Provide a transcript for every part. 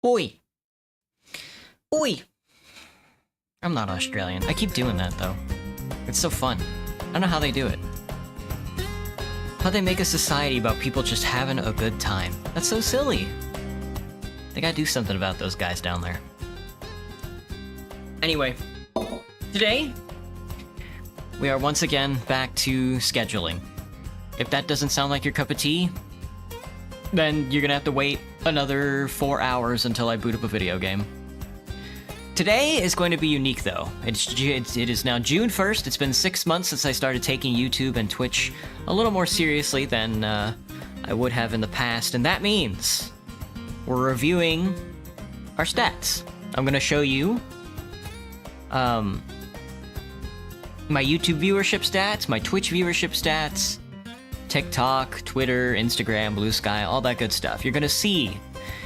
Oi! Oi! I'm not Australian. I keep doing that, though. It's so fun. I don't know how they do it. How they make a society about people just having a good time. That's so silly. They gotta do something about those guys down there. Anyway, today, we are once again back to scheduling. If that doesn't sound like your cup of tea, then you're gonna have to wait another 4 hours until I boot up a video game. Today is going to be unique, though. It is now June 1st. It's been 6 months since I started taking YouTube and Twitch a little more seriously than I would have in the past, and that means we're reviewing our stats. I'm gonna show you my YouTube viewership stats, my Twitch viewership stats, TikTok, Twitter, Instagram, Blue Sky, all that good stuff. You're gonna see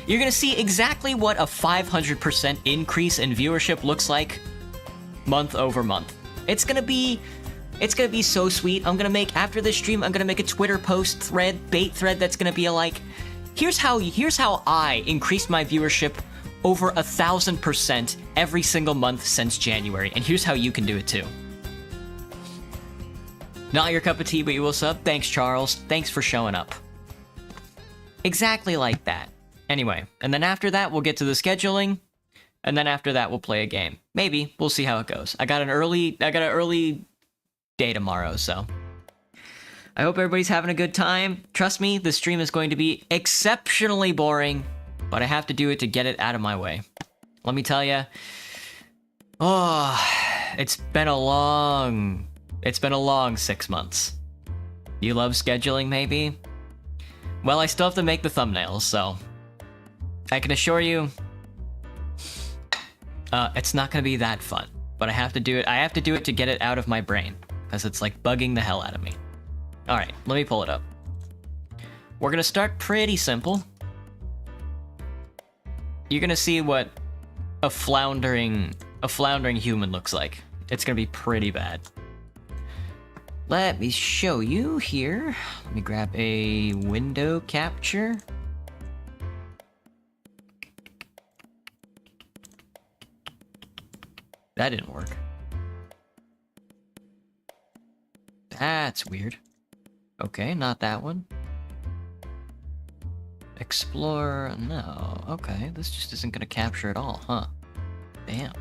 exactly what a 500% increase in viewership looks like month over month. It's gonna be so sweet. After this stream, I'm gonna make a Twitter post thread, bait thread that's gonna be like, here's how I increased my viewership over 1,000% every single month since January, and here's how you can do it too. Not your cup of tea, but you will sub. Thanks, Charles. Thanks for showing up. Exactly like that. Anyway, and then after that, we'll get to the scheduling, and then after that, we'll play a game. Maybe. We'll see how it goes. I got an early day tomorrow, so I hope everybody's having a good time. Trust me, the stream is going to be exceptionally boring, but I have to do it to get it out of my way. Let me tell you, it's been a long 6 months. You love scheduling, maybe? Well, I still have to make the thumbnails, so I can assure you, it's not gonna be that fun. But I have to do it. I have to do it to get it out of my brain, because it's like bugging the hell out of me. All right, let me pull it up. We're gonna start pretty simple. You're gonna see what a floundering human looks like. It's gonna be pretty bad. Let me show you here. Let me grab a window capture. That didn't work. That's weird. Okay, not that one. Explore, no. Okay, this just isn't gonna capture at all, huh? Damn.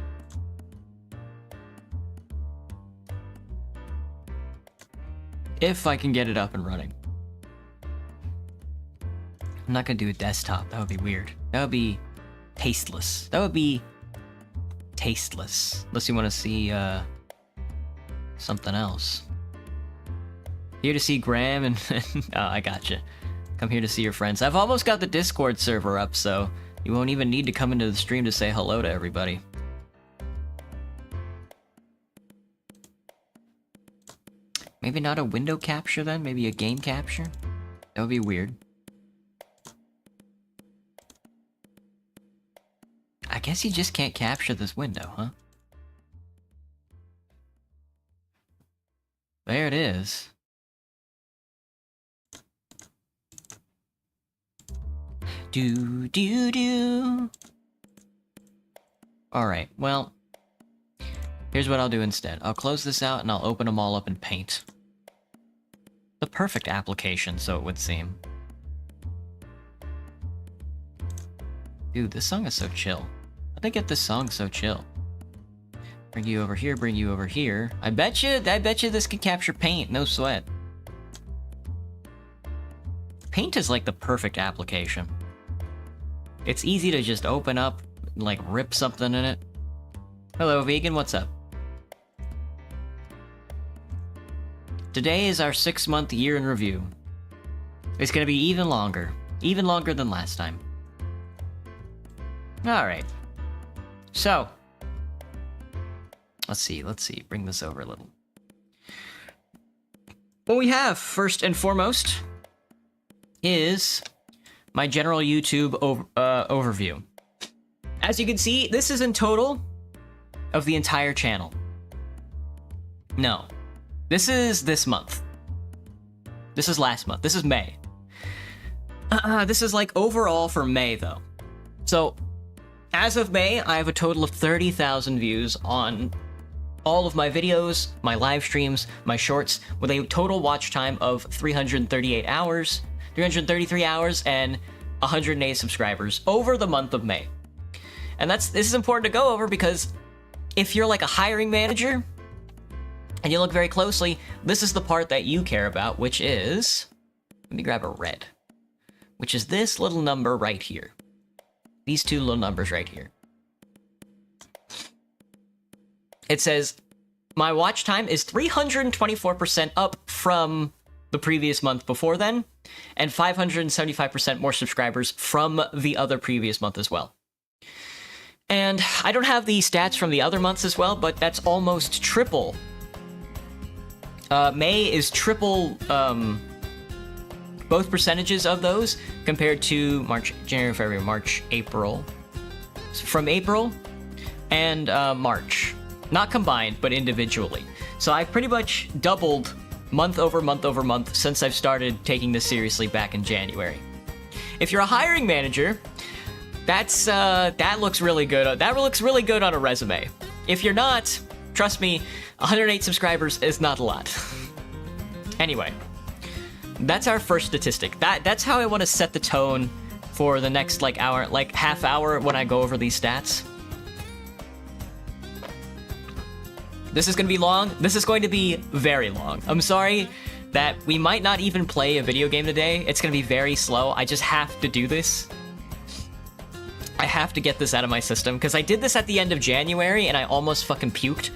If I can get it up and running. I'm not gonna do a desktop, that would be weird. That would be tasteless. Unless you want to see, something else. Here to see Graham and... oh, I gotcha. Come here to see your friends. I've almost got the Discord server up, so you won't even need to come into the stream to say hello to everybody. Maybe not a window capture then? Maybe a game capture? That would be weird. I guess you just can't capture this window, huh? There it is. Do. Alright, well, here's what I'll do instead. I'll close this out and I'll open them all up in Paint. The perfect application, so it would seem. Dude, this song is so chill. How'd they get this song so chill? Bring you over here, bring you over here. I bet you this can capture Paint, no sweat. Paint is like the perfect application. It's easy to just open up, like rip something in it. Hello, vegan, what's up? Today is our 6-month year in review. It's gonna be even longer than last time. Alright. So, let's see, bring this over a little. What we have, first and foremost, is my general YouTube overview. As you can see, this is in total of the entire channel. No, this is this month. This is last month. This is May. This is like overall for May though. So As of May, I have a total of 30,000 views on all of my videos, my live streams, my shorts, with a total watch time of 338 hours, 333 hours, and 108 subscribers over the month of May. And this is important to go over because if you're like a hiring manager and you look very closely, this is the part that you care about, which is, let me grab a red, which is this little number right here. These two little numbers right here. It says, my watch time is 324% up from the previous month before then, and 575% more subscribers from the other previous month as well. And I don't have the stats from the other months as well, but that's almost triple. May is triple both percentages of those compared to March, January, February, March, April. So from April and March. Not combined, but individually. So I've pretty much doubled month over month over month since I've started taking this seriously back in January. If you're a hiring manager, that looks really good. That looks really good on a resume. If you're not, trust me, 108 subscribers is not a lot. Anyway, that's our first statistic. That's how I want to set the tone for the next half hour when I go over these stats. This is going to be long. This is going to be very long. I'm sorry that we might not even play a video game today. It's going to be very slow. I just have to do this. I have to get this out of my system because I did this at the end of January and I almost fucking puked.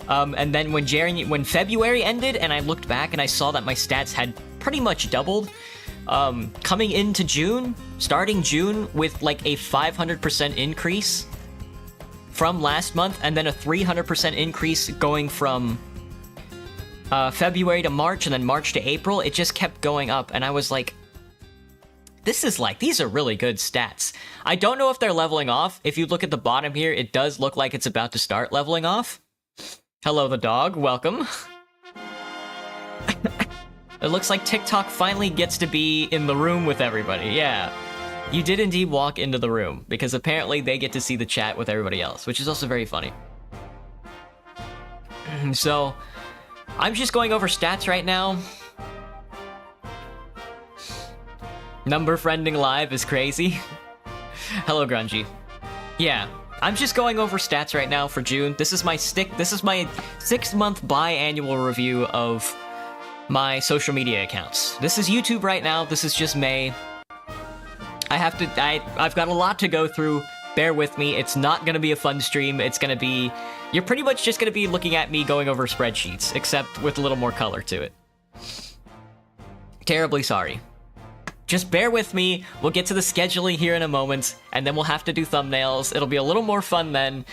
And then when February ended and I looked back and I saw that my stats had pretty much doubled, coming into June, starting June with like a 500% increase from last month, and then a 300% increase going from February to March, and then March to April. It just kept going up, and I was like, these are really good stats. I don't know if they're leveling off. If you look at the bottom here, it does look like it's about to start leveling off. Hello, the dog. Welcome. It looks like TikTok finally gets to be in the room with everybody. Yeah. You did indeed walk into the room, because apparently they get to see the chat with everybody else, which is also very funny. So, I'm just going over stats right now. Number friending live is crazy. Hello, Grungy. Yeah, I'm just going over stats right now for June. This is my 6-month biannual review of my social media accounts. This is YouTube right now. This is just May. I've got a lot to go through. Bear with me. It's not gonna be a fun stream. You're pretty much just gonna be looking at me going over spreadsheets, except with a little more color to it. Terribly sorry. Just bear with me. We'll get to the scheduling here in a moment, and then we'll have to do thumbnails. It'll be a little more fun then,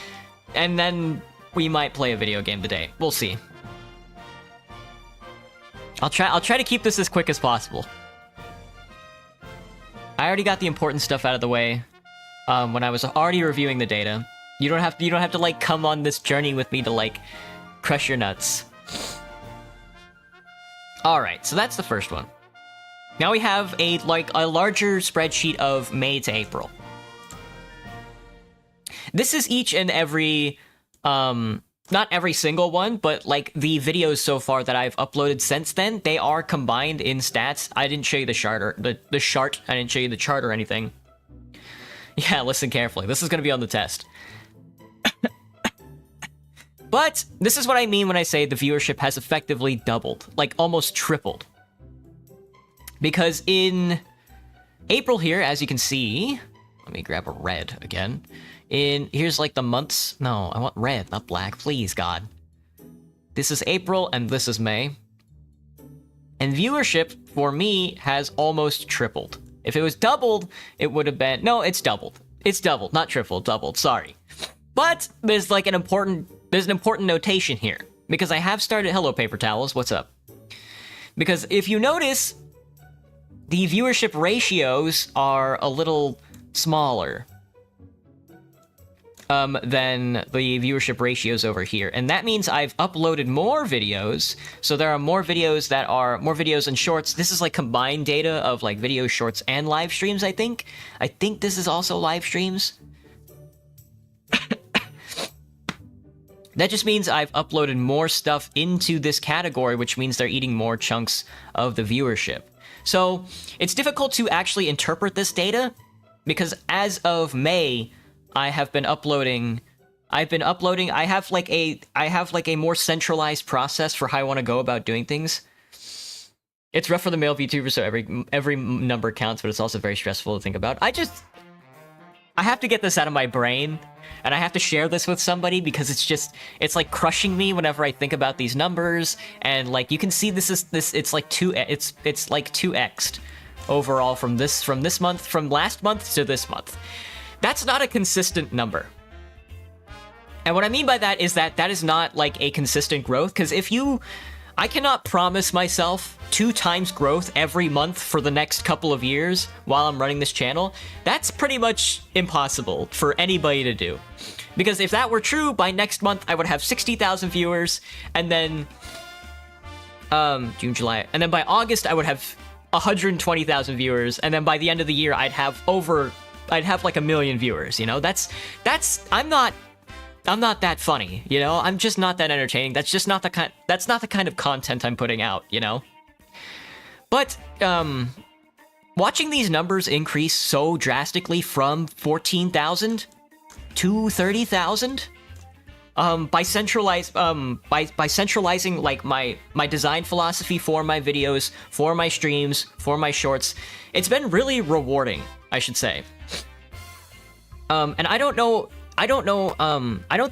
and then we might play a video game today. We'll see. I'll try to keep this as quick as possible. I already got the important stuff out of the way when I was already reviewing the data. You don't have to like come on this journey with me to like crush your nuts. All right, so that's the first one. Now we have a larger spreadsheet of May to April. This is each and every not every single one, but like the videos so far that I've uploaded since then, they are combined in stats. I didn't show you the chart I didn't show you the chart or anything. Yeah, listen carefully. This is going to be on the test. But this is what I mean when I say the viewership has effectively doubled, like almost tripled. Because in April here, as you can see, let me grab a red again. Here's like the months. No, I want red, not black. Please, God. This is April and this is May. And viewership for me has almost tripled. If it was doubled, it would have been... No, it's doubled. It's doubled, not tripled, doubled, sorry. But there's like an important notation here. Because I have started... Hello, Paper Towels, what's up? Because if you notice, the viewership ratios are a little smaller than the viewership ratios over here. And that means I've uploaded more videos. So there are more videos and shorts. This is like combined data of like video shorts and live streams, I think. I think this is also live streams. That just means I've uploaded more stuff into this category, which means they're eating more chunks of the viewership. So it's difficult to actually interpret this data because as of May, I have been uploading. I have like a more centralized process for how I want to go about doing things. It's rough for the male VTuber, so every number counts, but it's also very stressful to think about. I have to get this out of my brain, and I have to share this with somebody because it's like crushing me whenever I think about these numbers. And like you can see, it's like it's like 2x'd overall from last month to this month. That's not a consistent number. And what I mean by that is that is not like a consistent growth, because I cannot promise myself 2 times growth every month for the next couple of years while I'm running this channel. That's pretty much impossible for anybody to do. Because if that were true, by next month I would have 60,000 viewers, and then June, July, and then by August I would have 120,000 viewers, and then by the end of the year I'd have like 1 million viewers, you know? I'm not that funny, you know? I'm just not that entertaining. That's not the kind of content I'm putting out, you know? But, watching these numbers increase so drastically from 14,000 to 30,000, by centralizing like my design philosophy for my videos, for my streams, for my shorts, it's been really rewarding, I should say. And I don't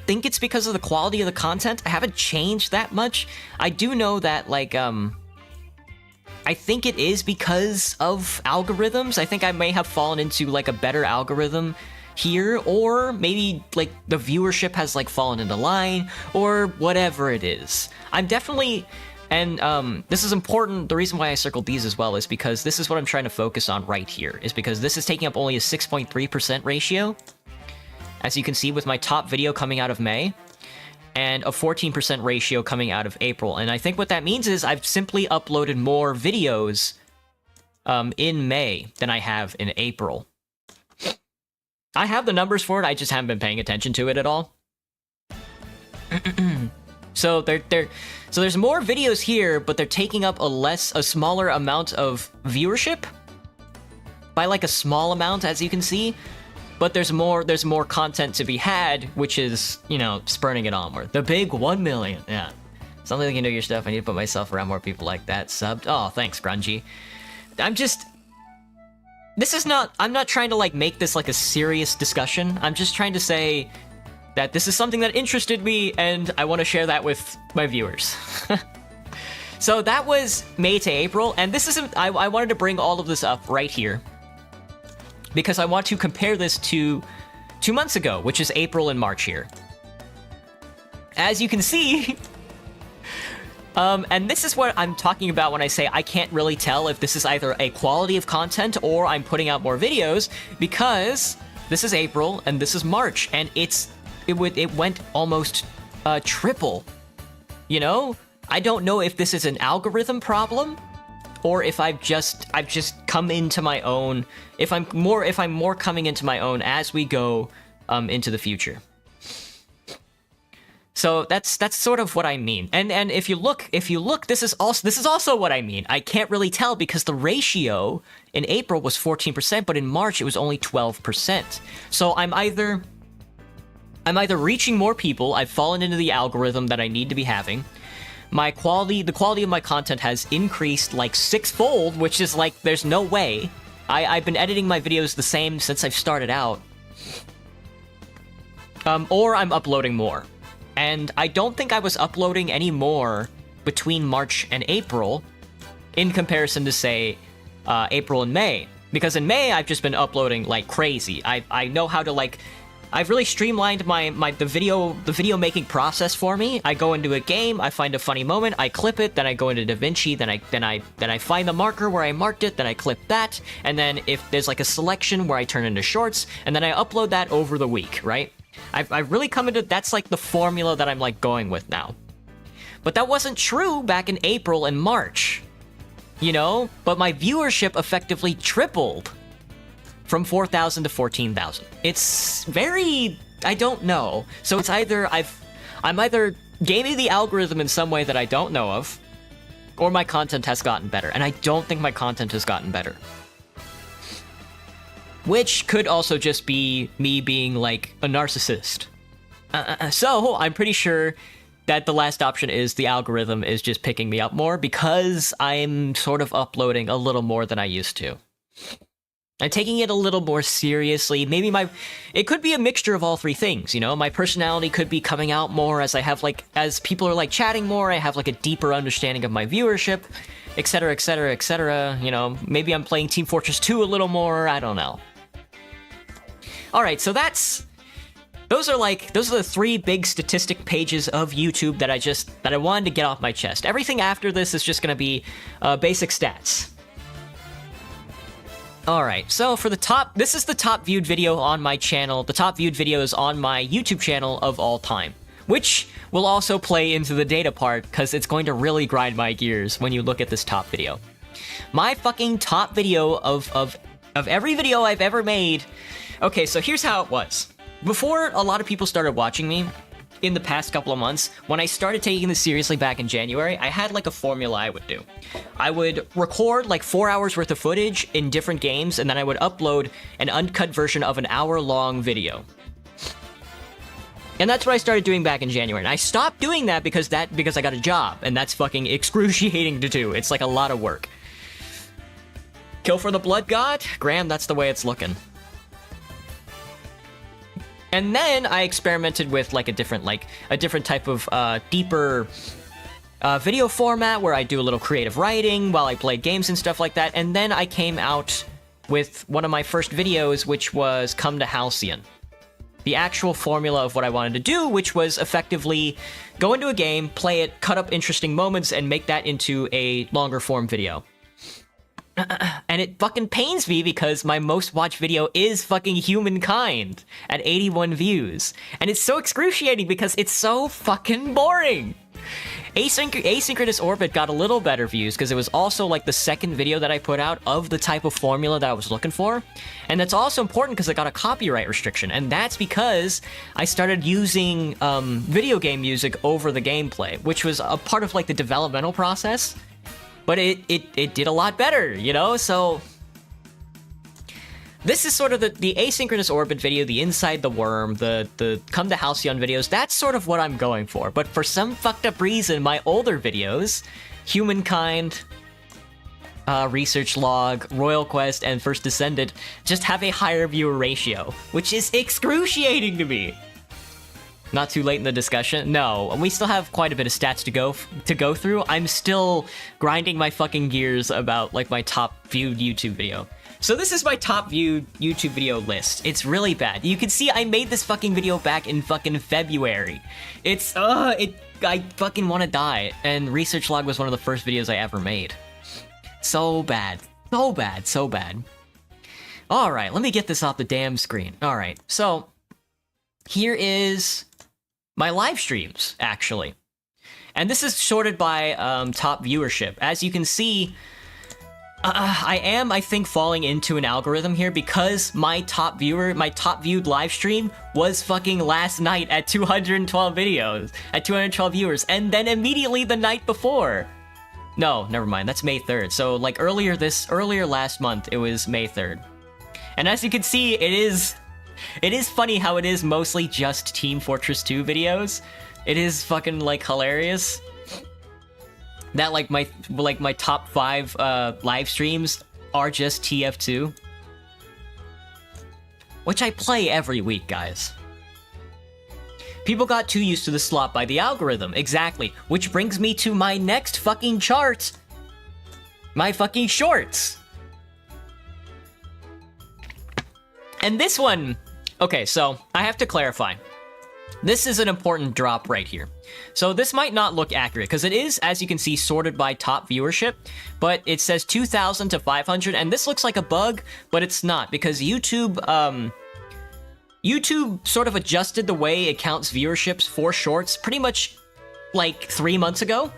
think it's because of the quality of the content. I haven't changed that much. I do know that, like, I think it is because of algorithms. I think I may have fallen into, like, a better algorithm here, or maybe, like, the viewership has, like, fallen into line, or whatever it is. I'm definitely... And, this is important. The reason why I circled these as well is because this is what I'm trying to focus on right here, is because this is taking up only a 6.3% ratio, as you can see with my top video coming out of May, and a 14% ratio coming out of April. And I think what that means is I've simply uploaded more videos in May than I have in April. I have the numbers for it, I just haven't been paying attention to it at all. So there's more videos here, but they're taking up a smaller amount of viewership by like a small amount, as you can see. But there's more content to be had, which is, you know, spurning it onward. The big 1 million, yeah. Something like, you know your stuff. I need to put myself around more people like that. Subbed. Oh, thanks, Grungy. I'm not trying to like make this like a serious discussion. I'm just trying to say that this is something that interested me, and I want to share that with my viewers. So that was May to April, and this isn't. I wanted to bring all of this up right here, because I want to compare this to 2 months ago, which is April and March here. As you can see, and this is what I'm talking about when I say I can't really tell if this is either a quality of content or I'm putting out more videos, because this is April and this is March, and it went almost triple. You know, I don't know if this is an algorithm problem, or if I've just come into my own. If I'm more coming into my own as we go into the future. So that's sort of what I mean. And if you look, this is also what I mean. I can't really tell because the ratio in April was 14%, but in March it was only 12%. So I'm either reaching more people, I've fallen into the algorithm that I need to be having. The quality of my content has increased like 6-fold, which is like, there's no way. I've been editing my videos the same since I've started out. Or I'm uploading more. And I don't think I was uploading any more between March and April in comparison to, say, April and May. Because in May, I've just been uploading like crazy. I know how to, like... I've really streamlined the video making process for me. I go into a game, I find a funny moment, I clip it, then I go into DaVinci, then I find the marker where I marked it, then I clip that, and then if there's like a selection where I turn into shorts, and then I upload that over the week, right? I've really come into, that's like the formula that I'm like going with now. But that wasn't true back in April and March, you know? But my viewership effectively tripled from 4,000 to 14,000. It's very, I don't know. So it's either I'm either gaming the algorithm in some way that I don't know of, or my content has gotten better, and I don't think my content has gotten better. Which could also just be me being, like, a narcissist. So, I'm pretty sure that the last option is the algorithm is just picking me up more because I'm sort of uploading a little more than I used to. I'm taking it a little more seriously. Maybe it could be a mixture of all three things, you know? My personality could be coming out more as I have, like, as people are, like, chatting more, I have, like, a deeper understanding of my viewership, etc, etc, etc, you know? Maybe I'm playing Team Fortress 2 a little more, I don't know. Alright, so those are the three big statistic pages of YouTube that I wanted to get off my chest. Everything after this is just gonna be basic stats. Alright, so for this is the top viewed video on my channel, the top viewed videos on my YouTube channel of all time. Which will also play into the data part, because it's going to really grind my gears when you look at this top video. My fucking top video of every video I've ever made. Okay, so here's how it was. Before a lot of people started watching me, in the past couple of months, when I started taking this seriously back in January, I had like a formula I would do. I would record like 4 hours worth of footage in different games, and then I would upload an uncut version of an hour-long video. And that's what I started doing back in January. And I stopped doing that because I got a job, and that's fucking excruciating to do. It's like a lot of work. Kill for the Blood God? Graham, that's the way it's looking. And then I experimented with like a different type of deeper video format where I do a little creative writing while I play games and stuff like that. And then I came out with one of my first videos, which was Come to Halcyon. The actual formula of what I wanted to do, which was effectively go into a game, play it, cut up interesting moments, and make that into a longer form video. And it fucking pains me because my most watched video is fucking Humankind at 81 views. And it's so excruciating because it's so fucking boring. Asynchronous Orbit got a little better views because it was also like the second video that I put out of the type of formula that I was looking for. And that's also important because it got a copyright restriction. And that's because I started using video game music over the gameplay, which was a part of like the developmental process. But it did a lot better, you know? So this is sort of the Asynchronous Orbit video, the Inside the Worm, the Come to Halcyon videos. That's sort of what I'm going for. But for some fucked up reason, my older videos, Humankind, Research Log, Royal Quest, and First Descendant, just have a higher viewer ratio, which is excruciating to me. Not too late in the discussion? No, we still have quite a bit of stats to go through. I'm still grinding my fucking gears about, like, my top viewed YouTube video. So this is my top viewed YouTube video list. It's really bad. You can see I made this fucking video back in fucking February. I fucking want to die. And Research Log was one of the first videos I ever made. So bad. So bad. So bad. Alright, let me get this off the damn screen. Alright, so here is my live streams, actually. And this is sorted by top viewership. As you can see, I think, falling into an algorithm here because my top viewed live stream was fucking last night at 212 videos, at 212 viewers, and then immediately the night before. No, never mind, that's May 3rd. So, like, earlier last month, it was May 3rd. And as you can see, it is funny how it is mostly just Team Fortress 2 videos. It is fucking, like, hilarious that, like, my top 5 live streams are just TF2, which I play every week, guys. People got too used to the slot by the algorithm, exactly, which brings me to my next fucking chart. My fucking shorts. And this one, okay, so I have to clarify. This is an important drop right here. So this might not look accurate because it is, as you can see, sorted by top viewership, but it says 2,000 to 500, and this looks like a bug, but it's not because YouTube sort of adjusted the way it counts viewerships for shorts pretty much like 3 months ago.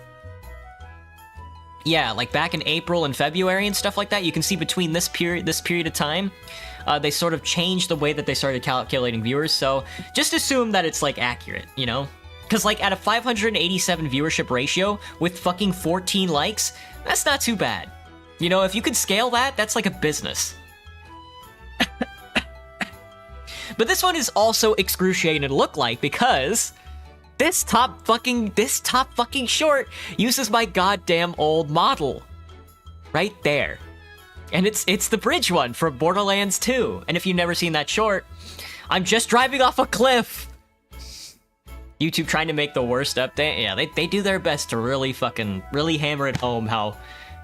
Yeah, like back in April and February and stuff like that. You can see between this period of time, they sort of changed the way that they started calculating viewers, so just assume that it's, like, accurate, you know? Because, like, at a 587 viewership ratio with fucking 14 likes, that's not too bad. You know, if you could scale that, that's like a business. But this one is also excruciating to look like because this top fucking short uses my goddamn old model. Right there. And it's the bridge one from Borderlands 2. And if you've never seen that short, I'm just driving off a cliff. YouTube trying to make the worst update. Yeah, they do their best to really hammer it home how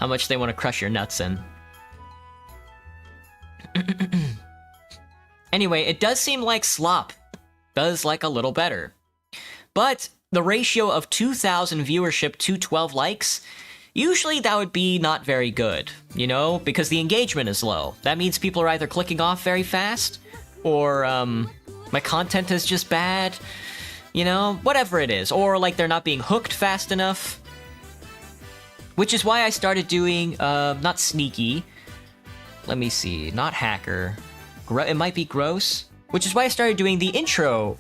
much they want to crush your nuts in. Anyway, it does seem like Slop does like a little better. But the ratio of 2,000 viewership to 12 likes, usually that would be not very good, you know? Because the engagement is low. That means people are either clicking off very fast, or my content is just bad, you know? Whatever it is. Or like they're not being hooked fast enough. Which is why I started doing, not Sneaky. Let me see, not Hacker. It might be Gross. Which is why I started doing the intro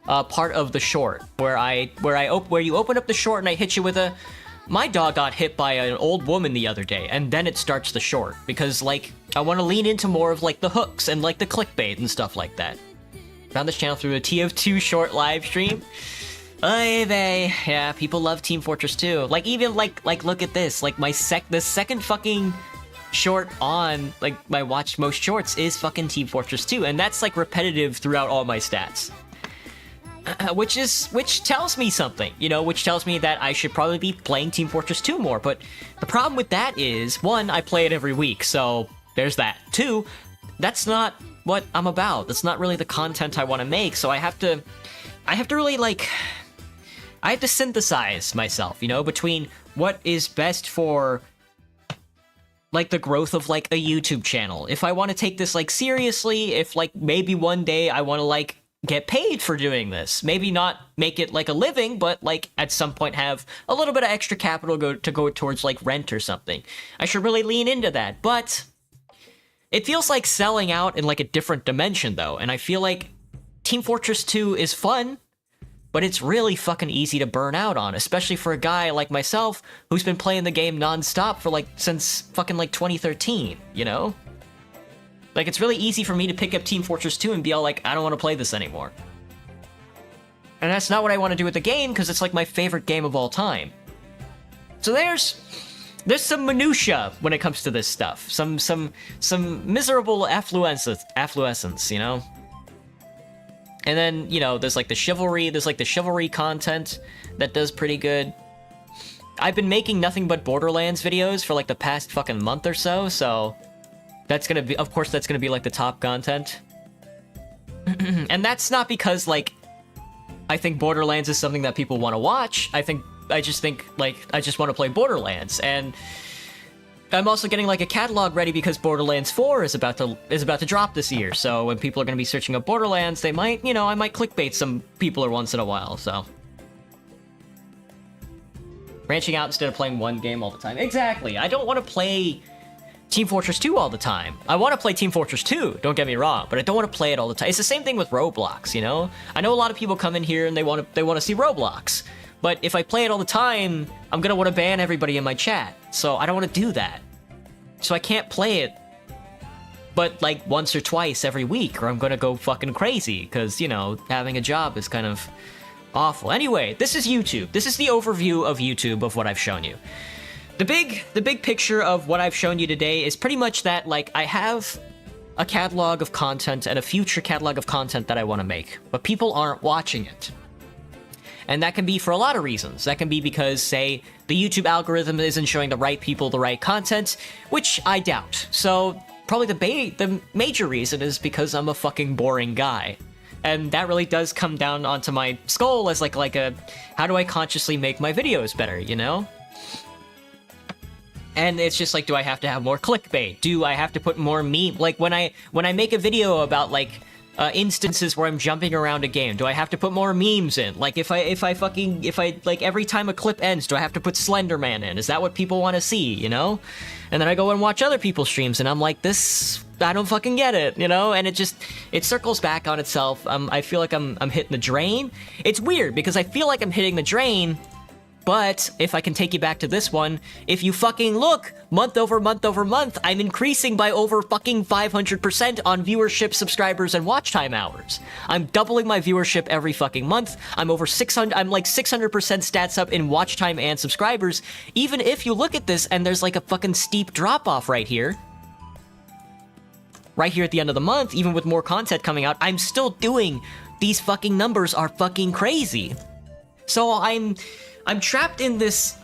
part of the short, where you open up the short and I hit you with a, my dog got hit by an old woman the other day, and then it starts the short, because like I want to lean into more of like the hooks and like the clickbait and stuff like that. Found this channel through a TF2 short live stream. Oy vey. Yeah, people love Team Fortress 2. Like even like look at this, like the second fucking short on like my watched most shorts is fucking Team Fortress 2, and that's like repetitive throughout all my stats. Which tells me something, you know, which tells me that I should probably be playing Team Fortress 2 more, but the problem with that is, one, I play it every week, so there's that. Two, that's not what I'm about. That's not really the content I want to make, so I have to really, like, I have to synthesize myself, you know, between what is best for, like, the growth of, like, a YouTube channel. If I want to take this, like, seriously, if, like, maybe one day I want to, like, get paid for doing this. Maybe not make it like a living, but like at some point have a little bit of extra capital to go towards like rent or something. I should really lean into that, but it feels like selling out in like a different dimension though, and I feel like Team Fortress 2 is fun, but it's really fucking easy to burn out on, especially for a guy like myself who's been playing the game non-stop for like since fucking like 2013, you know? Like, it's really easy for me to pick up Team Fortress 2 and be all like, I don't want to play this anymore. And that's not what I want to do with the game, because it's like my favorite game of all time. So there's some minutia when it comes to this stuff. Some miserable affluence, you know? And then, you know, there's like the chivalry content that does pretty good. I've been making nothing but Borderlands videos for like the past fucking month or so, so that's gonna be, of course, that's gonna be like the top content. And that's not because like I think Borderlands is something that people want to watch. I just think like I just want to play Borderlands, and I'm also getting like a catalog ready because Borderlands 4 is about to drop this year. So when people are gonna be searching up Borderlands, they might, you know, I might clickbait some people once in a while. So branching out instead of playing one game all the time. Exactly. I don't want to play Team Fortress 2 all the time. I want to play Team Fortress 2, don't get me wrong, but I don't want to play it all the time. It's the same thing with Roblox, you know? I know a lot of people come in here and they want to see Roblox, but if I play it all the time, I'm gonna want to ban everybody in my chat, so I don't want to do that. So I can't play it, but like once or twice every week, or I'm gonna go fucking crazy, because, you know, having a job is kind of awful. Anyway, this is YouTube. This is the overview of YouTube of what I've shown you. The big picture of what I've shown you today is pretty much that, like, I have a catalog of content and a future catalog of content that I want to make, but people aren't watching it. And that can be for a lot of reasons. That can be because, say, the YouTube algorithm isn't showing the right people the right content, which I doubt. So probably the major reason is because I'm a fucking boring guy. And that really does come down onto my skull as like a, how do I consciously make my videos better, you know? And it's just like, do I have to have more clickbait? Do I have to put more meme? Like when I make a video about like instances where I'm jumping around a game, do I have to put more memes in? Like if I like every time a clip ends, do I have to put Slender Man in? Is that what people want to see, you know? And then I go and watch other people's streams and I'm like, this, I don't fucking get it, you know? And it just, it circles back on itself. I feel like I'm hitting the drain. It's weird because I feel like I'm hitting the drain, but if I can take you back to this one, if you fucking look, month over month over month, I'm increasing by over fucking 500% on viewership, subscribers, and watch time hours. I'm doubling my viewership every fucking month. I'm over 600, I'm like 600% stats up in watch time and subscribers. Even if you look at this and there's like a fucking steep drop off right here at the end of the month, even with more content coming out, I'm still doing, these fucking numbers are fucking crazy. So I'm trapped in this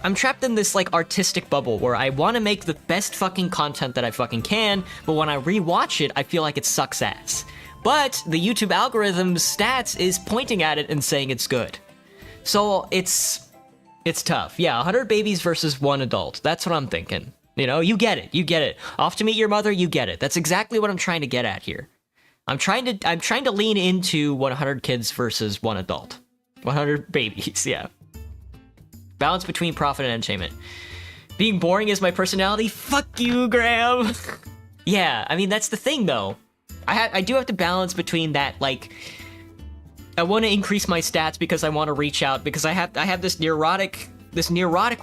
like artistic bubble where I want to make the best fucking content that I fucking can, but when I rewatch it, I feel like it sucks ass. But the YouTube algorithm's stats is pointing at it and saying it's good. So it's tough. Yeah, 100 babies versus 1 adult. That's what I'm thinking. You know, you get it. Off to Meet Your Mother, you get it. That's exactly what I'm trying to get at here. I'm trying to lean into 100 kids versus 1 adult. 100 babies, yeah. Balance between profit and entertainment. Being boring is my personality? Fuck you, Graham! Yeah, I mean, that's the thing, though. I do have to balance between that, like, I want to increase my stats because I want to reach out, because I have this neurotic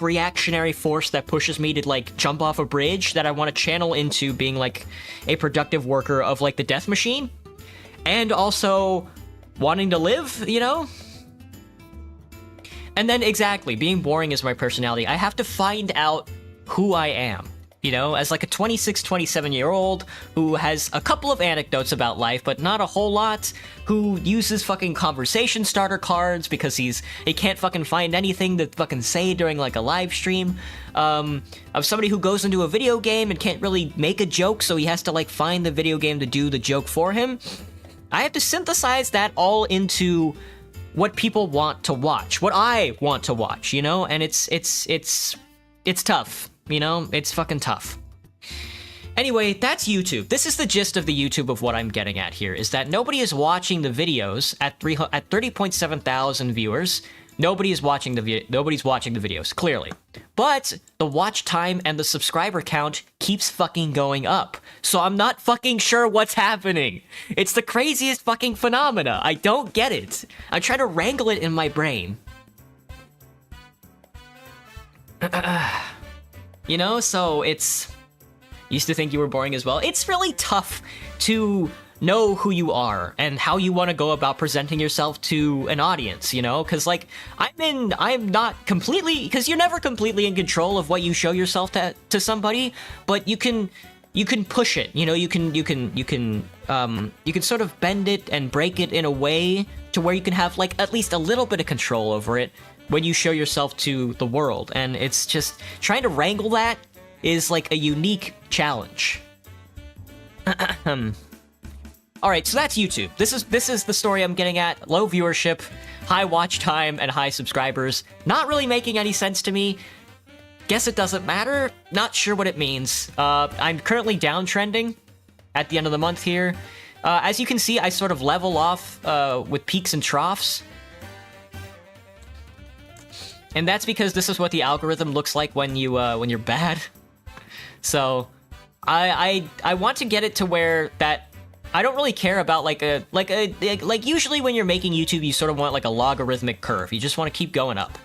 reactionary force that pushes me to, like, jump off a bridge that I want to channel into being, like, a productive worker of, like, the death machine. And also wanting to live, you know? And then, exactly, being boring is my personality. I have to find out who I am, you know, as like a 26, 27-year-old who has a couple of anecdotes about life, but not a whole lot, who uses fucking conversation starter cards because he can't fucking find anything to fucking say during like a live stream, of somebody who goes into a video game and can't really make a joke, so he has to like find the video game to do the joke for him. I have to synthesize that all into what people want to watch, what I want to watch, you know? And it's tough, you know? It's fucking tough. Anyway, that's YouTube. This is the gist of the YouTube of what I'm getting at here, is that nobody is watching the videos at 30.7 thousand viewers. Nobody's watching the videos, clearly. But the watch time and the subscriber count keeps fucking going up. So I'm not fucking sure what's happening. It's the craziest fucking phenomena. I don't get it. I try to wrangle it in my brain. You know, so it's... Used to think you were boring as well. It's really tough to know who you are and how you want to go about presenting yourself to an audience, you know? Because, like, I'm not completely... Because you're never completely in control of what you show yourself to somebody, but you can push it, you know? You can sort of bend it and break it in a way to where you can have, like, at least a little bit of control over it when you show yourself to the world. And it's just... Trying to wrangle that is, like, a unique challenge. Alright, so that's YouTube. This is the story I'm getting at. Low viewership, high watch time, and high subscribers. Not really making any sense to me. Guess it doesn't matter. Not sure what it means. I'm currently downtrending at the end of the month here. As you can see, I sort of level off with peaks and troughs. And that's because this is what the algorithm looks like when you're bad. So I want to get it to where that I don't really care about like usually when you're making YouTube, you sort of want like a logarithmic curve. You just want to keep going up.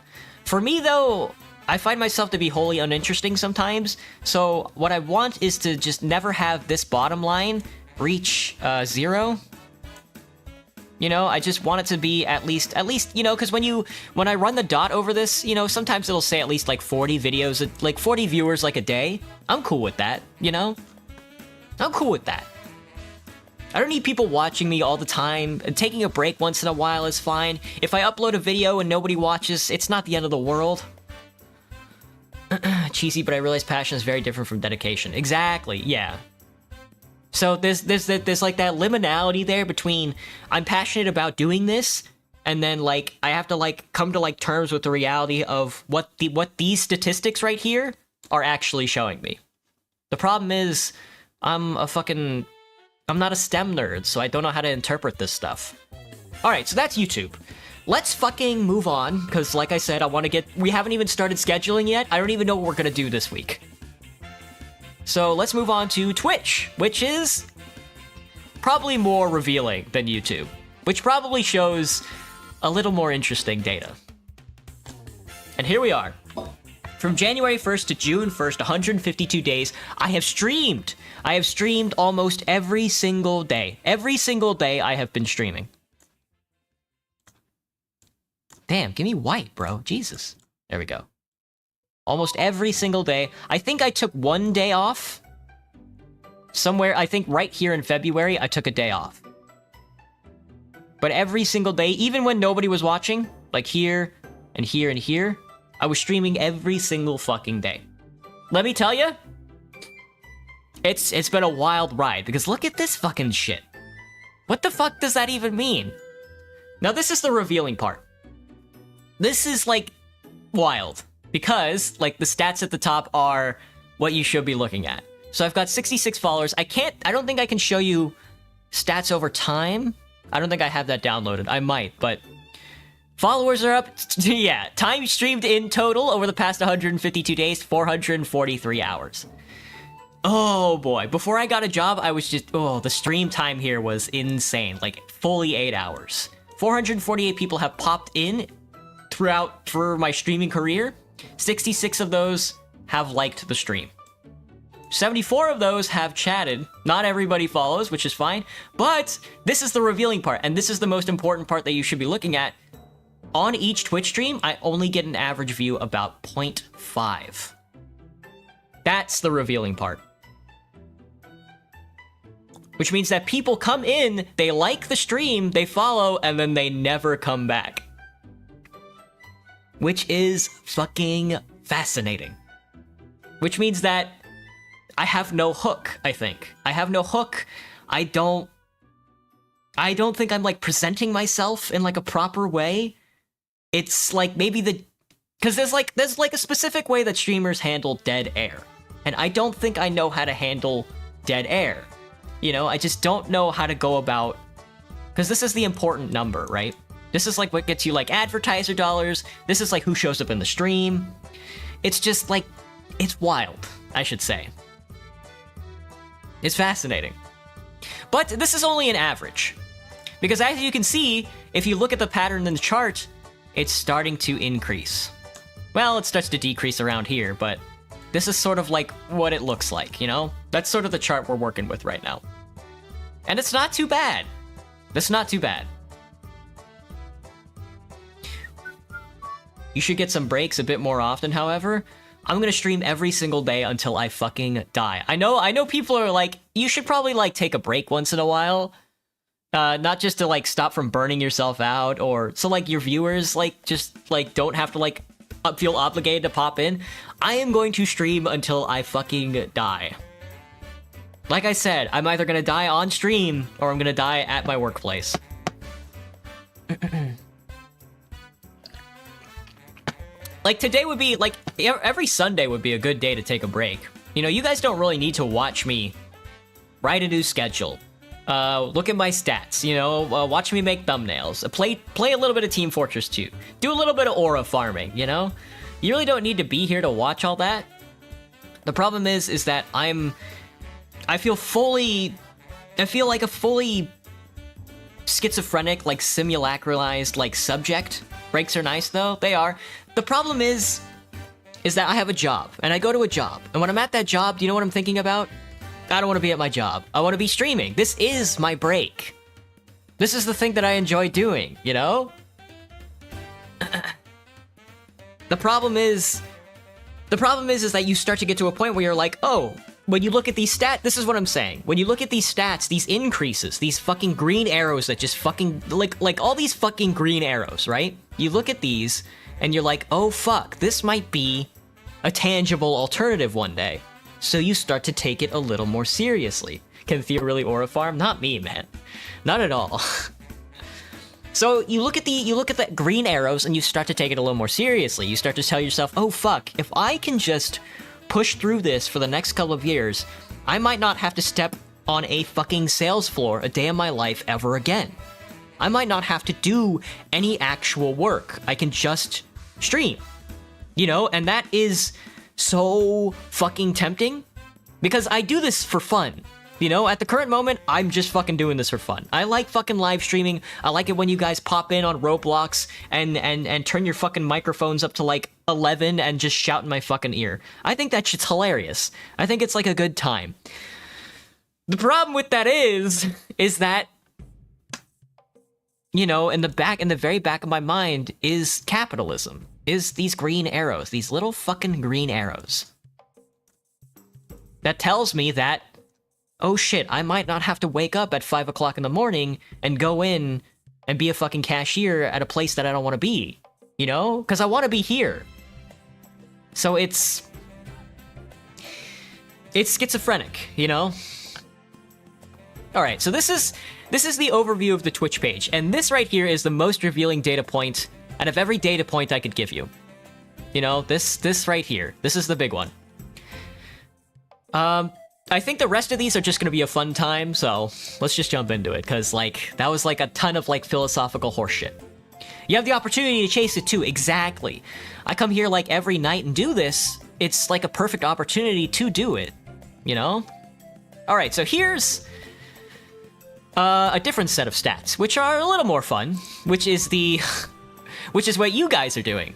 For me though, I find myself to be wholly uninteresting sometimes. So what I want is to just never have this bottom line reach 0. You know, I just want it to be at least, you know, because when I run the dot over this, you know, sometimes it'll say at least like 40 videos, like 40 viewers like a day. I'm cool with that, you know? I'm cool with that. I don't need people watching me all the time. Taking a break once in a while is fine. If I upload a video and nobody watches, it's not the end of the world. Cheesy, but I realize passion is very different from dedication. Exactly, yeah. So there's like that liminality there between I'm passionate about doing this, and then like I have to like come to like terms with the reality of what these statistics right here are actually showing me. The problem is I'm not a STEM nerd, so I don't know how to interpret this stuff. Alright, so that's YouTube. Let's fucking move on, because like I said, we haven't even started scheduling yet. I don't even know what we're gonna do this week. So let's move on to Twitch, which is probably more revealing than YouTube, which probably shows a little more interesting data. And here we are. From January 1st to June 1st, 152 days, I have streamed. I have streamed almost every single day. Every single day I have been streaming. Damn, give me white, bro. Jesus. There we go. Almost every single day. I think I took one day off. Somewhere, I think right here in February, I took a day off. But every single day, even when nobody was watching, like here and here and here, I was streaming every single fucking day. Let me tell you, it's been a wild ride, because look at this fucking shit. What the fuck does that even mean? Now, this is the revealing part. This is, like, wild, because, like, the stats at the top are what you should be looking at. So I've got 66 followers. I don't think I can show you stats over time. I don't think I have that downloaded. I might, but followers are up. Yeah, time streamed in total over the past 152 days, 443 hours. Oh boy, before I got a job, I was just, the stream time here was insane, like fully 8 hours. 448 people have popped in for my streaming career. 66 of those have liked the stream. 74 of those have chatted. Not everybody follows, which is fine, but this is the revealing part, and this is the most important part that you should be looking at. On each Twitch stream, I only get an average view about 0.5. That's the revealing part. Which means that people come in, they like the stream, they follow, and then they never come back. Which is fucking fascinating. Which means that I have no hook, I think. I have no hook. I don't think I'm, like, presenting myself in, like, a proper way. It's, like, maybe because there's a specific way that streamers handle dead air. And I don't think I know how to handle dead air. You know, I just don't know how to go about, because this is the important number, right? This is, like, what gets you, like, advertiser dollars. This is, like, who shows up in the stream. It's just, like, it's wild, I should say. It's fascinating. But this is only an average. Because as you can see, if you look at the pattern in the chart, it's starting to increase. Well, it starts to decrease around here, but this is sort of like what it looks like, you know? That's sort of the chart we're working with right now. And it's not too bad. It's not too bad. You should get some breaks a bit more often, however. I'm gonna stream every single day until I fucking die. I know people are like, you should probably, like, take a break once in a while. Not just to, like, stop from burning yourself out, or so, like, your viewers, like, just, like, don't have to, like, feel obligated to pop in. I am going to stream until I fucking die. Like I said, I'm either gonna die on stream, or I'm gonna die at my workplace. Like, today would be, like, every Sunday would be a good day to take a break. You know, you guys don't really need to watch me write a new schedule. Look at my stats, you know, watch me make thumbnails. Play a little bit of Team Fortress 2. Do a little bit of aura farming, you know? You really don't need to be here to watch all that. The problem is that I feel like a fully schizophrenic, like, simulacralized, like, subject. Breaks are nice, though. They are. The problem is that I have a job, and I go to a job. And when I'm at that job, do you know what I'm thinking about? I don't want to be at my job. I want to be streaming. This is my break. This is the thing that I enjoy doing, you know? The problem is that you start to get to a point where you're like, oh, when you look at these stats, this is what I'm saying. When you look at these stats, these increases, these fucking green arrows that just fucking, like all these fucking green arrows, right? You look at these, and you're like, oh fuck, this might be a tangible alternative one day. So you start to take it a little more seriously. Can Theo really aura farm? Not me, man. Not at all. So you look at the green arrows and you start to take it a little more seriously. You start to tell yourself, oh fuck, if I can just push through this for the next couple of years, I might not have to step on a fucking sales floor a day in my life ever again. I might not have to do any actual work. I can just stream. You know, and that is so fucking tempting because I do this for fun. You know, at the current moment, I'm just fucking doing this for fun. I like fucking live streaming. I like it when you guys pop in on Roblox and turn your fucking microphones up to like 11 and just shout in my fucking ear. I think that shit's hilarious. I think it's like a good time. The problem with that is that, you know, in the very back of my mind is capitalism. Is these green arrows, these little fucking green arrows. That tells me that, oh shit, I might not have to wake up at 5 o'clock in the morning and go in and be a fucking cashier at a place that I don't want to be, you know? Because I want to be here. So it's schizophrenic, you know? Alright, so this is the overview of the Twitch page, and this right here is the most revealing data point out of every data point I could give you. You know, this right here. This is the big one. I think the rest of these are just gonna be a fun time, so let's just jump into it, because, like, that was, like, a ton of, like, philosophical horseshit. You have the opportunity to chase it, too, exactly. I come here, like, every night and do this. It's, like, a perfect opportunity to do it, you know? Alright, so here's a different set of stats, which are a little more fun, which is which is what you guys are doing.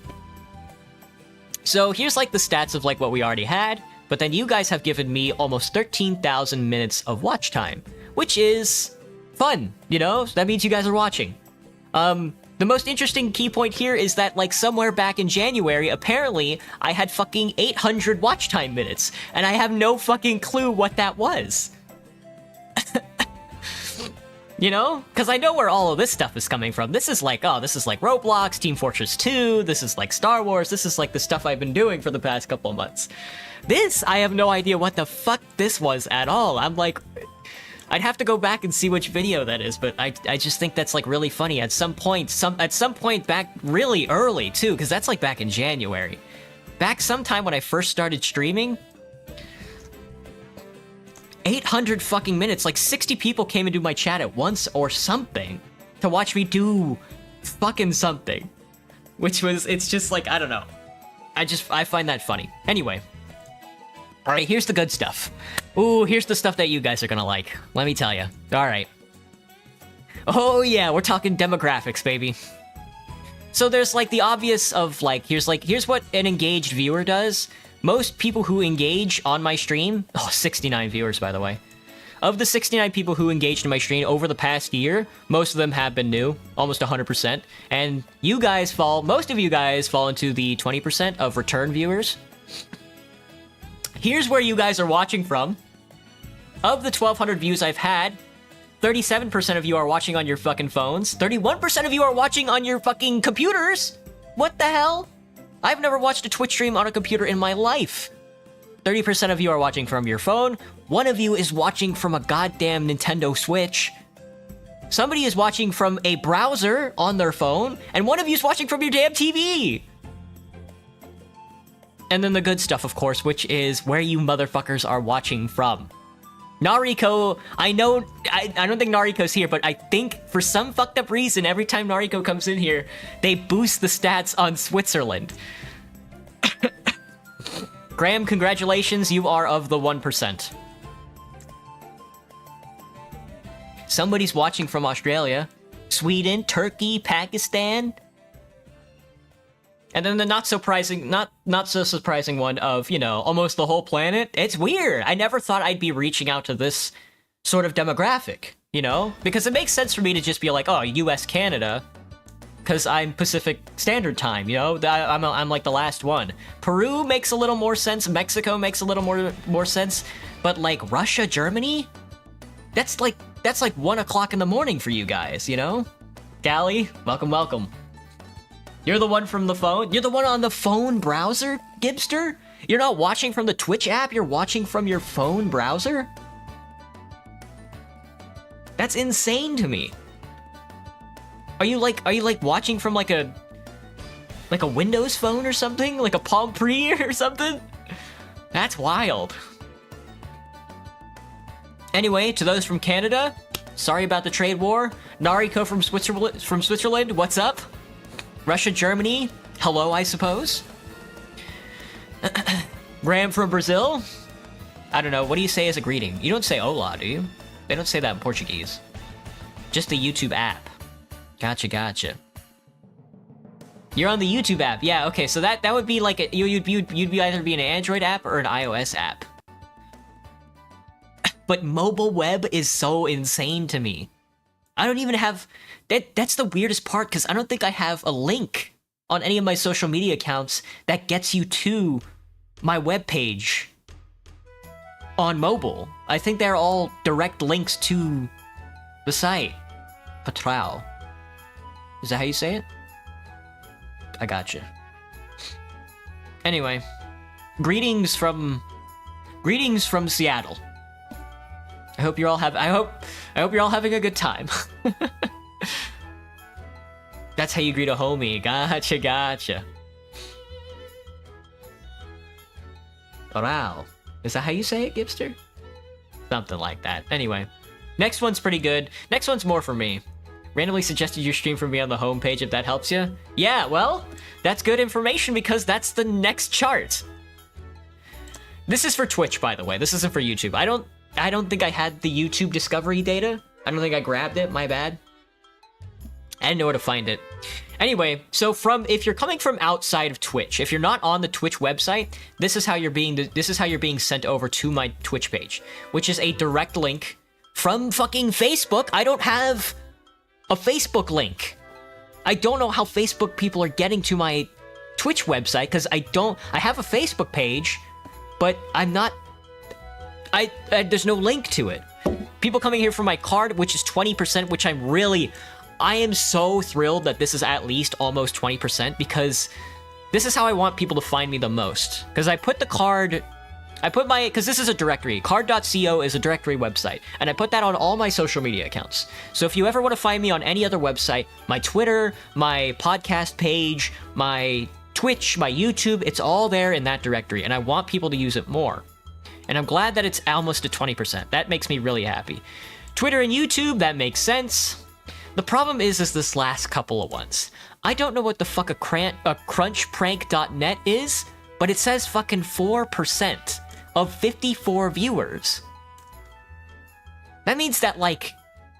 So here's, like, the stats of, like, what we already had. But then you guys have given me almost 13,000 minutes of watch time, which is fun, you know? That means you guys are watching. The most interesting key point here is that, like, somewhere back in January, apparently, I had fucking 800 watch time minutes, and I have no fucking clue what that was. You know? Because I know where all of this stuff is coming from. This is like, oh, this is like Roblox, Team Fortress 2, this is like Star Wars, this is like the stuff I've been doing for the past couple of months. This, I have no idea what the fuck this was at all. I'm like, I'd have to go back and see which video that is, but I just think that's like really funny. At some point back really early too, because that's like back in January. Back sometime when I first started streaming, 800 fucking minutes, like 60 people came into my chat at once or something to watch me do fucking something. Which was, it's just like, I don't know. I find that funny. Anyway. Alright, here's the good stuff. Ooh, here's the stuff that you guys are gonna like. Let me tell you. Alright. Oh yeah, we're talking demographics, baby. So there's like the obvious of like, here's what an engaged viewer does. Most people who engage on my stream, 69 viewers, by the way. Of the 69 people who engaged in my stream over the past year, most of them have been new, almost 100%. And most of you guys fall into the 20% of return viewers. Here's where you guys are watching from. Of the 1,200 views I've had, 37% of you are watching on your fucking phones. 31% of you are watching on your fucking computers. What the hell? I've never watched a Twitch stream on a computer in my life. 30% of you are watching from your phone. One of you is watching from a goddamn Nintendo Switch. Somebody is watching from a browser on their phone. And one of you is watching from your damn TV. And then the good stuff, of course, which is where you motherfuckers are watching from. Nariko, I don't think Nariko's here, but I think for some fucked up reason, every time Nariko comes in here, they boost the stats on Switzerland. Graham, congratulations, you are of the 1%. Somebody's watching from Australia, Sweden, Turkey, Pakistan. And then the not so surprising one of, you know, almost the whole planet. It's weird. I never thought I'd be reaching out to this sort of demographic, you know? Because it makes sense for me to just be like, oh, US, Canada, because I'm Pacific Standard Time, you know? I'm like the last one. Peru makes a little more sense. Mexico makes a little more sense. But like Russia, Germany? That's like 1 o'clock in the morning for you guys, you know? Gally, welcome, welcome. You're the one from the phone? You're the one on the phone browser, Gibster? You're not watching from the Twitch app, you're watching from your phone browser? That's insane to me. Are you like watching from like a Windows phone or something? Like a Palm Pre or something? That's wild. Anyway, to those from Canada, sorry about the trade war. Nariko from Switzerland, what's up? Russia, Germany, hello, I suppose. Graham from Brazil. I don't know. What do you say as a greeting? You don't say hola, do you? They don't say that in Portuguese. Just the YouTube app. Gotcha. You're on the YouTube app. Yeah, okay. So that would be like you'd be either be an Android app or an iOS app. But mobile web is so insane to me. I don't even have that's the weirdest part, because I don't think I have a link on any of my social media accounts that gets you to my web page on mobile. I think they're all direct links to the site. Patrao. Is that how you say it? I gotcha. Anyway, greetings from Seattle. I hope you're all having a good time. That's how you greet a homie. Gotcha. Wow. Is that how you say it, Gipster? Something like that. Anyway, next one's pretty good. Next one's more for me. Randomly suggested your stream for me on the homepage, if that helps you. Yeah, well, that's good information because that's the next chart. This is for Twitch, by the way. This isn't for YouTube. I don't think I had the YouTube discovery data. I don't think I grabbed it. My bad. I didn't know where to find it. Anyway, so if you're coming from outside of Twitch, if you're not on the Twitch website, this is how you're being sent over to my Twitch page, which is a direct link from fucking Facebook. I don't have a Facebook link. I don't know how Facebook people are getting to my Twitch website, because I have a Facebook page, but there's no link to it. People coming here for my card, which is 20%, which I am so thrilled that this is at least almost 20%, because this is how I want people to find me the most. Because because this is a directory. Card.co is a directory website, and I put that on all my social media accounts. So if you ever want to find me on any other website, my Twitter, my podcast page, my Twitch, my YouTube, it's all there in that directory, and I want people to use it more. And I'm glad that it's almost at 20%. That makes me really happy. Twitter and YouTube, that makes sense. The problem is this last couple of ones. I don't know what the fuck a crunchprank.net is, but it says fucking 4% of 54 viewers. That means that, like,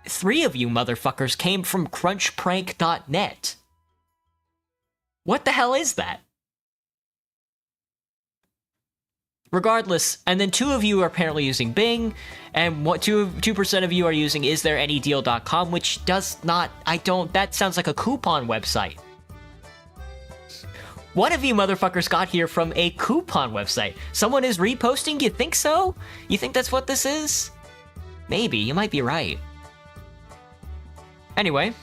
3 of you motherfuckers came from crunchprank.net. What the hell is that? Regardless, and then 2 of you are apparently using Bing, and 2% of you are using isthereanydeal.com, which that sounds like a coupon website. One of you motherfuckers got here from a coupon website. Someone is reposting? You think so? You think that's what this is? Maybe, you might be right. Anyway,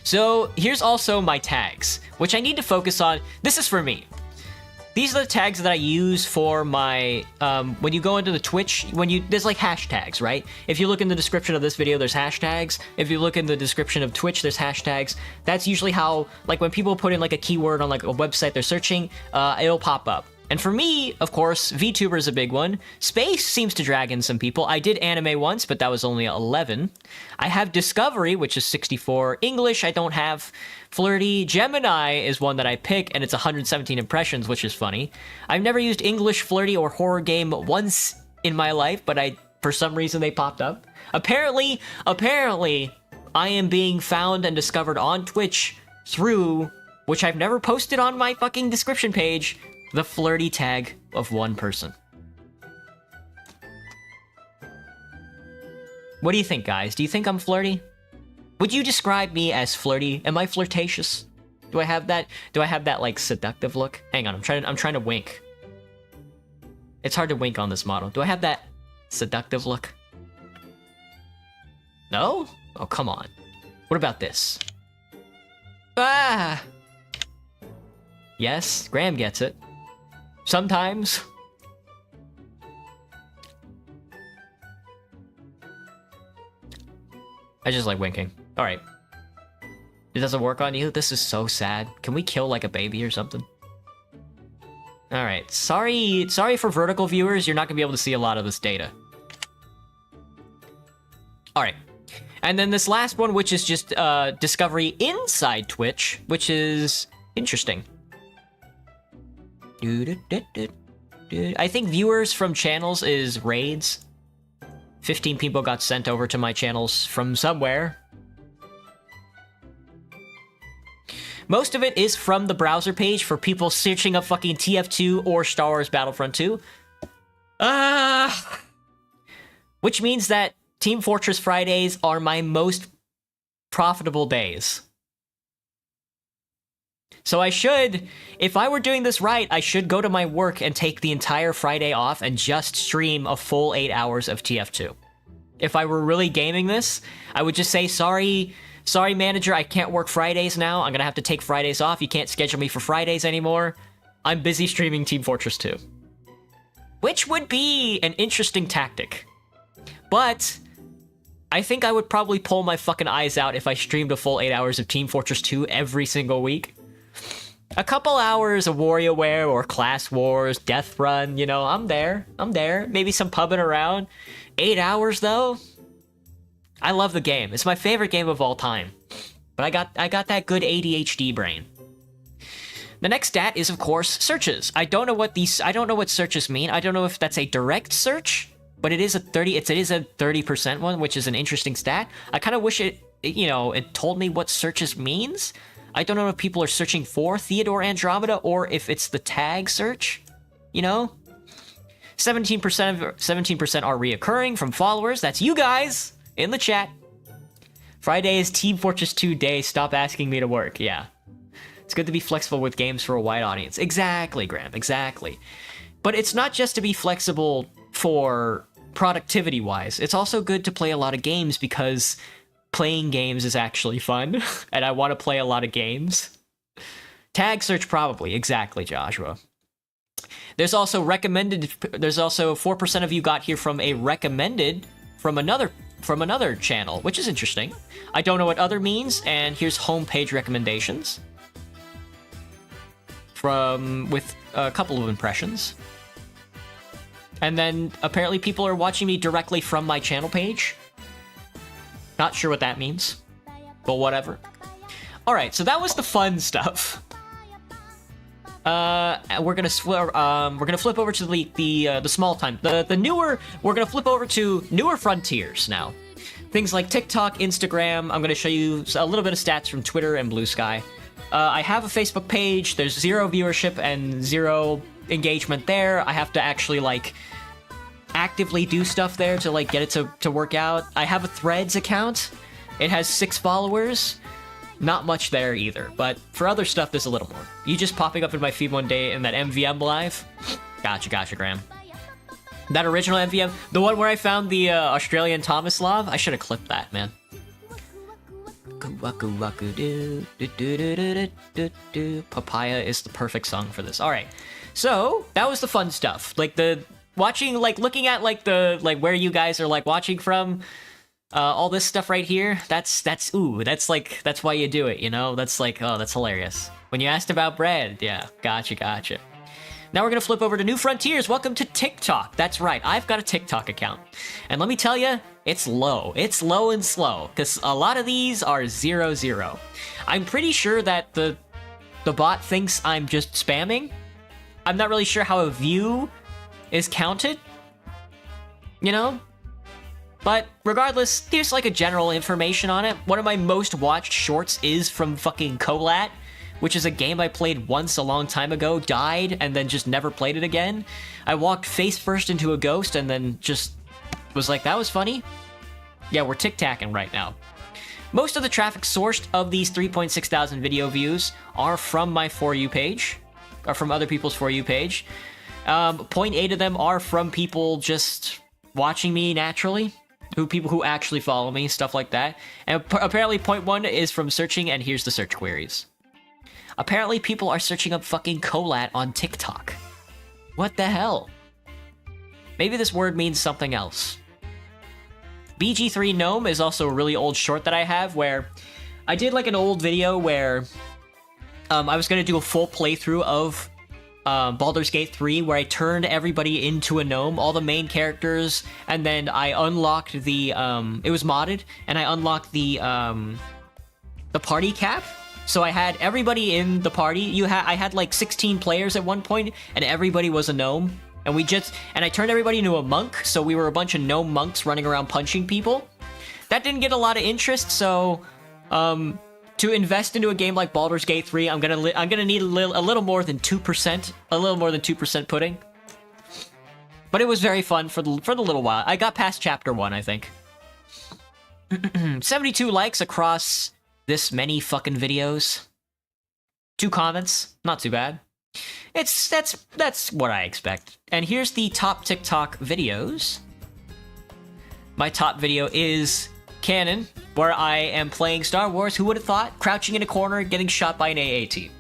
so here's also my tags, which I need to focus on. This is for me. These are the tags that I use for my, when you go into the Twitch, there's like hashtags, right? If you look in the description of this video, there's hashtags. If you look in the description of Twitch, there's hashtags. That's usually how, like, when people put in like a keyword on like a website they're searching, it'll pop up. And for me, of course, VTuber is a big one. Space seems to drag in some people. I did anime once, but that was only 11. I have Discovery, which is 64. English, I don't have. Flirty. Gemini is one that I pick, and it's 117 impressions, which is funny. I've never used English, Flirty, or Horror Game once in my life, but for some reason they popped up. Apparently, I am being found and discovered on Twitch through, which I've never posted on my fucking description page, the flirty tag of one person. What do you think, guys? Do you think I'm flirty? Would you describe me as flirty? Am I flirtatious? Do I have that like seductive look? Hang on, I'm trying to wink. It's hard to wink on this model. Do I have that seductive look? No? Oh, come on. What about this? Ah! Yes, Graham gets it. Sometimes. I just like winking. Alright. It doesn't work on you? This is so sad. Can we kill like a baby or something? Alright. Sorry for vertical viewers. You're not gonna be able to see a lot of this data. Alright. And then this last one, which is just Discovery inside Twitch, which is interesting. I think viewers from channels is raids. 15 people got sent over to my channels from somewhere. Most of it is from the browser page for people searching up fucking TF2 or Star Wars Battlefront 2. Which means that Team Fortress Fridays are my most profitable days. So I should, if I were doing this right, I should go to my work and take the entire Friday off and just stream a full 8 hours of TF2. If I were really gaming this, I would just say, sorry manager, I can't work Fridays now. I'm gonna have to take Fridays off. You can't schedule me for Fridays anymore. I'm busy streaming Team Fortress 2. Which would be an interesting tactic. But I think I would probably pull my fucking eyes out if I streamed a full 8 hours of Team Fortress 2 every single week. A couple hours of WarioWare or Class Wars, Death Run, you know, I'm there. Maybe some pubbing around. 8 hours, though? I love the game. It's my favorite game of all time. But I got that good ADHD brain. The next stat is, of course, searches. I don't know what searches mean. I don't know if that's a direct search, but it is a 30% one, which is an interesting stat. I kind of wish it told me what searches means. I don't know if people are searching for Theodore Andromeda or if it's the tag search, you know? 17% are reoccurring from followers. That's you guys in the chat. Friday is Team Fortress 2 day. Stop asking me to work. Yeah. It's good to be flexible with games for a wide audience. Exactly, Graham. Exactly. But it's not just to be flexible for productivity-wise. It's also good to play a lot of games because playing games is actually fun, and I want to play a lot of games. Tag search probably. Exactly, Joshua. There's also 4% of you got here from a recommended from another channel, which is interesting. I don't know what other means, and here's homepage recommendations with a couple of impressions. And then apparently people are watching me directly from my channel page. Not sure what that means, but whatever. All right, so that was the fun stuff. We're gonna flip over to the small time, the newer. We're gonna flip over to newer frontiers now. Things like TikTok, Instagram. I'm gonna show you a little bit of stats from Twitter and Blue Sky. I have a Facebook page. There's 0 viewership and 0 engagement there. I have to actually actively do stuff there to get it to work out. I have a Threads account. It has 6 followers. Not much there either, but for other stuff, there's a little more. You just popping up in my feed one day in that MVM live? Gotcha, Graham. That original MVM, the one where I found the Australian Tomislav, I should have clipped that, man. Papaya is the perfect song for this. All right, so that was the fun stuff. Looking at where you guys are watching from. All this stuff right here, that's why you do it, you know? That's that's hilarious. When you asked about bread, yeah, gotcha. Now we're gonna flip over to New Frontiers. Welcome to TikTok. That's right, I've got a TikTok account. And let me tell you, it's low. It's low and slow, because a lot of these are 0-0. I'm pretty sure that the bot thinks I'm just spamming. I'm not really sure how a view is counted, you know? But regardless, here's a general information on it. One of my most watched shorts is from fucking Colat, which is a game I played once a long time ago, died, and then just never played it again. I walked face first into a ghost and then just was like, that was funny. Yeah, we're tic-tacking right now. Most of the traffic sourced of these 3.6 thousand video views are from my For You page, or from other people's For You page. 0.8 of them are from people just watching me naturally. People who actually follow me, stuff like that. And apparently 0.1 is from searching, and here's the search queries. Apparently people are searching up fucking Colat on TikTok. What the hell? Maybe this word means something else. BG3 Gnome is also a really old short that I have, where I did an old video where I was going to do a full playthrough of Baldur's Gate 3, where I turned everybody into a gnome, all the main characters, and then I unlocked the it was modded, and I unlocked the party cap. So I had everybody in the party. I had 16 players at one point, and everybody was a gnome. and I turned everybody into a monk, so we were a bunch of gnome monks running around punching people. That didn't get a lot of interest, so to invest into a game like Baldur's Gate 3, I'm gonna need a little more than 2% pudding. But it was very fun for the little while. I got past chapter 1, I think. 72 likes across this many fucking videos. 2 comments, not too bad. That's what I expect. And here's the top TikTok videos. My top video is Canon, where I am playing Star Wars. Who would have thought? Crouching in a corner, getting shot by an AAT.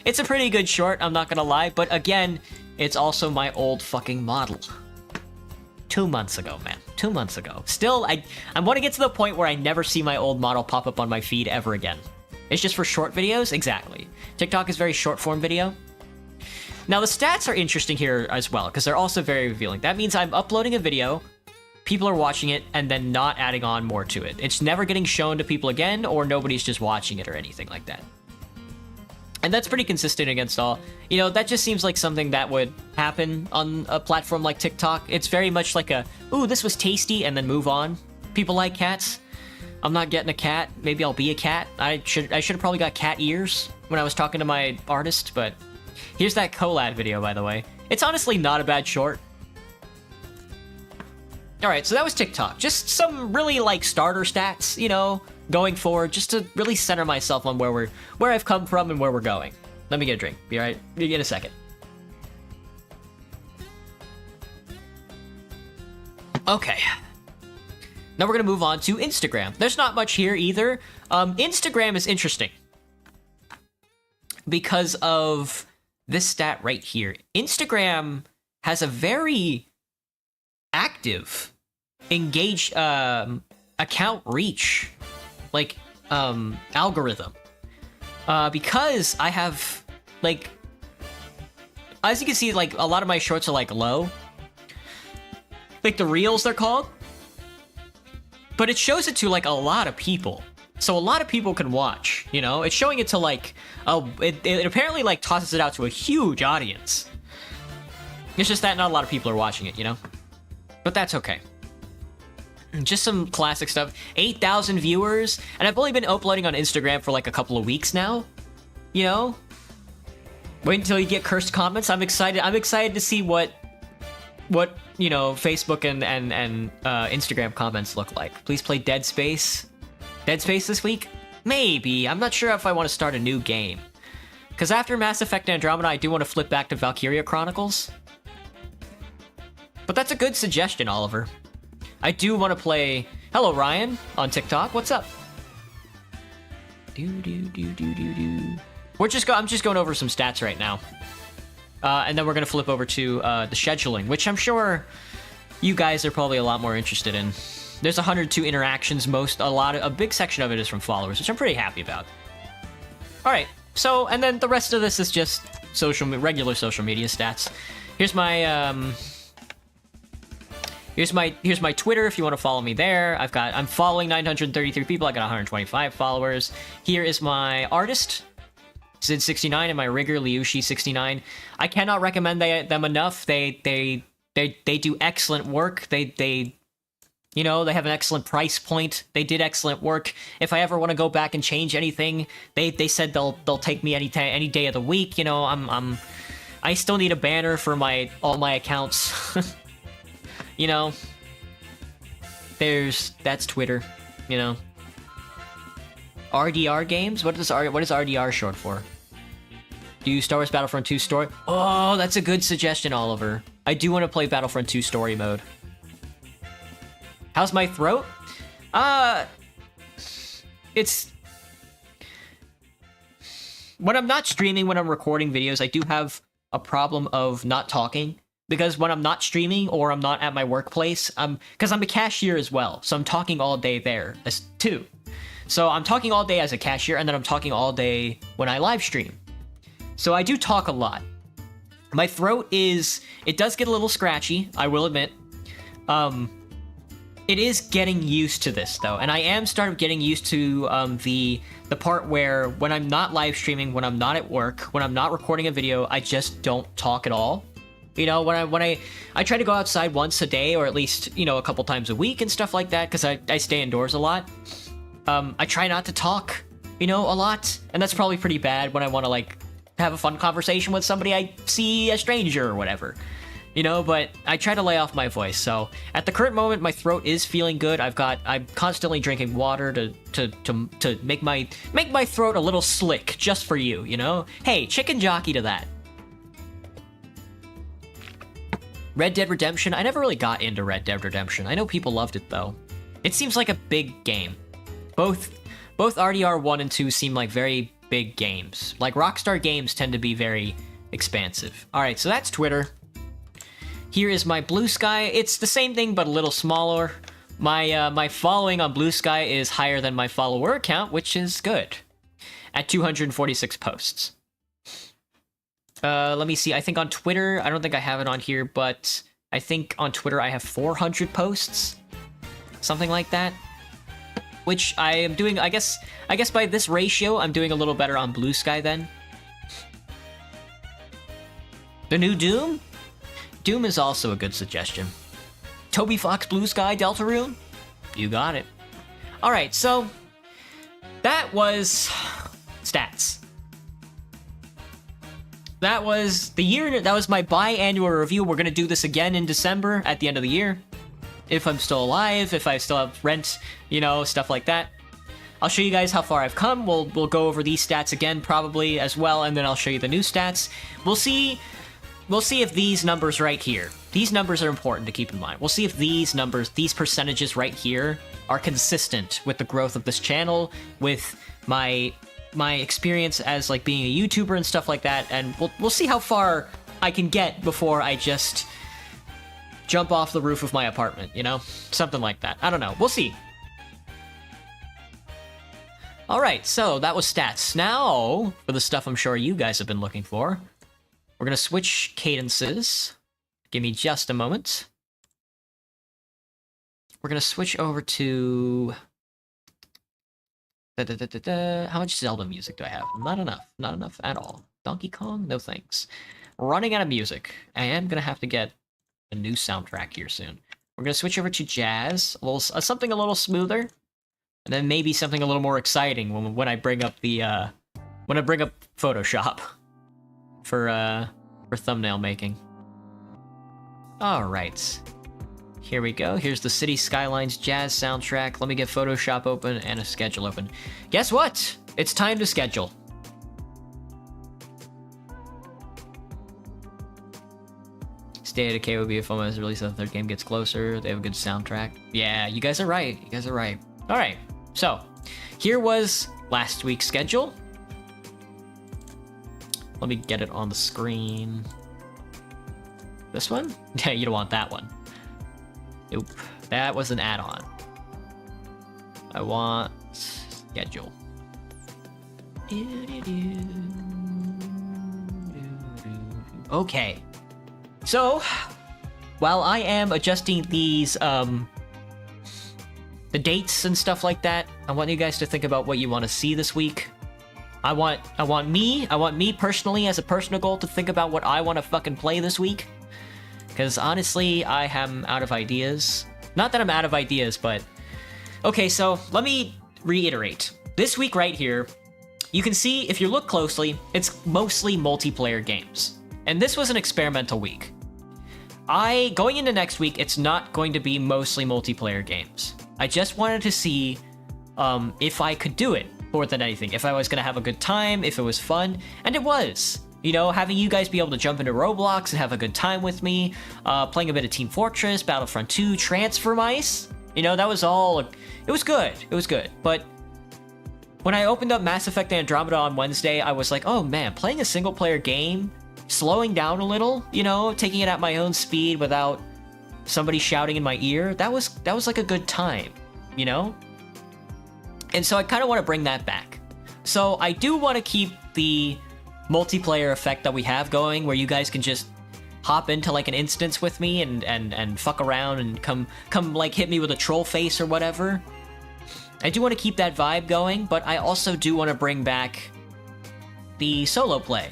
It's a pretty good short, I'm not gonna lie, but again, it's also my old fucking model. 2 months ago, man. 2 months ago. Still, I want to get to the point where I never see my old model pop up on my feed ever again. It's just for short videos? Exactly. TikTok is very short form video. Now, the stats are interesting here as well, because they're also very revealing. That means I'm uploading a video, people are watching it, and then not adding on more to it. It's never getting shown to people again, or nobody's just watching it or anything like that. And that's pretty consistent against all. You know, that just seems like something that would happen on a platform like TikTok. It's very much like a, ooh, this was tasty, and then move on. People like cats. I'm not getting a cat. Maybe I'll be a cat. I should have probably got cat ears when I was talking to my artist, but here's that collab video, by the way. It's honestly not a bad short. Alright, so that was TikTok. Just some really, like, starter stats, you know, going forward, just to really center myself on where I've come from and where we're going. Let me get a drink. Be alright? Be in a second. Okay. Now we're gonna move on to Instagram. There's not much here either. Instagram is interesting because of this stat right here. Instagram has a very active, engaged account reach, like algorithm. Because I have, like, as you can see, like, a lot of my shorts are like low, like the reels they're called, but it shows it to like a lot of people, so a lot of people can watch. You know, it's showing it to like it apparently like tosses it out to a huge audience. It's just that not a lot of people are watching it, you know, but that's okay. Just some classic stuff. 8,000 viewers, and I've only been uploading on Instagram for like a couple of weeks now. You know, wait until you get cursed comments. I'm excited. I'm excited to see what you know, Facebook and Instagram comments look like. Please play Dead Space. Dead Space this week? Maybe. I'm not sure if I want to start a new game. Because after Mass Effect Andromeda, I do want to flip back to Valkyria Chronicles. But that's a good suggestion, Oliver. I do want to play... Hello, Ryan, on TikTok. What's up? I'm just going over some stats right now. And then we're going to flip over to the scheduling, which I'm sure you guys are probably a lot more interested in. There's 102 interactions. A big section of it is from followers, which I'm pretty happy about. All right, so, and then the rest of this is just regular social media stats. Here's my here's my Twitter if you want to follow me there. I'm following 933 people. I got 125 followers. Here is my artist, Zid69, and my rigger, Liushi69. I cannot recommend them enough. They do excellent work. They you know, they have an excellent price point. They did excellent work. If I ever want to go back and change anything, they said they'll take me any day of the week. You know, I still need a banner for all my accounts. You know, that's Twitter. You know, RDR games. What is RDR short for? Do Star Wars Battlefront 2 story? Oh, that's a good suggestion, Oliver. I do want to play Battlefront 2 story mode. How's my throat? It's... When I'm not streaming, when I'm recording videos, I do have a problem of not talking. Because when I'm not streaming or I'm not at my workplace, because I'm a cashier as well, so I'm talking all day there too. So I'm talking all day as a cashier, and then I'm talking all day when I live stream. So I do talk a lot. My throat it does get a little scratchy, I will admit. It is getting used to this though, and I am starting getting used to the part where when I'm not live streaming, when I'm not at work, when I'm not recording a video, I just don't talk at all. You know, I try to go outside once a day, or at least, you know, a couple times a week and stuff like that, because I stay indoors a lot. I try not to talk, you know, a lot, and that's probably pretty bad when I want to, like, have a fun conversation with somebody I see, a stranger or whatever. You know, but I try to lay off my voice. So at the current moment, my throat is feeling good. I'm constantly drinking water to make my throat a little slick just for you, you know? Hey, chicken jockey to that. Red Dead Redemption. I never really got into Red Dead Redemption. I know people loved it though. It seems like a big game. Both RDR 1 and 2 seem like very big games. Like Rockstar games tend to be very expansive. All right, so that's Twitter. Here is my Blue Sky. It's the same thing, but a little smaller. My following on Blue Sky is higher than my follower count, which is good. At 246 posts. Let me see. I think on Twitter, I don't think I have it on here, but I think on Twitter I have 400 posts. Something like that. Which I am doing, I guess by this ratio, I'm doing a little better on Blue Sky then. The new Doom? Doom is also a good suggestion. Toby Fox Blue Sky Deltarune? You got it. Alright, so that was stats. That was the year, that was my biannual review. We're gonna do this again in December at the end of the year. If I'm still alive, if I still have rent, you know, stuff like that. I'll show you guys how far I've come. We'll go over these stats again probably as well, and then I'll show you the new stats. We'll see if these numbers right here, these numbers are important to keep in mind. We'll see if these numbers, these percentages right here, are consistent with the growth of this channel, with my experience as like being a YouTuber and stuff like that, and we'll see how far I can get before I just jump off the roof of my apartment, you know? Something like that. I don't know. We'll see. Alright, so that was stats. Now, for the stuff I'm sure you guys have been looking for, we're gonna switch cadences. Give me just a moment. We're gonna switch over to... How much Zelda music do I have? Not enough. Not enough at all. Donkey Kong? No thanks. Running out of music. I am gonna have to get a new soundtrack here soon. We're gonna switch over to jazz, something a little smoother, and then maybe something a little more exciting when I bring up the Photoshop for thumbnail making. All right, here we go. Here's the City Skylines jazz soundtrack. Let me get Photoshop open and a schedule open. Guess what? It's time to schedule. State of Decay would be a fun as the release of the third game gets closer. They have a good soundtrack. Yeah, you guys are right. You guys are right. All right, so here was last week's schedule. Let me get it on the screen. This one? Yeah, you don't want that one. Nope, that was an add-on. I want schedule. Okay. So, while I am adjusting these, the dates and stuff like that, I want you guys to think about what you want to see this week. I want me personally, as a personal goal, to think about what I want to fucking play this week. Because honestly, I am out of ideas. Not that I'm out of ideas, but... Okay, so let me reiterate. This week right here, you can see, if you look closely, it's mostly multiplayer games. And this was an experimental week. Going into next week, it's not going to be mostly multiplayer games. I just wanted to see if I could do it more than anything. If I was going to have a good time, if it was fun, and it was. You know, having you guys be able to jump into Roblox and have a good time with me, playing a bit of Team Fortress, Battlefront 2, Transfer Mice, you know, that was all, it was good, but when I opened up Mass Effect Andromeda on Wednesday, I was like, oh man, playing a single player game, slowing down a little, you know, taking it at my own speed without somebody shouting in my ear, that was like a good time, you know? And so I kind of want to bring that back. So I do want to keep the multiplayer effect that we have going, where you guys can just hop into like an instance with me and fuck around and come like hit me with a troll face or whatever. I do want to keep that vibe going, but I also do want to bring back the solo play.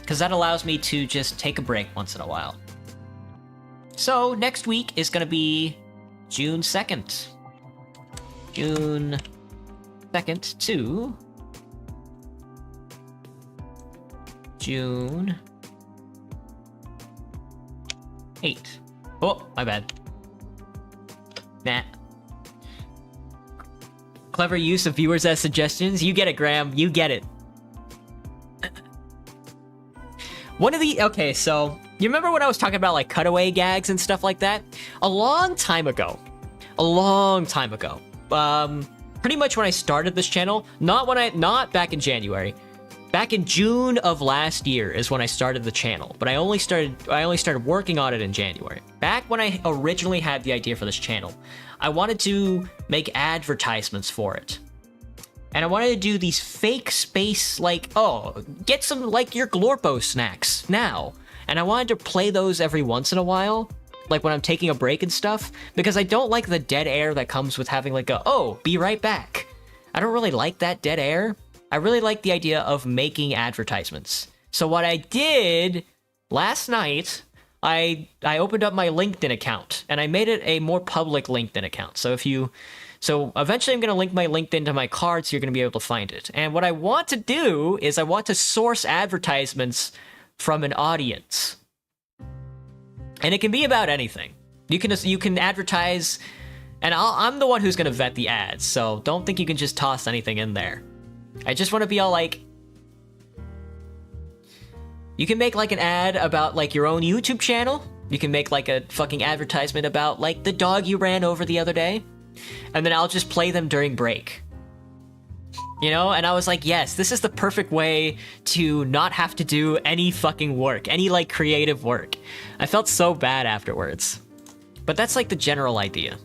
because that allows me to just take a break once in a while. So next week is going to be June 2nd. June 2nd to June 8th. Oh, my bad. Nah. Clever use of viewers as suggestions. You get it, Graham. You get it. Okay, so you remember when I was talking about like cutaway gags and stuff like that? A long time ago, pretty much when I started this channel, not back in January, back in June of last year is when I started the channel, but I only started working on it in January. Back when I originally had the idea for this channel, I wanted to make advertisements for it. And I wanted to do these fake space, like, oh, get some, like, your Glorpo snacks now. And I wanted to play those every once in a while, like when I'm taking a break and stuff, because I don't like the dead air that comes with having like be right back. I don't really like that dead air. I really like the idea of making advertisements. So what I did last night, I opened up my LinkedIn account, and I made it a more public LinkedIn account. So eventually I'm going to link my LinkedIn to my card, so you're going to be able to find it. And what I want to do is I want to source advertisements from an audience. And it can be about anything. You can advertise, and I'm the one who's going to vet the ads, so don't think you can just toss anything in there. I just want to be all like... You can make like an ad about like your own YouTube channel. You can make like a fucking advertisement about like the dog you ran over the other day. And then I'll just play them during break. You know? And I was like, yes, this is the perfect way to not have to do any fucking work. Any, like, creative work. I felt so bad afterwards. But that's, like, the general idea.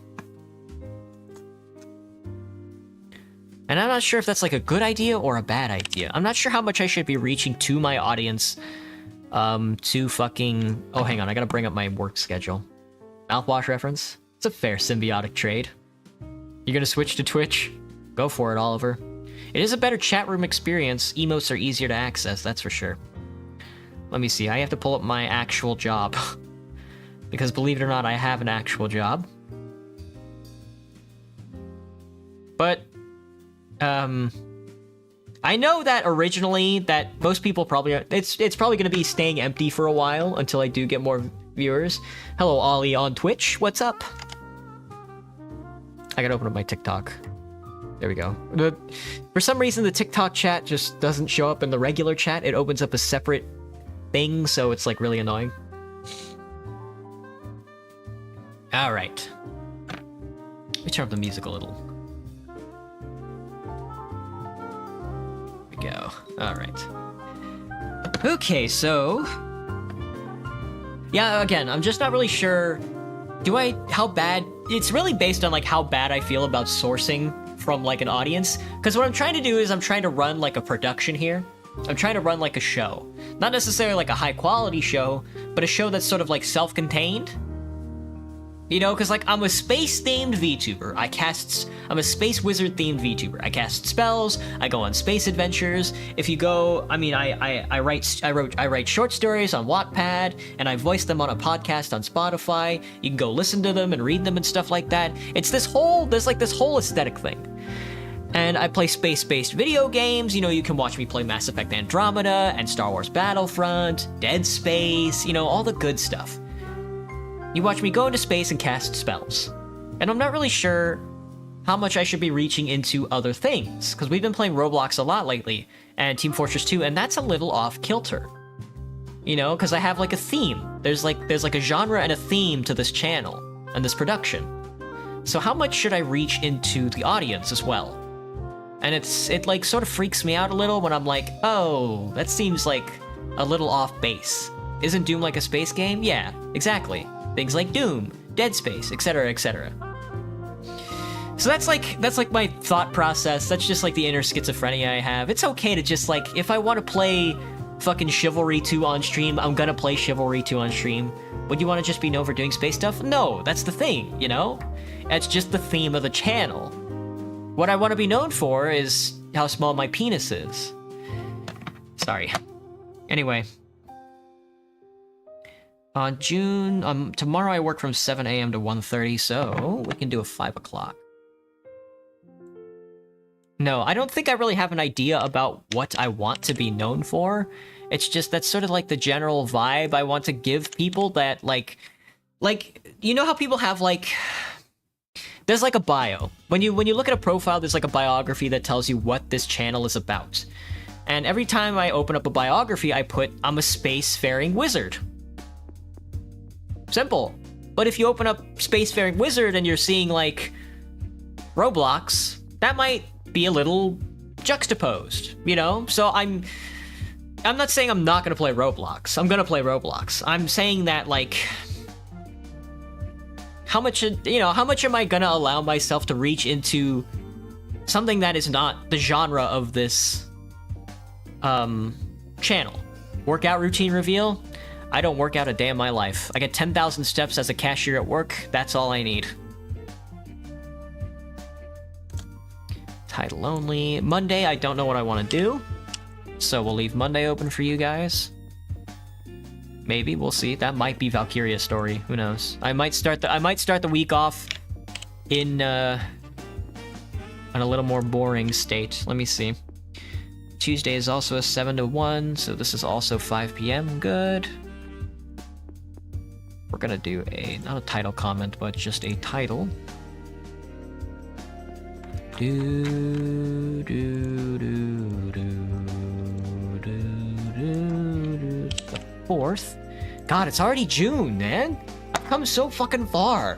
And I'm not sure if that's, like, a good idea or a bad idea. I'm not sure how much I should be reaching to my audience. To fucking... Oh, hang on. I gotta bring up my work schedule. Mouthwash reference? It's a fair symbiotic trade. You're gonna switch to Twitch? Go for it, Oliver. It is a better chat room experience. Emotes are easier to access, that's for sure. Let me see, I have to pull up my actual job. Because believe it or not, I have an actual job. But, I know that originally that most people probably are, it's probably gonna be staying empty for a while until I do get more viewers. Hello, Ollie on Twitch, what's up? I gotta open up my TikTok. There we go. For some reason, the TikTok chat just doesn't show up in the regular chat. It opens up a separate thing, so it's like really annoying. All right. Let me turn up the music a little. There we go. All right. Okay, so... Yeah, again, I'm just not really sure... how bad... It's really based on, like, how bad I feel about sourcing from, like, an audience. Because what I'm trying to do is I'm trying to run, like, a production here. I'm trying to run, like, a show. Not necessarily, like, a high-quality show, but a show that's sort of, like, self-contained. You know, because, like, I'm a space-themed VTuber. I'm a Space Wizard-themed VTuber. I cast spells, I go on space adventures. If you go, I mean, I write short stories on Wattpad, and I voice them on a podcast on Spotify. You can go listen to them and read them and stuff like that. It's there's like this whole aesthetic thing. And I play space-based video games. You know, you can watch me play Mass Effect Andromeda and Star Wars Battlefront, Dead Space, you know, all the good stuff. You watch me go into space and cast spells. And I'm not really sure how much I should be reaching into other things, because we've been playing Roblox a lot lately, and Team Fortress 2, and that's a little off kilter. You know, because I have like a theme. There's like a genre and a theme to this channel and this production. So how much should I reach into the audience as well? And it like sort of freaks me out a little when I'm like, oh, that seems like a little off base. Isn't Doom like a space game? Yeah, exactly. Things like Doom, Dead Space, etc., etc. So that's like my thought process. That's just like the inner schizophrenia I have. It's okay to just like, if I want to play fucking Chivalry 2 on stream, I'm gonna play Chivalry 2 on stream. Would you want to just be known for doing space stuff? No, that's the thing, you know? That's just the theme of the channel. What I want to be known for is how small my penis is. Sorry. Anyway, On June, tomorrow I work from 7 a.m. to 1:30, so we can do a 5 o'clock. No, I don't think I really have an idea about what I want to be known for. It's just that's sort of like the general vibe I want to give people that like, you know how people have like, there's like a bio. When you look at a profile, there's like a biography that tells you what this channel is about. And every time I open up a biography, I put, I'm a spacefaring wizard. Simple. But if you open up spacefaring wizard and you're seeing like Roblox, that might be a little juxtaposed, you know? So I'm not saying I'm not gonna play Roblox. I'm gonna play Roblox. I'm saying that like, how much am I gonna allow myself to reach into something that is not the genre of this channel? Workout routine reveal? I don't work out a day in my life. I get 10,000 steps as a cashier at work. That's all I need. Title only. Monday, I don't know what I want to do. So we'll leave Monday open for you guys. Maybe, we'll see. That might be Valkyria's story. Who knows? I might start the week off in a little more boring state. Let me see. Tuesday is also a 7 to 1, so this is also 5 p.m. Good. We're gonna do not a title comment, but just a title. The 4th. God, it's already June, man. I've come so fucking far.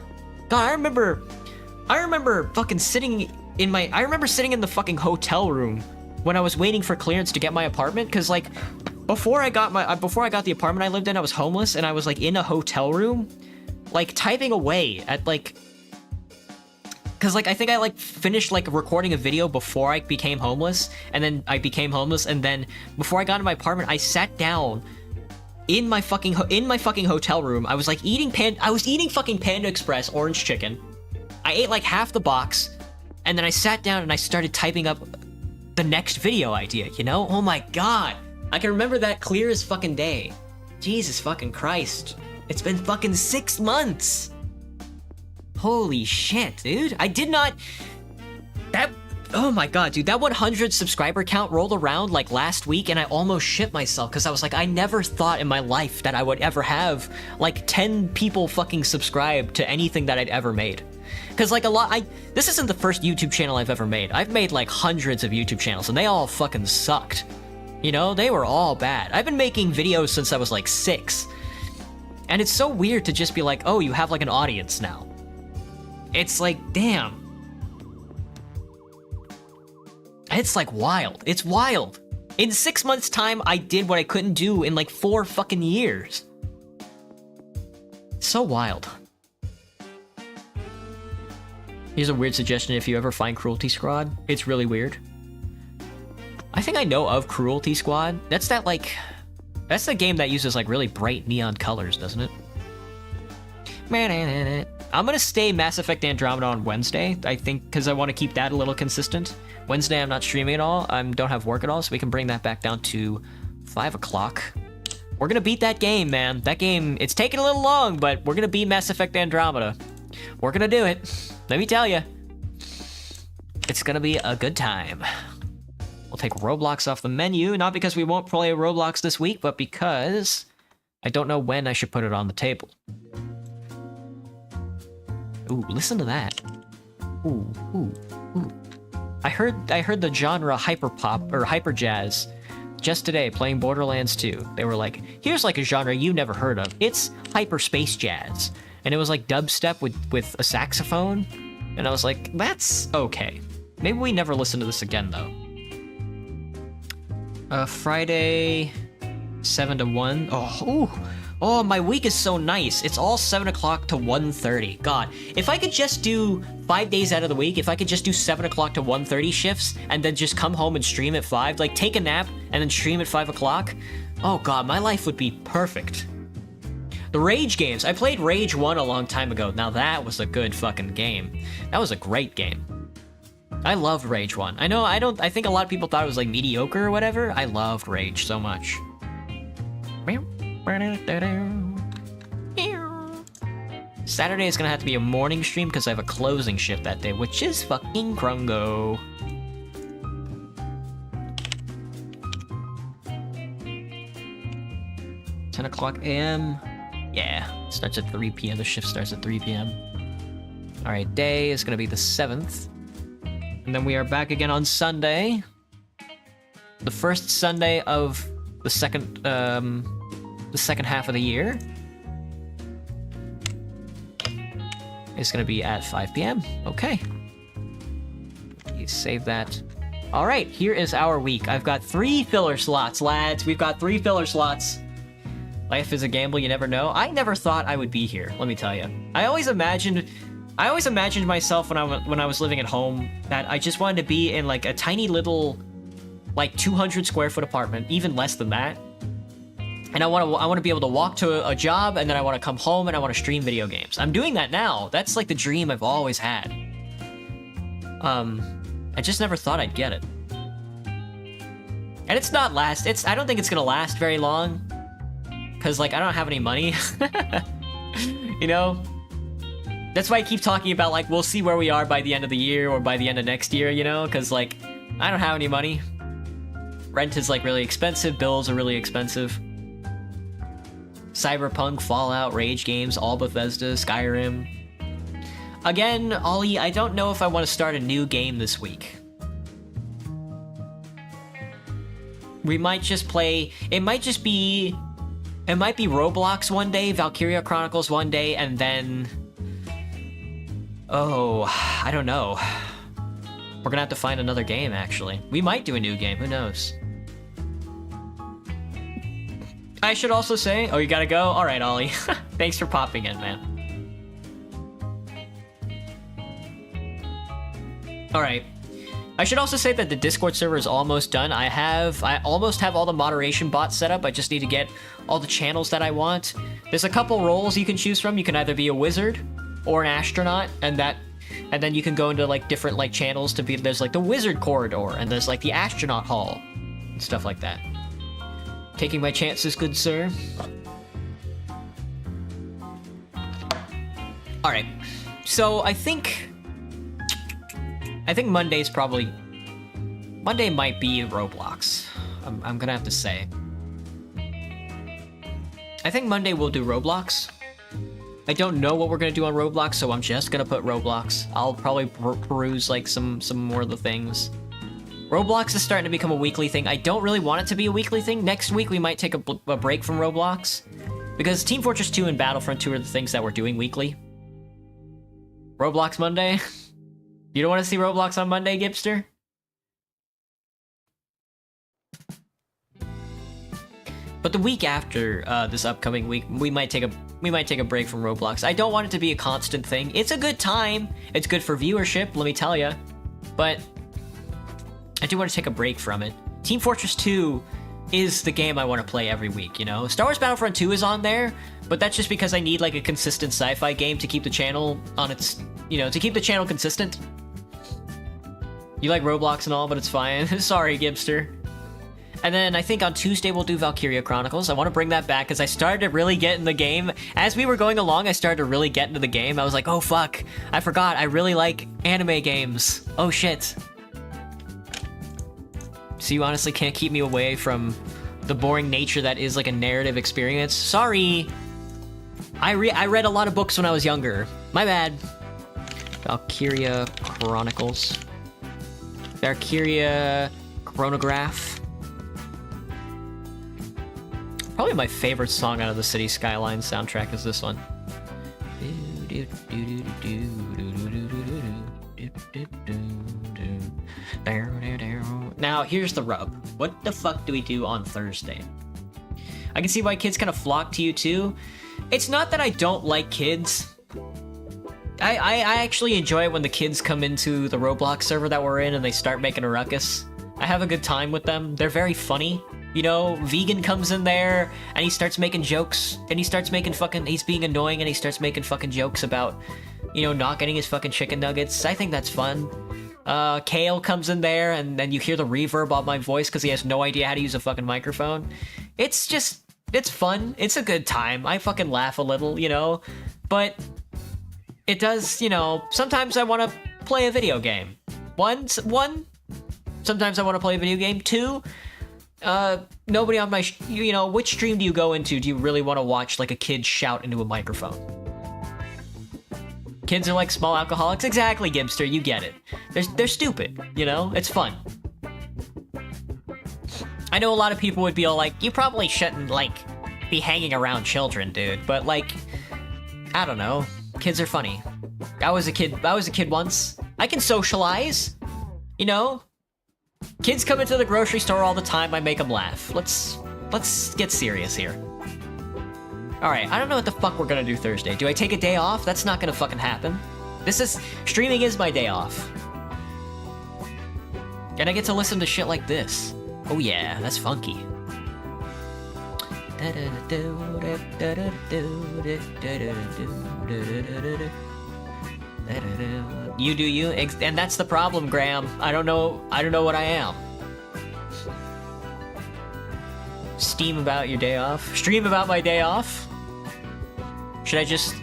God, I remember fucking sitting in the fucking hotel room when I was waiting for clearance to get my apartment, because like before I got the apartment I lived in, I was homeless, and I was like in a hotel room, like typing away at like, because like I think I like finished like recording a video before I became homeless, and then I became homeless, and then before I got into my apartment, I sat down in my fucking hotel room. I was like eating fucking Panda Express orange chicken. I ate like half the box, and then I sat down and I started typing up the next video idea, you know? Oh my god. I can remember that clear as fucking day. Jesus fucking Christ. It's been fucking 6 months. Holy shit, dude. Oh my god, dude, that 100 subscriber count rolled around like last week, and I almost shit myself because I was like, I never thought in my life that I would ever have like 10 people fucking subscribe to anything that I'd ever made. Because like this isn't the first YouTube channel I've ever made. I've made like hundreds of YouTube channels, and they all fucking sucked. You know, they were all bad. I've been making videos since I was like 6. And it's so weird to just be like, oh, you have like an audience now. It's like, damn. It's like wild. It's wild. In 6 months' time, I did what I couldn't do in like 4 fucking years. So wild. Here's a weird suggestion if you ever find Cruelty Squad. It's really weird. I think I know of Cruelty Squad. That's the game that uses like really bright neon colors, doesn't it? I'm gonna stay Mass Effect Andromeda on Wednesday, I think, because I want to keep that a little consistent. Wednesday I'm not streaming at all. I don't have work at all, so we can bring that back down to 5 o'clock. We're gonna beat that game, man. That game, it's taking a little long, but we're gonna beat Mass Effect Andromeda. We're gonna do it. Let me tell you. It's gonna be a good time. We'll take Roblox off the menu, not because we won't play Roblox this week, but because I don't know when I should put it on the table. Ooh, listen to that. Ooh, ooh, ooh. I heard the genre hyperpop or hyperjazz just today playing Borderlands 2. They were like, here's like a genre you never heard of. It's hyperspace jazz. And it was like dubstep with a saxophone. And I was like, that's okay. Maybe we never listen to this again though. Friday, 7 to 1. Oh, my week is so nice. It's all 7 o'clock to 1:30. God, if I could just do 5 days out of the week, if I could just do 7 o'clock to 1:30 shifts, and then just come home and stream at 5, like take a nap and then stream at 5 o'clock, oh god, my life would be perfect. The Rage games. I played Rage 1 a long time ago. Now that was a good fucking game. That was a great game. I loved Rage 1. I think a lot of people thought it was like mediocre or whatever. I loved Rage so much. Saturday is gonna have to be a morning stream because I have a closing shift that day, which is fucking Krungo. a.m. Yeah, starts at 3 p.m. The shift starts at 3 p.m. All right, day is gonna be the 7th, and then we are back again on Sunday, the first Sunday of the second half of the year. It's gonna be at 5 p.m. Okay. You save that. All right, here is our week. I've got 3 filler slots, lads. We've got 3 filler slots. Life is a gamble, you never know. I never thought I would be here, let me tell you. I always imagined myself when I was living at home that I just wanted to be in like a tiny little, like 200 square foot apartment, even less than that. And I want to be able to walk to a job, and then I want to come home and I want to stream video games. I'm doing that now. That's like the dream I've always had. I just never thought I'd get it. And it's not I don't think it's gonna last very long, cause like I don't have any money. You know? That's why I keep talking about like we'll see where we are by the end of the year or by the end of next year, you know? Cause like I don't have any money. Rent is like really expensive, bills are really expensive. Cyberpunk, Fallout, Rage games, all Bethesda, Skyrim. Again, Ollie, I don't know if I want to start a new game this week. We might just play... It might be Roblox one day, Valkyria Chronicles one day, and then... Oh, I don't know. We're gonna have to find another game, actually. We might do a new game, who knows? I should also say... Oh, you gotta go? Alright, Ollie. Thanks for popping in, man. Alright. I should also say that the Discord server is almost done. I almost have all the moderation bots set up. I just need to get all the channels that I want. There's a couple roles you can choose from. You can either be a wizard or an astronaut, and then you can go into like different like channels to be... There's like the wizard corridor, and there's like the astronaut hall, and stuff like that. Taking my chances, good sir. Alright, so I think Monday's probably... Monday might be Roblox. I'm gonna have to say. I think Monday we'll do Roblox. I don't know what we're gonna do on Roblox, so I'm just gonna put Roblox. I'll probably peruse like some more of the things. Roblox is starting to become a weekly thing. I don't really want it to be a weekly thing. Next week we might take a break from Roblox, because Team Fortress 2 and Battlefront 2 are the things that we're doing weekly. Roblox Monday? You don't want to see Roblox on Monday, Gipster? But the week after this upcoming week, we might take a break from Roblox. I don't want it to be a constant thing. It's a good time. It's good for viewership, let me tell you. But I do want to take a break from it. Team Fortress 2 is the game I want to play every week, you know? Star Wars Battlefront 2 is on there, but that's just because I need like a consistent sci-fi game to keep the channel on its, you know, to keep the channel consistent. You like Roblox and all, but it's fine. Sorry, Gibster. And then I think on Tuesday we'll do Valkyria Chronicles. I want to bring that back because I started to really get in the game. As we were going along, I started to really get into the game. I was like, oh fuck, I forgot, I really like anime games. Oh shit. So you honestly can't keep me away from the boring nature that is like a narrative experience. Sorry. I read a lot of books when I was younger. My bad. Valkyria Chronicles. Valkyria Chronograph. Probably my favorite song out of the City Skylines soundtrack is this one. Now, here's the rub. What the fuck do we do on Thursday? I can see why kids kind of flock to you too. It's not that I don't like kids. I actually enjoy it when the kids come into the Roblox server that we're in and they start making a ruckus. I have a good time with them. They're very funny. You know, Vegan comes in there and he starts making jokes and he starts making he's being annoying and he starts making fucking jokes about, you know, not getting his fucking chicken nuggets. I think that's fun. Kale comes in there and then you hear the reverb on my voice because he has no idea how to use a fucking microphone. It's fun. It's a good time. I fucking laugh a little, you know, but it does, you know, sometimes I want to play a video game. One, sometimes I want to play a video game. Two, nobody on my, you know, which stream do you go into? Do you really want to watch like a kid shout into a microphone? Kids are like small alcoholics. Exactly, Gibster, you get it. They're stupid, you know? It's fun. I know a lot of people would be all like, you probably shouldn't, like, be hanging around children, dude. But, like, I don't know. Kids are funny. I was a kid once. I can socialize, you know? Kids come into the grocery store all the time. I make them laugh. Let's get serious here. Alright, I don't know what the fuck we're gonna do Thursday. Do I take a day off? That's not gonna fucking happen. Streaming is my day off. And I get to listen to shit like this. Oh yeah, that's funky. You do you, and that's the problem, Graham. I don't know what I am. Steam about your day off? Stream about my day off? Should I just...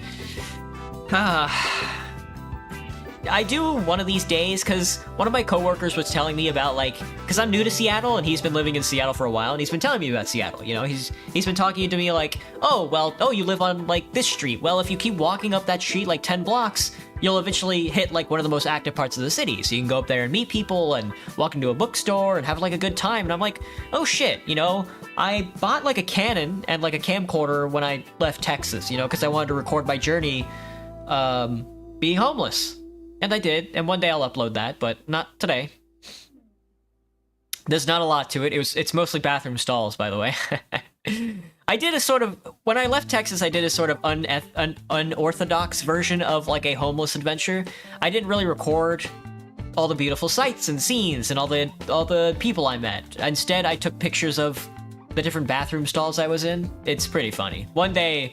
I do one of these days, because one of my coworkers was telling me about, like... Because I'm new to Seattle, and he's been living in Seattle for a while, and he's been telling me about Seattle, you know? He's been talking to me like, oh, you live on, like, this street. Well, if you keep walking up that street, like, 10 blocks, you'll eventually hit, like, one of the most active parts of the city. So you can go up there and meet people, and walk into a bookstore, and have, like, a good time. And I'm like, oh, shit, you know? I bought, like, a Canon and, like, a camcorder when I left Texas, you know? Because I wanted to record my journey, being homeless. And I did, and one day I'll upload that, but not today. There's not a lot to it. It's mostly bathroom stalls, by the way. I did a sort of... When I left Texas, I did a sort of unorthodox version of, like, a homeless adventure. I didn't really record all the beautiful sights and scenes and all the people I met. Instead, I took pictures of the different bathroom stalls I was in. It's pretty funny. One day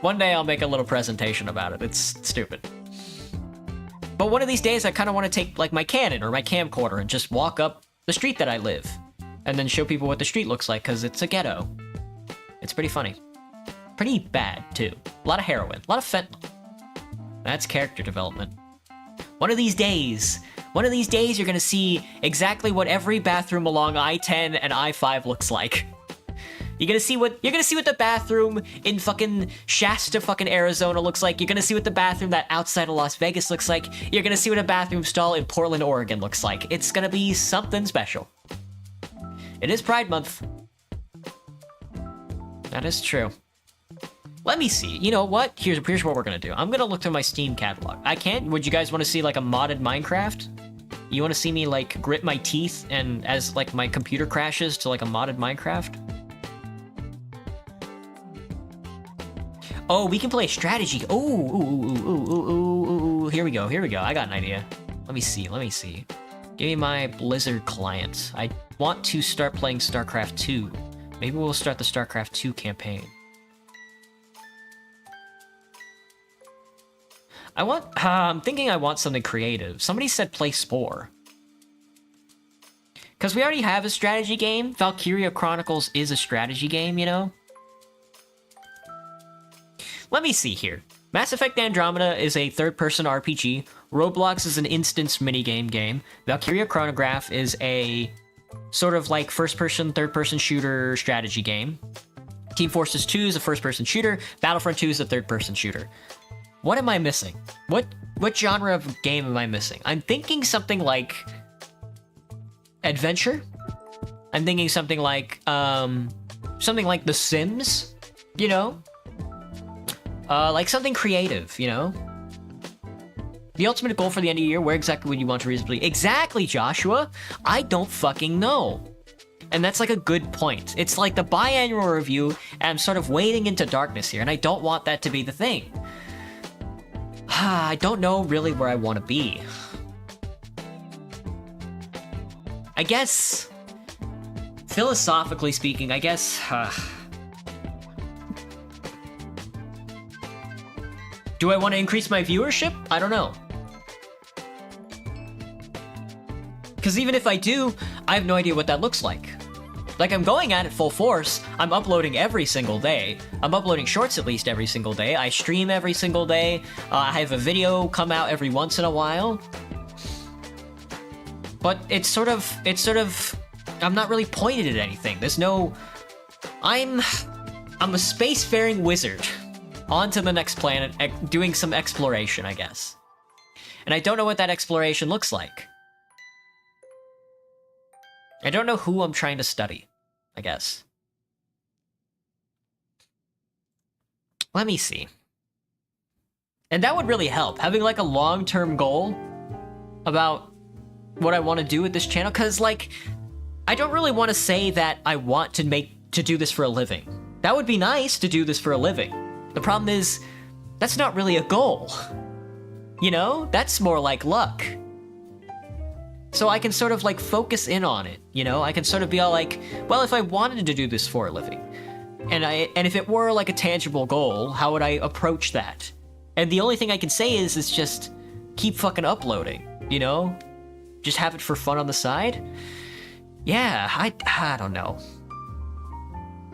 I'll make a little presentation about it. It's stupid. But one of these days, I kind of want to take, like, my Canon or my camcorder and just walk up the street that I live. And then show people what the street looks like, because it's a ghetto. It's pretty funny. Pretty bad, too. A lot of heroin. A lot of fentanyl. That's character development. One of these days, you're going to see exactly what every bathroom along I-10 and I-5 looks like. You're gonna see what the bathroom in fucking Shasta, fucking Arizona looks like. You're gonna see what the bathroom that outside of Las Vegas looks like. You're gonna see what a bathroom stall in Portland, Oregon looks like. It's gonna be something special. It is Pride Month. That is true. Let me see. You know what? Here's what we're gonna do. I'm gonna look through my Steam catalog. Would you guys want to see like a modded Minecraft? You want to see me like grit my teeth and as like my computer crashes to like a modded Minecraft? Oh, we can play a strategy. Ooh, here we go. I got an idea. Let me see. Give me my Blizzard client. I want to start playing StarCraft 2. Maybe we'll start the StarCraft 2 campaign. I'm thinking I want something creative. Somebody said play Spore. Because we already have a strategy game. Valkyria Chronicles is a strategy game, you know? Let me see here. Mass Effect Andromeda is a third-person RPG. Roblox is an instance minigame game. Valkyria Chronograph is a sort of like first-person, third-person shooter strategy game. Team Fortress 2 is a first-person shooter. Battlefront 2 is a third-person shooter. What am I missing? What genre of game am I missing? I'm thinking something like adventure. I'm thinking something like The Sims, you know? Like something creative, you know? The ultimate goal for the end of the year, where exactly would you want to reasonably... Exactly, Joshua! I don't fucking know. And that's like a good point. It's like the biannual review, and I'm sort of wading into darkness here, and I don't want that to be the thing. I don't know really where I want to be. I guess... Philosophically speaking, I guess... Do I want to increase my viewership? I don't know. Because even if I do, I have no idea what that looks like. Like, I'm going at it full force. I'm uploading every single day. I'm uploading shorts at least every single day. I stream every single day. I have a video come out every once in a while. But it's sort of, I'm not really pointed at anything. There's no, I'm a spacefaring wizard. On to the next planet, doing some exploration, I guess. And I don't know what that exploration looks like. I don't know who I'm trying to study, I guess. Let me see. And that would really help, having like a long-term goal about what I want to do with this channel, because like, I don't really want to say that I want to do this for a living. That would be nice to do this for a living. The problem is, that's not really a goal. You know? That's more like luck. So I can sort of like focus in on it, you know? I can sort of be all like, well, if I wanted to do this for a living, and if it were like a tangible goal, how would I approach that? And the only thing I can say is just keep fucking uploading, you know? Just have it for fun on the side? Yeah, I don't know.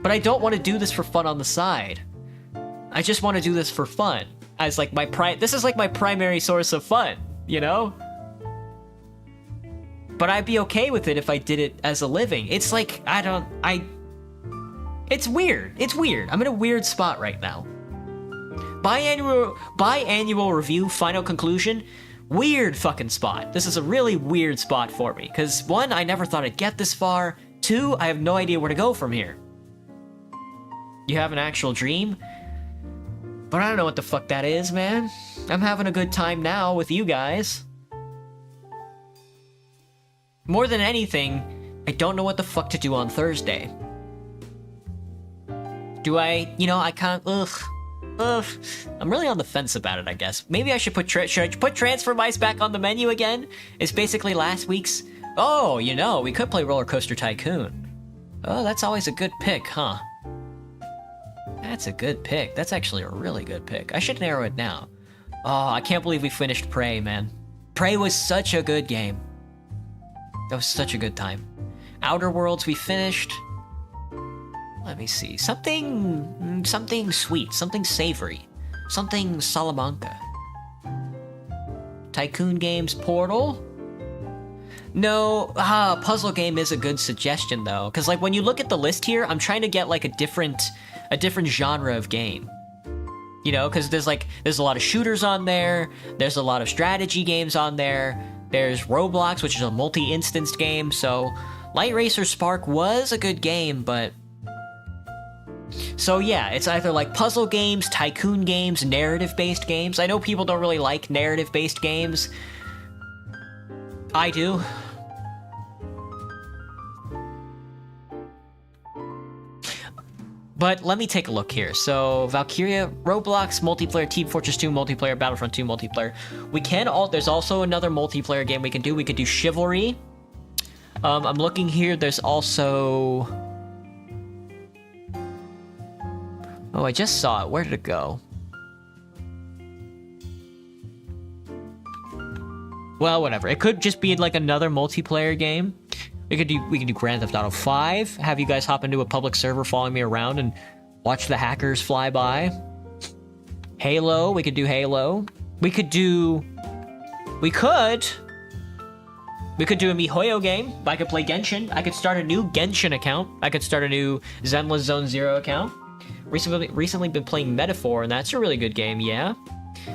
But I don't want to do this for fun on the side. I just want to do this for fun. As like this is like my primary source of fun, you know? But I'd be okay with it if I did it as a living. It's like, it's weird. It's weird. I'm in a weird spot right now. Biannual review, final conclusion, weird fucking spot. This is a really weird spot for me. Because one, I never thought I'd get this far. Two, I have no idea where to go from here. You have an actual dream? But I don't know what the fuck that is, man. I'm having a good time now with you guys. More than anything, I don't know what the fuck to do on Thursday. Do I, you know, I can't, I'm really on the fence about it, I guess. Maybe I should put, should I put Transfer Mice back on the menu again? It's basically last week's, oh, you know, we could play Roller Coaster Tycoon. Oh, that's always a good pick, huh? That's a good pick. That's actually a really good pick. I should narrow it down. Oh, I can't believe we finished Prey, man. Prey was such a good game. That was such a good time. Outer Worlds we finished. Let me see. Something sweet, something savory, something Salamanca. Tycoon games, Portal. No, puzzle game is a good suggestion though, because like when you look at the list here, I'm trying to get like a different genre of game. You know, because there's a lot of shooters on there. There's a lot of strategy games on there. There's Roblox, which is a multi-instanced game. So Light Racer Spark was a good game, but so yeah, it's either like puzzle games, tycoon games, narrative-based games. I know people don't really like narrative-based games. I do. But let me take a look here. So Valkyria, Roblox, multiplayer, Team Fortress 2 multiplayer, Battlefront 2 multiplayer. We can there's also another multiplayer game we can do. We could do Chivalry. I'm looking here. There's also, oh, I just saw it. Where did it go? Well, whatever. It could just be like another multiplayer game. We could do Grand Theft Auto 5, have you guys hop into a public server following me around and watch the hackers fly by. Halo, we could do Halo. We could do a MiHoYo game. I could play Genshin. I could start a new Genshin account. I could start a new Zenless Zone Zero account. Recently been playing Metaphor, and that's a really good game, yeah.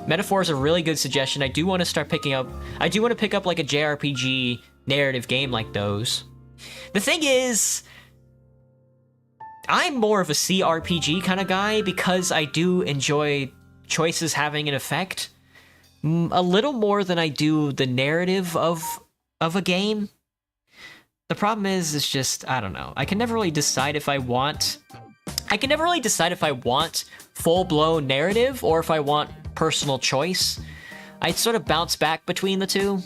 Metaphor is a really good suggestion. I do want to pick up like a JRPG narrative game like those. The thing is, I'm more of a CRPG kind of guy because I do enjoy choices having an effect a little more than I do the narrative of a game. The problem is, it's just, I don't know. I can never really decide if I want full-blown narrative or if I want personal choice. I sort of bounce back between the two.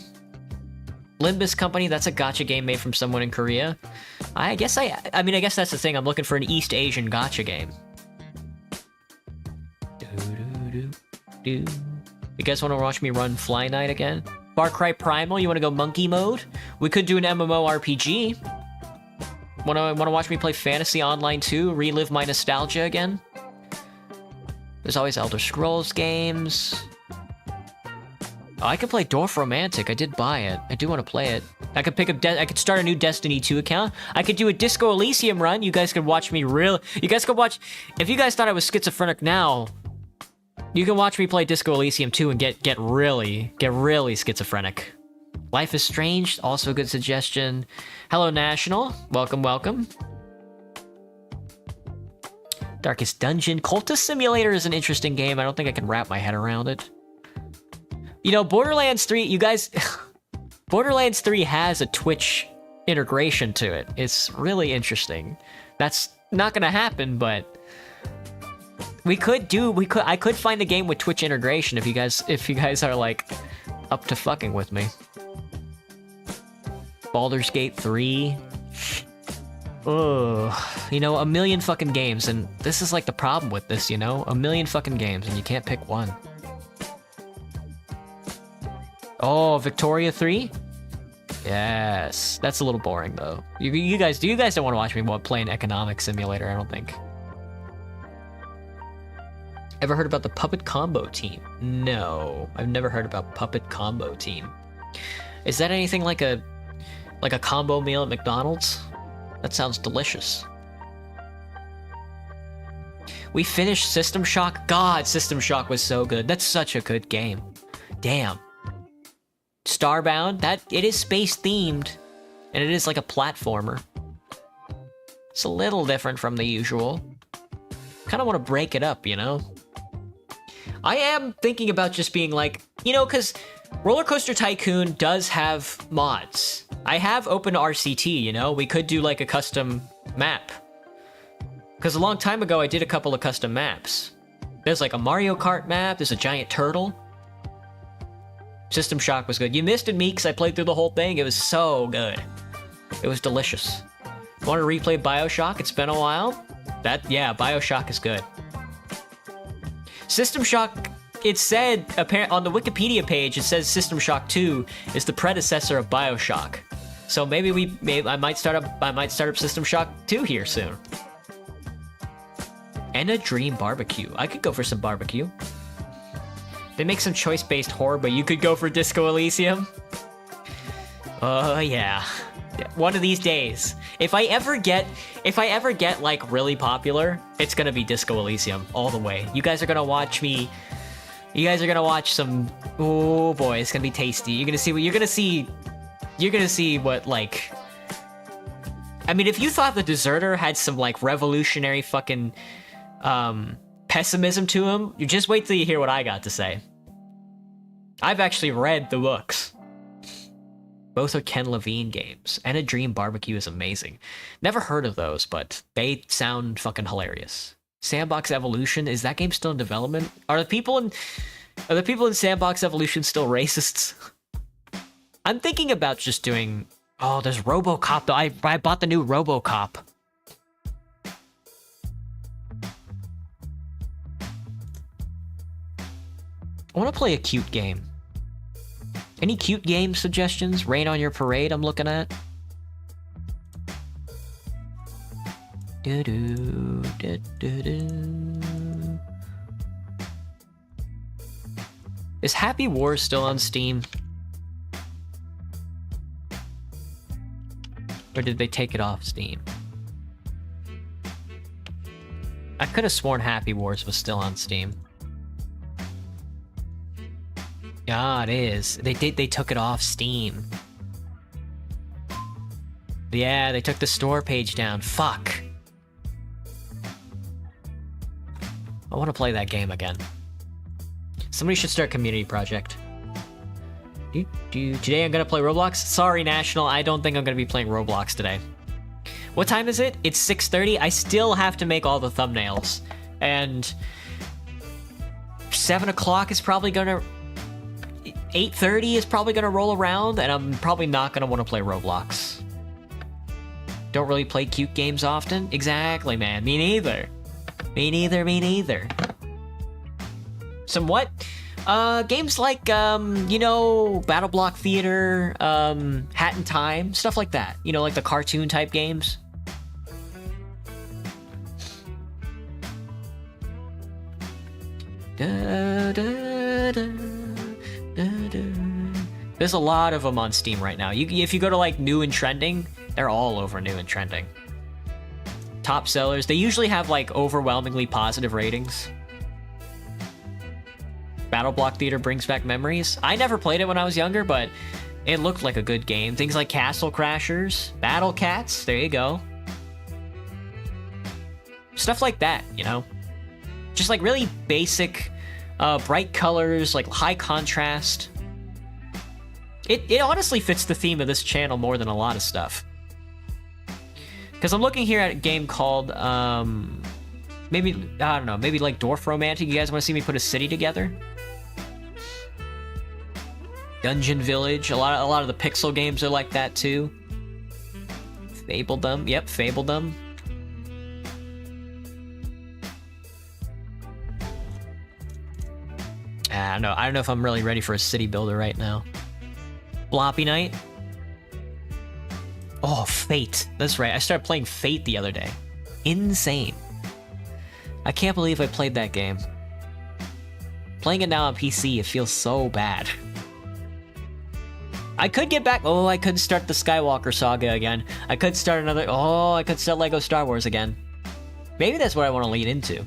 Limbus Company, that's a gacha game made from someone in Korea. I guess that's the thing. I'm looking for an East Asian gacha game. You guys want to watch me run Fly Night again? Far Cry Primal, you want to go monkey mode? We could do an MMORPG. Wanna watch me play Fantasy Online 2? Relive my nostalgia again? There's always Elder Scrolls games. Oh, I could play Dwarf Romantic. I did buy it. I do want to play it. I could I could start a new Destiny 2 account. I could do a Disco Elysium run. You guys could watch me You guys could watch... If you guys thought I was schizophrenic now, you can watch me play Disco Elysium 2 and get really schizophrenic. Life is Strange, also a good suggestion. Hello National, welcome, welcome. Darkest Dungeon. Cultist Simulator is an interesting game. I don't think I can wrap my head around it. You know, Borderlands 3, you guys... Borderlands 3 has a Twitch integration to it. It's really interesting. That's not gonna happen, but... I could find a game with Twitch integration if you guys are, like, up to fucking with me. Baldur's Gate 3. Ugh. You know, a million fucking games, and this is like the problem with this, you know? A million fucking games, and you can't pick one. Oh, Victoria 3? Yes. That's a little boring, though. You guys don't want to watch me play an economic simulator, I don't think. Ever heard about the Puppet Combo Team? No. I've never heard about Puppet Combo Team. Is that anything like a combo meal at McDonald's? That sounds delicious. We finished System Shock. God, System Shock was so good. That's such a good game. Damn. Starbound, it is space themed, and it is like a platformer. It's a little different from the usual. Kind of want to break it up, you know? I am thinking about just being like, you know, because Roller Coaster Tycoon does have mods. I have OpenRCT, you know? We could do like a custom map. Because a long time ago, I did a couple of custom maps. There's like a Mario Kart map, there's a giant turtle. System Shock was good. You missed it, me, because I played through the whole thing. It was so good. It was delicious. Want to replay Bioshock? It's been a while. Yeah, Bioshock is good. System Shock, it said, on the Wikipedia page, it says System Shock 2 is the predecessor of Bioshock. So maybe I might start up System Shock 2 here soon. And a Dream Barbecue. I could go for some barbecue. They make some choice-based horror, but you could go for Disco Elysium. Yeah. One of these days. If I ever get like really popular, it's gonna be Disco Elysium all the way. You guys are gonna watch me. You guys are gonna watch some. Oh boy, it's gonna be tasty. You're gonna see what like. I mean, if you thought The Deserter had some like revolutionary fucking pessimism to him, you just wait till you hear what I got to say. I've actually read the books. Both are Ken Levine games, and A Dream Barbecue is amazing. Never heard of those, but they sound fucking hilarious. Sandbox Evolution, is that game still in development? Are the people in Sandbox Evolution still racists? I'm thinking about just doing. Oh, there's RoboCop though. I bought the new RoboCop. I want to play a cute game. Any cute game suggestions? Rain on Your Parade I'm looking at. Is Happy Wars still on Steam? Or did they take it off Steam? I could have sworn Happy Wars was still on Steam. Yeah, it is. They took it off Steam. Yeah, they took the store page down. Fuck. I want to play that game again. Somebody should start a community project. Today I'm gonna play Roblox. Sorry, National, I don't think I'm gonna be playing Roblox today. What time is it? It's 6:30. I still have to make all the thumbnails. And 7 o'clock is probably gonna... 8:30 is probably gonna roll around, and I'm probably not gonna want to play Roblox. Don't really play cute games often? Exactly, man. Me neither. Me neither. Some what? Games like, you know, Battle Block Theater, Hat in Time, stuff like that. You know, like the cartoon type games. Da, da, da, da, da. There's a lot of them on Steam right now. If you go to like new and trending, they're all over new and trending. Top sellers, they usually have like overwhelmingly positive ratings. Battle Block Theater brings back memories. I never played it when I was younger, but it looked like a good game. Things like Castle Crashers, Battle Cats, there you go. Stuff like that, you know? Just like really basic, bright colors, like high contrast. It honestly fits the theme of this channel more than a lot of stuff. Because I'm looking here at a game called, maybe, I don't know, maybe like Dwarf Romantic. You guys want to see me put a city together? Dungeon Village. A lot of the pixel games are like that too. Fabledom. Yep, Fabledom. I don't know if I'm really ready for a city builder right now. Floppy Night. Oh, Fate. That's right. I started playing Fate the other day. Insane. I can't believe I played that game. Playing it now on PC, it feels so bad. I could get back. Oh, I could start the Skywalker Saga again. I could start another. Oh, I could start Lego Star Wars again. Maybe that's what I want to lean into.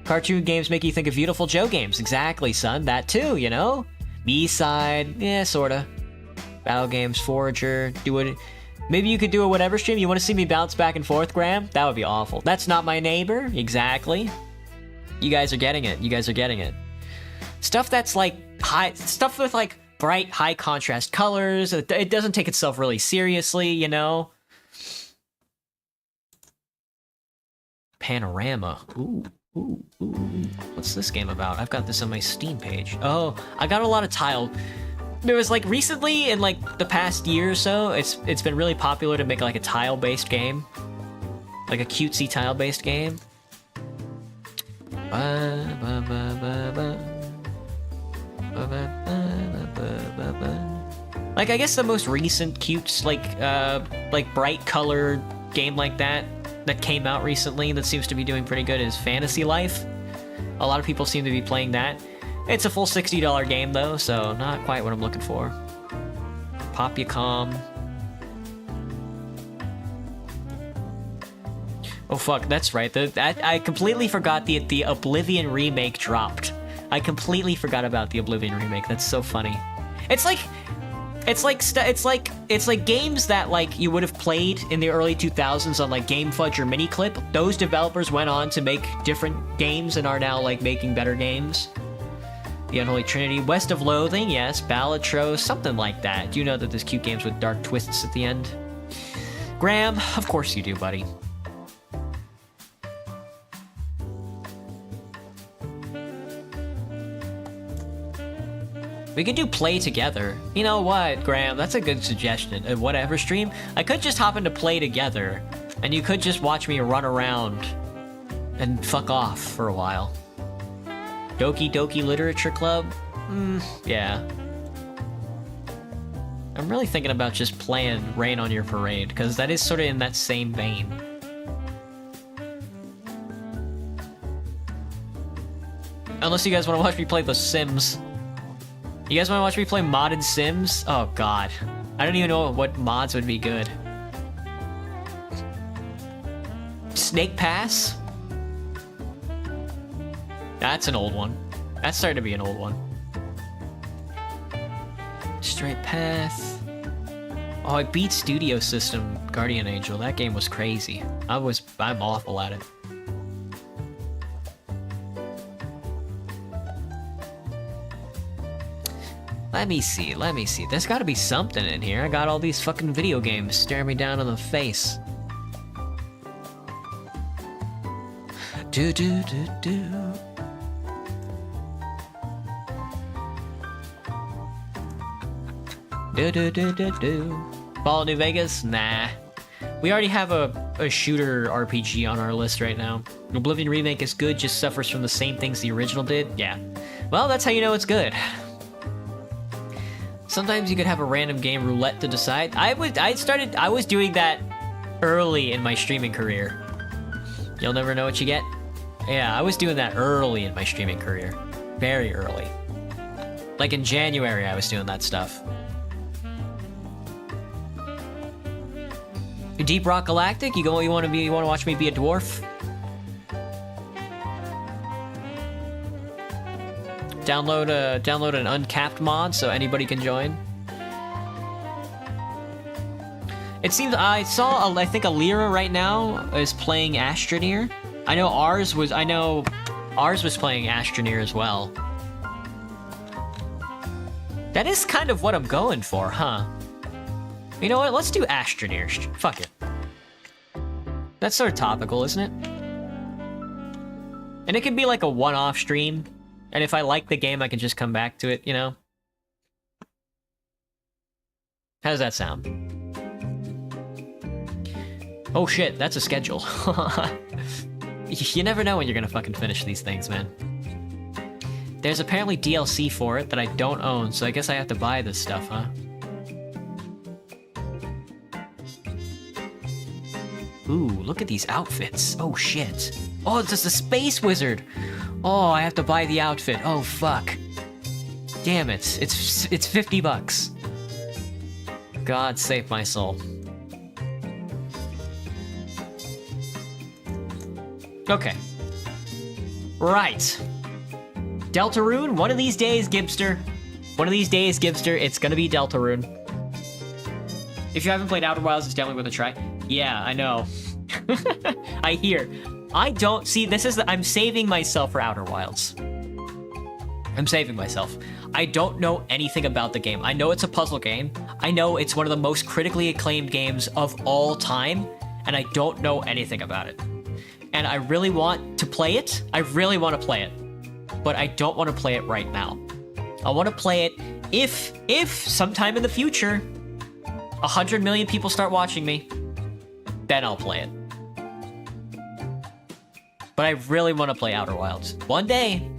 Cartoon games make you think of Beautiful Joe games. Exactly, son. That too, you know? B-side. Yeah, sorta. Battle games, Forager. Do it. Maybe you could do a whatever stream. You want to see me bounce back and forth, Graham? That would be awful. That's not my neighbor. Exactly. You guys are getting it. You guys are getting it. Stuff that's like high. Stuff with like bright, high contrast colors. It doesn't take itself really seriously, you know? Panorama. Ooh. Ooh, ooh. What's this game about? I've got this on my Steam page. Oh, I got a lot of tile. There was like recently in like the past year or so, it's been really popular to make like a tile-based game. Like a cutesy tile-based game. Like I guess the most recent cute like bright colored game like that came out recently that seems to be doing pretty good is Fantasy Life. A lot of people seem to be playing that. It's a full $60 game though, so not quite what I'm looking for. Popycom. Oh fuck, that's right. I completely forgot the Oblivion remake dropped. I completely forgot about the Oblivion remake. That's so funny. It's like games that like you would have played in the early 2000s on like Game Fudge or Miniclip. Those developers went on to make different games and are now like making better games. The Unholy Trinity, West of Loathing, yes, Balatros, something like that. Do you know that there's cute games with dark twists at the end? Graham, of course you do, buddy. We could do play together. You know what, Graham? That's a good suggestion. A whatever stream. I could just hop into play together, and you could just watch me run around and fuck off for a while. Doki Doki Literature Club? Yeah. I'm really thinking about just playing Rain on Your Parade, because that is sort of in that same vein. Unless you guys want to watch me play The Sims. You guys want to watch me play modded Sims? Oh god. I don't even know what mods would be good. Snake Pass? That's an old one. That's starting to be an old one. Straight Path. Oh, I beat Studio System Guardian Angel. That game was crazy. I'm awful at it. Let me see. There's gotta be something in here. I got all these fucking video games staring me down in the face. Do. Fallout New Vegas? Nah. We already have a shooter RPG on our list right now. Oblivion Remake is good, just suffers from the same things the original did? Yeah. Well, that's how you know it's good. Sometimes you could have a random game roulette to decide. I was doing that early in my streaming career. You'll never know what you get. Yeah, I was doing that early in my streaming career. Very early. Like in January, I was doing that stuff. Deep Rock Galactic, you want to watch me be a dwarf? Download an uncapped mod so anybody can join. It seems I saw I think Alira right now is playing Astroneer. I know ours was playing Astroneer as well. That is kind of what I'm going for, huh? You know what? Let's do Astroneer. Fuck it. That's sort of topical, isn't it? And it can be like a one-off stream. And if I like the game, I can just come back to it, you know? How does that sound? Oh shit, that's a schedule. You never know when you're gonna fucking finish these things, man. There's apparently DLC for it that I don't own, so I guess I have to buy this stuff, huh? Ooh, look at these outfits. Oh shit. Oh, it's just a space wizard. Oh, I have to buy the outfit. Oh fuck. Damn it. It's 50 bucks. God save my soul. Okay. Right. Deltarune, one of these days, Gibster. One of these days, Gibster, it's gonna be Deltarune. If you haven't played Outer Wilds, it's definitely worth a try. Yeah, I know. I hear. I don't see, I'm saving myself for Outer Wilds. I'm saving myself. I don't know anything about the game. I know it's a puzzle game. I know it's one of the most critically acclaimed games of all time, and I don't know anything about it. And I really want to play it. I really want to play it. But I don't want to play it right now. I want to play it if sometime in the future, 100 million people start watching me, then I'll play it. But I really want to play Outer Wilds. One day.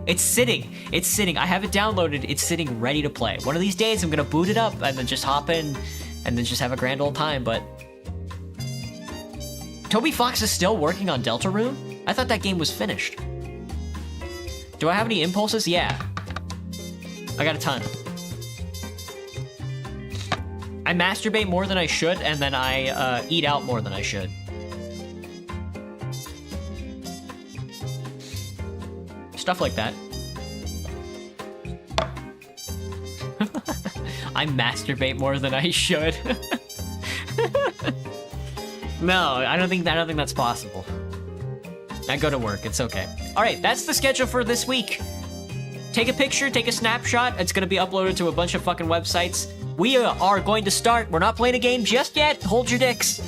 It's sitting. I have it downloaded. It's sitting ready to play. One of these days, I'm going to boot it up and then just hop in and then just have a grand old time, but... Toby Fox is still working on Deltarune? I thought that game was finished. Do I have any impulses? Yeah. I got a ton. I masturbate more than I should, and then I eat out more than I should. Stuff like that. I masturbate more than I should. No, I don't think that's possible. I go to work, it's okay. All right, that's the schedule for this week. Take a picture, take a snapshot. It's gonna be uploaded to a bunch of fucking websites. We are going to start. We're not playing a game just yet. Hold your dicks.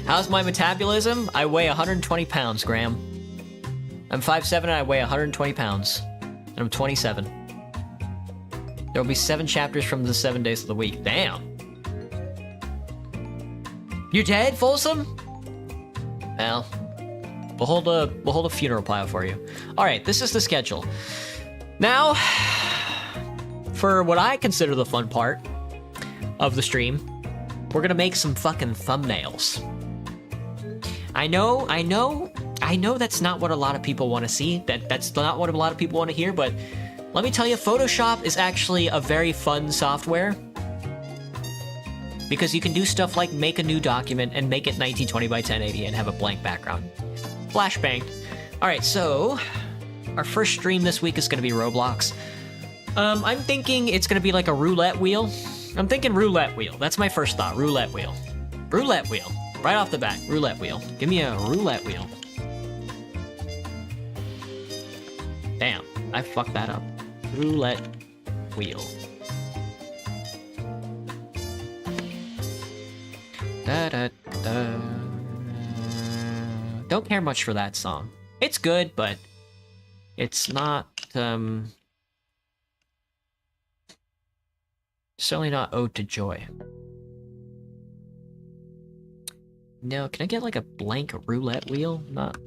How's my metabolism? I weigh 120 pounds, Graham. I'm 5'7" and I weigh 120 pounds. And I'm 27. There will be 7 chapters from the 7 days of the week. Damn. You're dead, Folsom? Well, we'll hold a funeral pile for you. All right, this is the schedule. Now, for what I consider the fun part of the stream, we're gonna make some fucking thumbnails. I know that's not what a lot of people want to see. That's not what a lot of people want to hear, but let me tell you, Photoshop is actually a very fun software because you can do stuff like make a new document and make it 1920 by 1080 and have a blank background. Flashbang. All right, so our first stream this week is going to be Roblox. I'm thinking it's going to be like a roulette wheel. I'm thinking roulette wheel. That's my first thought, roulette wheel. Roulette wheel. Right off the bat, roulette wheel. Give me a roulette wheel. Damn, I fucked that up. Roulette wheel. Da, da, da. Don't care much for that song. It's good, but it's not, certainly not Ode to Joy. No, can I get like a blank roulette wheel? Not.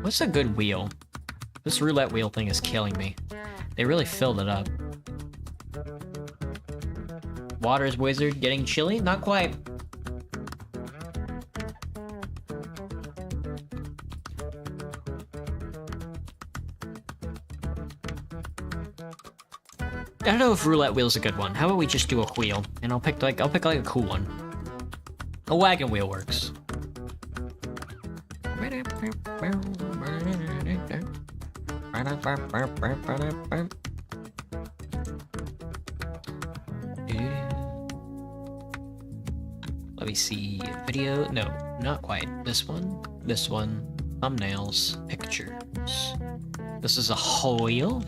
What's a good wheel? This roulette wheel thing is killing me. They really filled it up. Water's Wizard getting chilly? Not quite. I don't know if roulette wheel's a good one. How about we just do a wheel? And I'll pick like a cool one. A wagon wheel works. Let me see. Video? No, not quite. This one. This one. Thumbnails. Pictures. This is a wheel?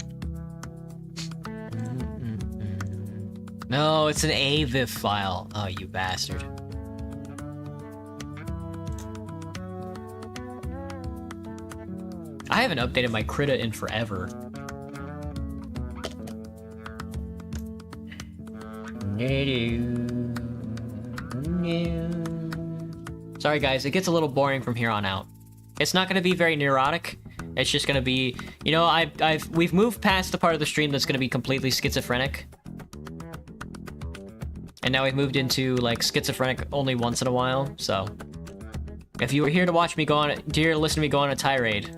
No, it's an AVIF file. Oh, you bastard. I haven't updated my Krita in forever. Sorry guys, it gets a little boring from here on out. It's not gonna be very neurotic. It's just gonna be, you know, we've moved past the part of the stream that's gonna be completely schizophrenic. And now we've moved into like schizophrenic only once in a while, so. If you were here to watch me go on, to listen to me go on a tirade,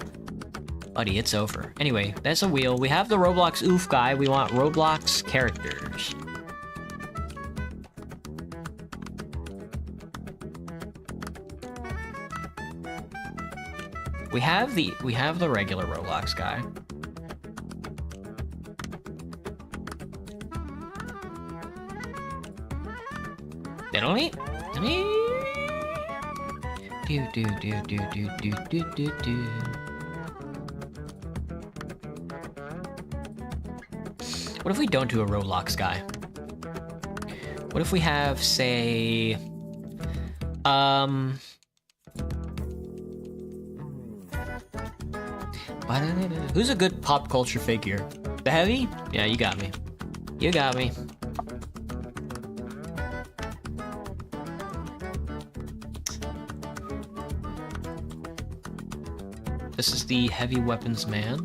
buddy, it's over. Anyway, that's a wheel. We have the Roblox oof guy. We want Roblox characters. We have the regular Roblox guy. They don't eat. Do. What if we don't do a Roblox guy? What if we have, say, who's a good pop culture figure? The Heavy? Yeah, you got me. You got me. This is the Heavy Weapons Man.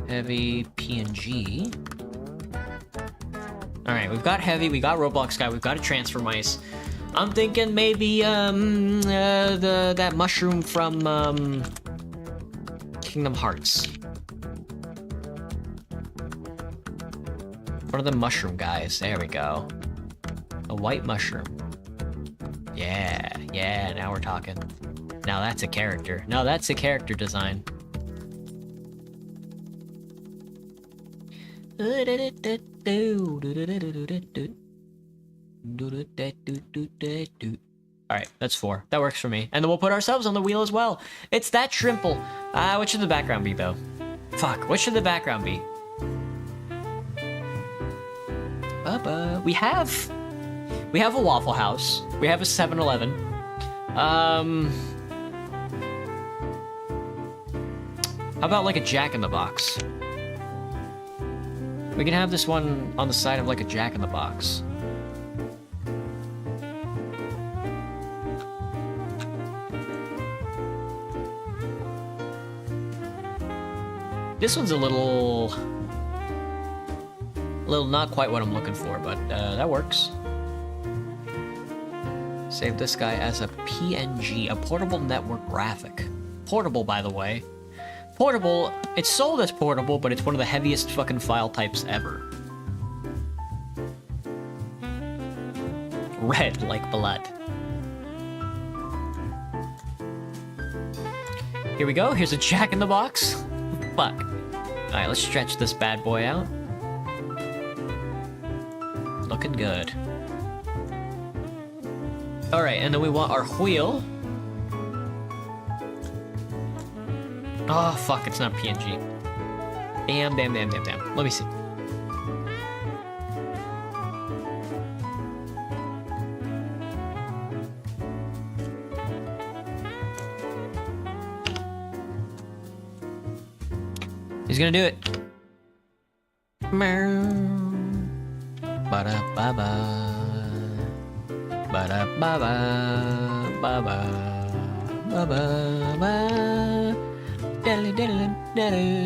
Heavy PNG. Alright, we've got Heavy, we got Roblox guy, we've got a Transfer Mice. I'm thinking maybe that mushroom from Kingdom Hearts. One of the mushroom guys. There we go. A white mushroom. Yeah, now we're talking. Now that's a character. No, that's a character design. Alright, that's 4. That works for me. And then we'll put ourselves on the wheel as well. It's that shrimple. What should the background be, though? Fuck, what should the background be? We have a Waffle House. We have a 7-Eleven. How about like a Jack in the Box? We can have this one on the side of like a Jack in the Box. This one's a little not quite what I'm looking for, but that works. Save this guy as a PNG, a portable network graphic. Portable, by the way. Portable, it's sold as portable, but it's one of the heaviest fucking file types ever. Red like blood. Here we go, here's a Jack in the Box. Fuck. Alright, let's stretch this bad boy out. Looking good. Alright, and then we want our wheel. Oh, fuck, it's not PNG. Damn. Let me see. He's gonna do it. Ba-da-ba-ba. Ba-da-ba-ba, ba-ba, ba-ba-ba. Diddle-diddle-diddle,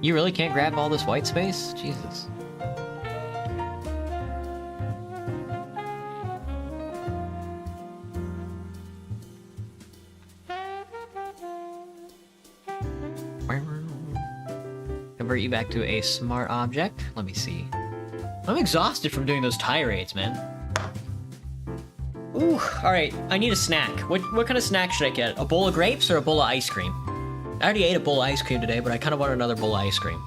You really can't grab all this white space? Jesus. Convert you back to a smart object. Let me see. I'm exhausted from doing those tirades, man. Ooh, alright. I need a snack. What kind of snack should I get? A bowl of grapes or a bowl of ice cream? I already ate a bowl of ice cream today, but I kind of want another bowl of ice cream.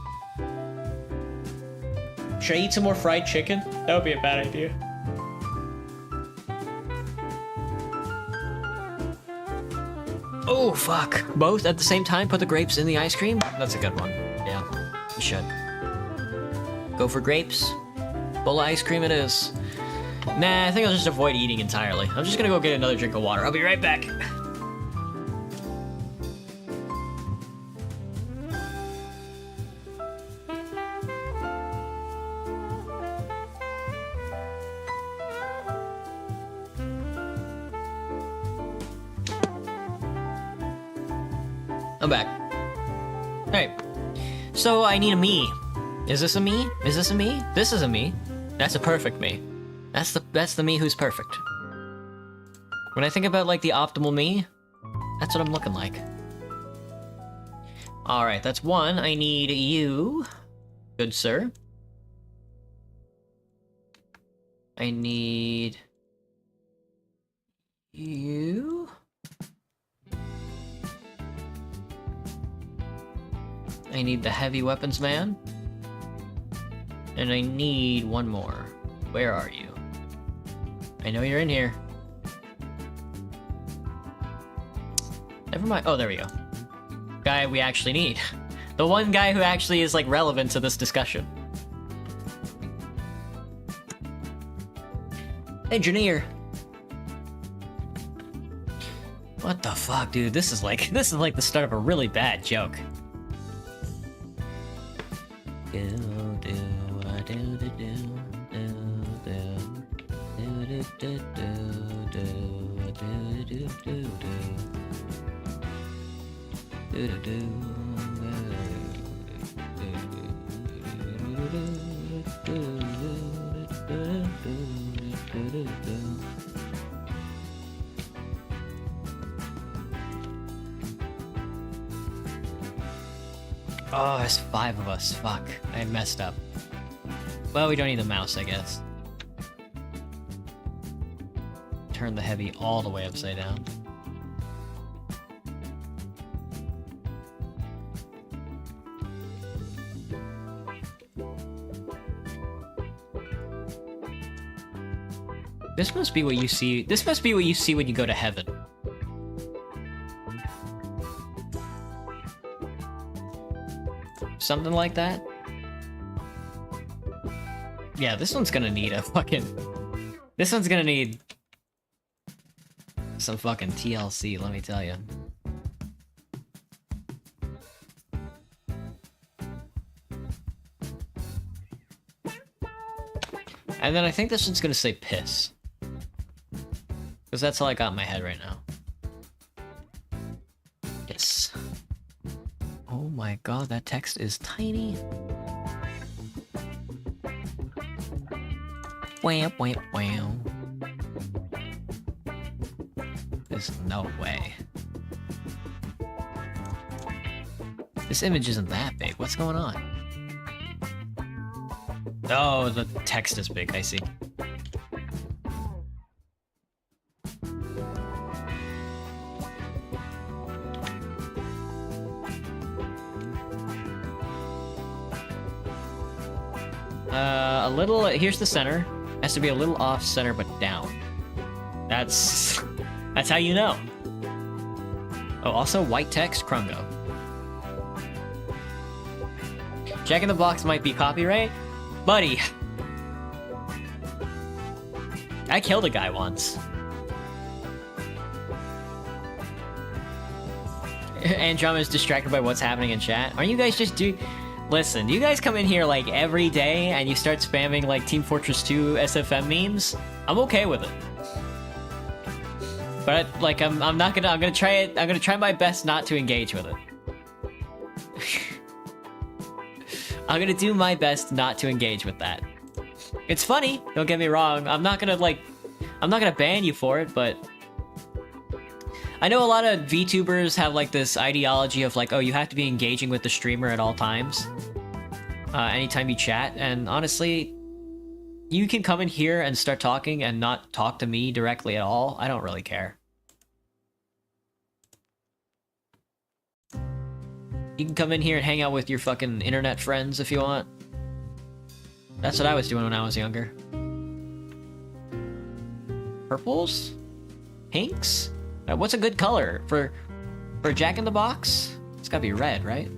Should I eat some more fried chicken? That would be a bad idea. Oh, fuck. Both at the same time? Put the grapes in the ice cream? That's a good one. Yeah, you should. Go for grapes. Bowl of ice cream it is. Nah, I think I'll just avoid eating entirely. I'm just gonna go get another drink of water. I'll be right back. I'm back. Alright. So I need a me. Is this a me? Is this a me? This is a me. That's a perfect me. That's the me who's perfect. When I think about like the optimal me, that's what I'm looking like. Alright, that's one. I need you. Good sir. I need you. I need the heavy weapons man. And I need one more. Where are you? I know you're in here. Never mind. Oh, there we go. Guy we actually need. The one guy who actually is, like, relevant to this discussion. Engineer. What the fuck, dude? This is like the start of a really bad joke. Oh, there's 5 of us. Fuck. I messed up. Well, we don't need the mouse, I guess. Turn the heavy all the way upside down. This must be what you see. This must be what you see when you go to heaven. Something like that? Yeah, this one's gonna need a fucking... This one's gonna need... some fucking TLC, let me tell you. And then I think this one's gonna say piss. Because that's all I got in my head right now. Yes. Oh my god, that text is tiny. Wham, wham, wham. There's no way. This image isn't that big. What's going on? Oh, the text is big, I see. A little, here's the center. Has to be a little off center, but down. That's how you know. Oh, also white text, Krungo. Jack in the Box might be copyright? Buddy. I killed a guy once. Andromeda's distracted by what's happening in chat. Aren't you guys just Listen, you guys come in here like every day and you start spamming like Team Fortress 2 SFM memes. I'm okay with it. But like I'm gonna try it. I'm gonna try my best not to engage with it. I'm gonna do my best not to engage with that. It's funny, don't get me wrong. I'm not gonna ban you for it, but I know a lot of VTubers have like this ideology of like, oh, you have to be engaging with the streamer at all times, anytime you chat. And honestly, you can come in here and start talking and not talk to me directly at all. I don't really care. You can come in here and hang out with your fucking internet friends if you want. That's what I was doing when I was younger. Purples? Pinks? What's a good color for Jack in the Box? It's gotta be red, right?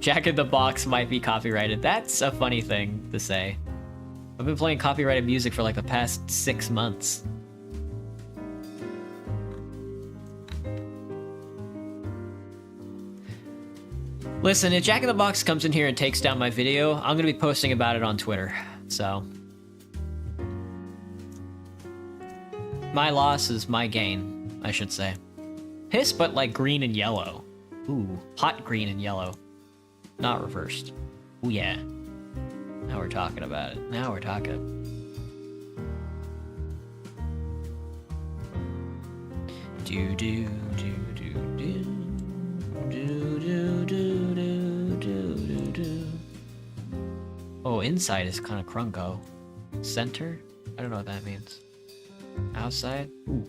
Jack in the Box might be copyrighted. That's a funny thing to say. I've been playing copyrighted music for like the past 6 months. Listen, if Jack in the Box comes in here and takes down my video, I'm gonna be posting about it on Twitter, so. My loss is my gain, I should say. Piss, but like green and yellow. Ooh, hot green and yellow. Not reversed. Ooh, yeah. Now we're talking about it. Now we're talking. Do do do do do do do do do do do. Oh, inside is kind of crunko. Center? I don't know what that means. Outside? Ooh.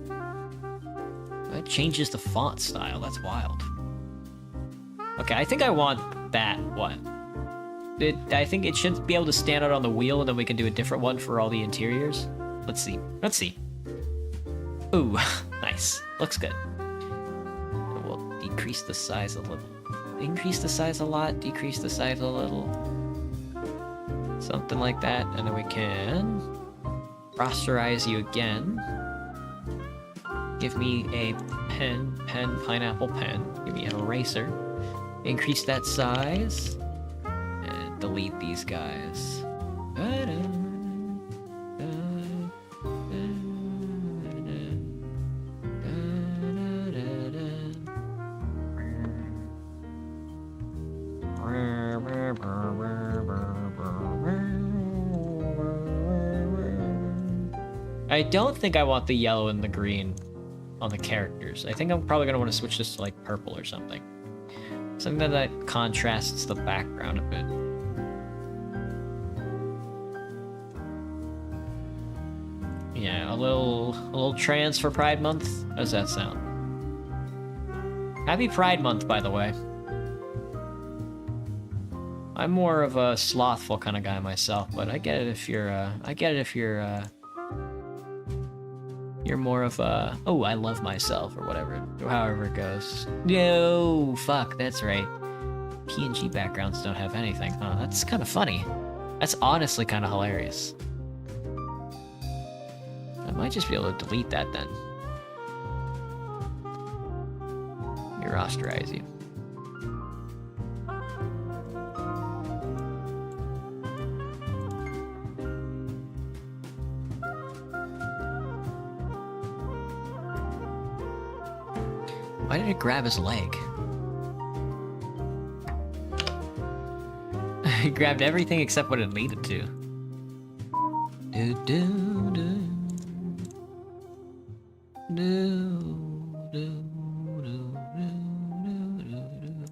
That changes the font style. That's wild. Okay, I think I want that one. I think it should be able to stand out on the wheel, and then we can do a different one for all the interiors. Let's see. Let's see. Ooh, nice. Looks good. We'll decrease the size a little. Increase the size a lot, decrease the size a little. Something like that, and then we can rasterize you again. Give me a pen, pineapple pen. Give me an eraser. Increase that size. And delete these guys. I don't think I want the yellow and the green on the characters. I think I'm probably gonna want to switch this to like purple or something. Something that contrasts the background a bit. Yeah, a little trans for Pride Month. How does that sound? Happy Pride Month, by the way. I'm more of a slothful kind of guy myself, but I get it if you're you're more of a, oh, I love myself, or whatever, or however it goes. No, fuck, that's right. PNG backgrounds don't have anything. Oh, that's kind of funny. That's honestly kind of hilarious. I might just be able to delete that then. Let me rasterize you. Why did it grab his leg? It grabbed everything except what it needed to. Do do do. Do do do do do.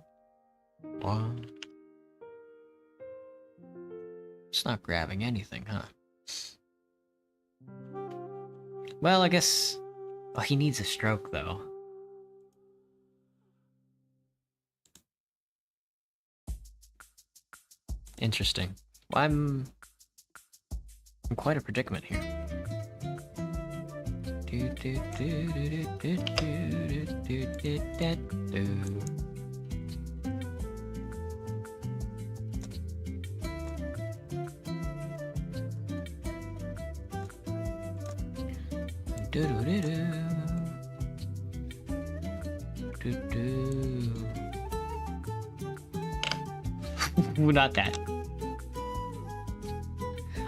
What? It's not grabbing anything, huh? Well, I guess. Oh, he needs a stroke though. Interesting. Well, I'm quite a predicament here. Not that.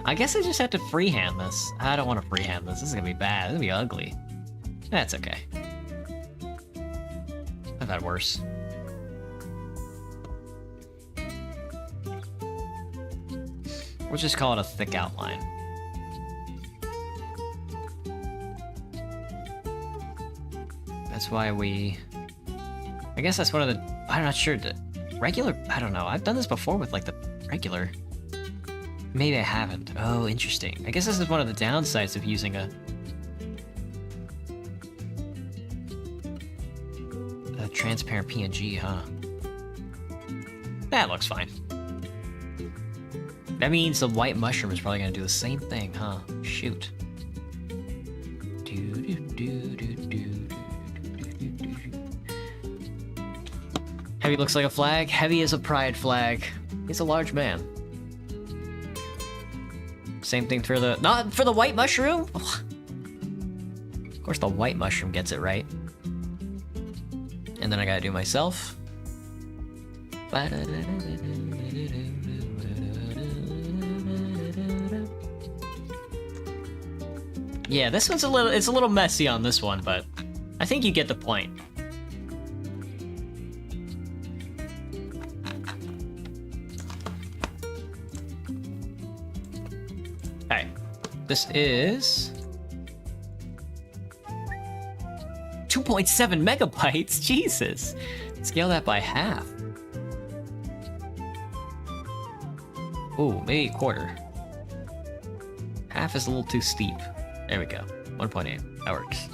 I guess I just have to freehand this. I don't want to freehand this. This is gonna be bad. This is gonna be ugly. That's okay. I've had worse. We'll just call it a thick outline. That's why we... I guess that's one of the... I'm not sure. The regular... I don't know. I've done this before with, like, the regular... Maybe I haven't. Oh, interesting. I guess this is one of the downsides of using a transparent PNG, huh? That looks fine. That means the white mushroom is probably gonna do the same thing, huh? Shoot. Heavy looks like a flag. Heavy is a pride flag. He's a large man. Same thing for the... Not for the white mushroom! Of course the white mushroom gets it right. And then I gotta do myself. Yeah, this one's it's a little messy on this one, but I think you get the point. Alright. This is 2.7 megabytes. Jesus. Scale that by half. Ooh, maybe a quarter. Half is a little too steep. There we go. 1.8. That works.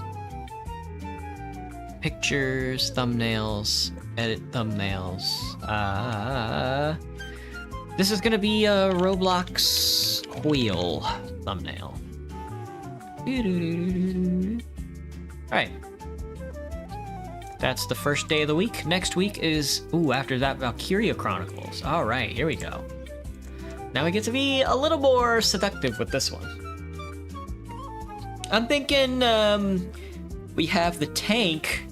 Pictures, thumbnails, edit thumbnails. This is gonna be a Roblox wheel thumbnail. Alright. That's the first day of the week. Next week is, ooh, after that, Valkyria Chronicles. Alright, here we go. Now we get to be a little more seductive with this one. I'm thinking, we have the tank.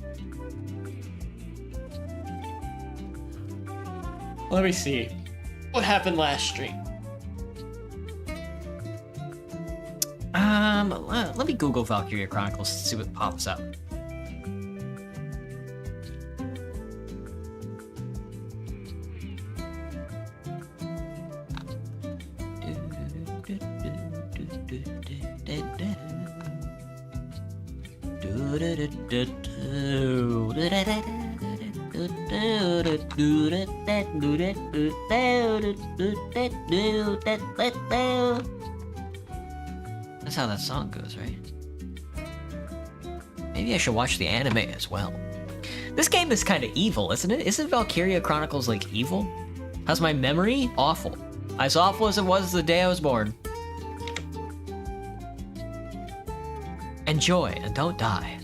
Let me see. What happened last stream? Let me Google Valkyria Chronicles to see what pops up. That's how that song goes, right? Maybe I should watch the anime as well. This game is kind of evil, isn't it? Isn't Valkyria Chronicles, like, evil? How's my memory? Awful. As awful as it was the day I was born. Enjoy and don't die.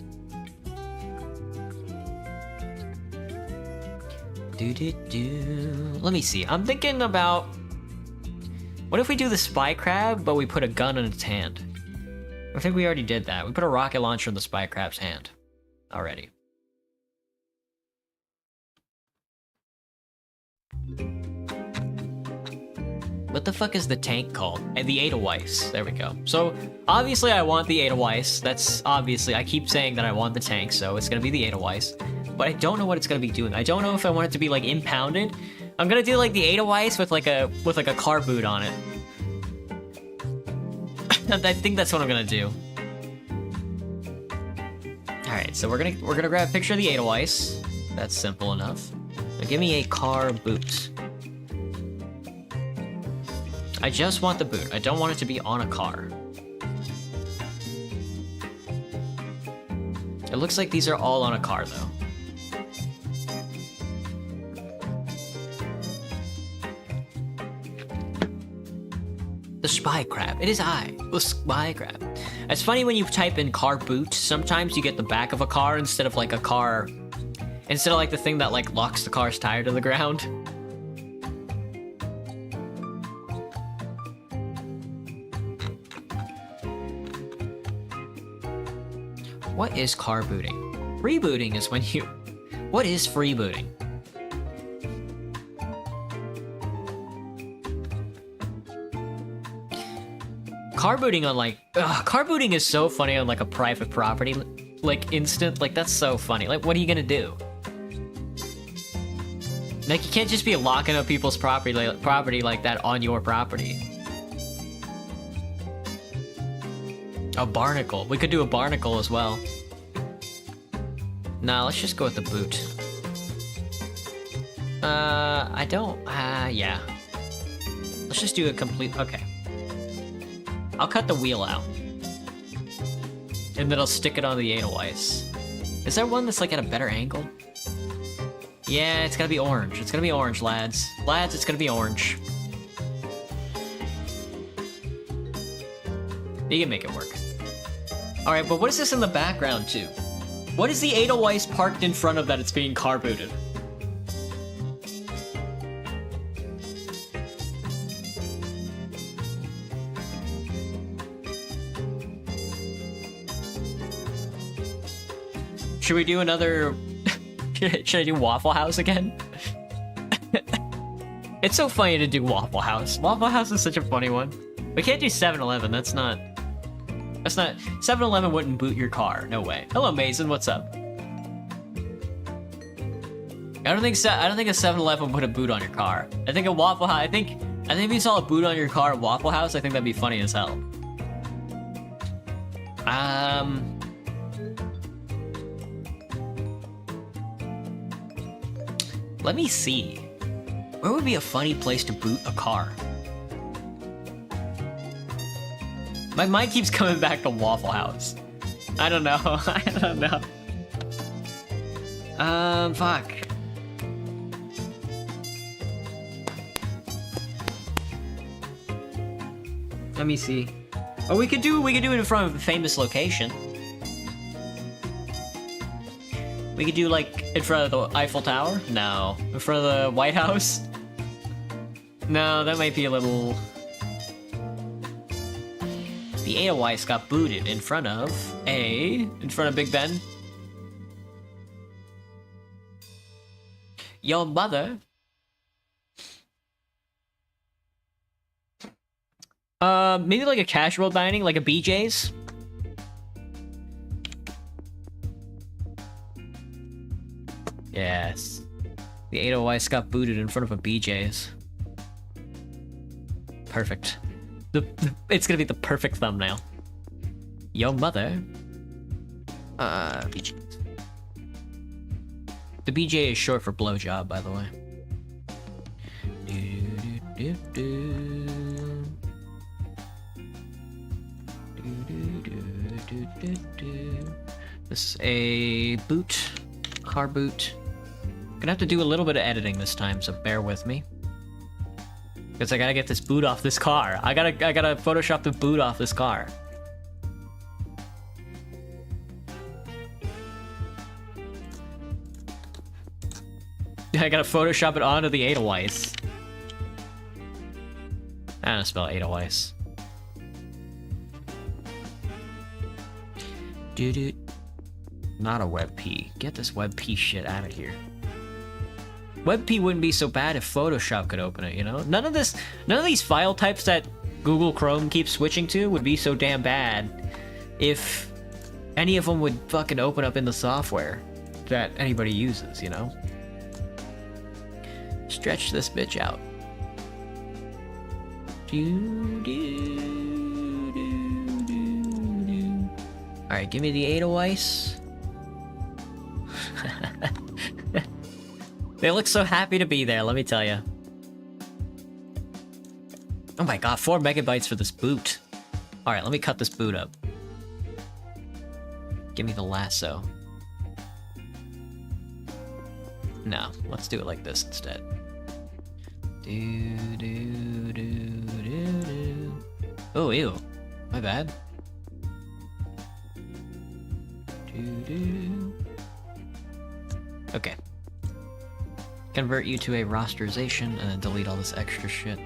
Let me see. I'm thinking about... What if we do the spy crab, but we put a gun in its hand? I think we already did that. We put a rocket launcher in the spy crab's hand. Already. What the fuck is the tank called? The Edelweiss. There we go. So, obviously I want the Edelweiss. That's obviously... I keep saying that I want the tank, so it's gonna be the Edelweiss. But I don't know what it's gonna be doing. I don't know if I want it to be, like, impounded. I'm gonna do, like, the Edelweiss with, like, a car boot on it. I think that's what I'm gonna do. Alright, so we're gonna grab a picture of the Edelweiss. That's simple enough. Now give me a car boot. I just want the boot. I don't want it to be on a car. It looks like these are all on a car, though. The spy crab. It is I, the spy crab. It's funny when you type in car boot, sometimes you get the back of a car instead of like a car, instead of like the thing that like locks the car's tire to the ground. What is car booting? Freebooting is when you... What is freebooting? Car booting on like... car booting is so funny on like a private property. Like instant, like that's so funny. Like what are you gonna do? Like you can't just be locking up people's property like that on your property. A barnacle. We could do a barnacle as well. Nah, let's just go with the boot. I don't... yeah. Let's just do a complete... Okay. I'll cut the wheel out. And then I'll stick it on the Edelweiss. Is there one that's like at a better angle? Yeah, it's gotta be orange. It's gonna be orange, lads. Lads, it's gonna be orange. You can make it work. Alright, but what is this in the background, too? What is the Edelweiss parked in front of that it's being car booted? Should we do another... Should I do Waffle House again? It's so funny to do Waffle House. Waffle House is such a funny one. We can't do 7-Eleven, that's not... 7-Eleven wouldn't boot your car. No way. Hello, Mason. What's up? I don't think a 7-Eleven would have boot on your car. I think a Waffle House. I think if you saw a boot on your car at Waffle House, I think that'd be funny as hell. Let me see. Where would be a funny place to boot a car? My mind keeps coming back to Waffle House. I don't know. I don't know. Fuck. Let me see. Oh, we could do it in front of a famous location. We could do like in front of the Eiffel Tower? No. In front of the White House? No, that might be a little... The Edelweiss got booted in front of Big Ben. Your mother. Maybe like a casual dining, like a BJ's. Yes. The Edelweiss got booted in front of a BJ's. Perfect. It's gonna be the perfect thumbnail. Yo mother. BJ's. The BJ is short for blowjob, by the way. This is a boot. Car boot. Gonna have to do a little bit of editing this time, so bear with me. Because I gotta get this boot off this car. I gotta Photoshop the boot off this car. I gotta Photoshop it onto the Edelweiss. I don't spell Edelweiss. Dude. Not a WebP. Get this WebP shit out of here. WebP wouldn't be so bad if Photoshop could open it, you know? None of these file types that Google Chrome keeps switching to would be so damn bad if any of them would fucking open up in the software that anybody uses, you know? Stretch this bitch out. Alright, give me the Edelweiss. They look so happy to be there, let me tell you. Oh my god, 4 megabytes for this boot. Alright, let me cut this boot up. Give me the lasso. No, let's do it like this instead. Oh, ew. My bad. Okay. Convert you to a rosterization and then delete all this extra shit.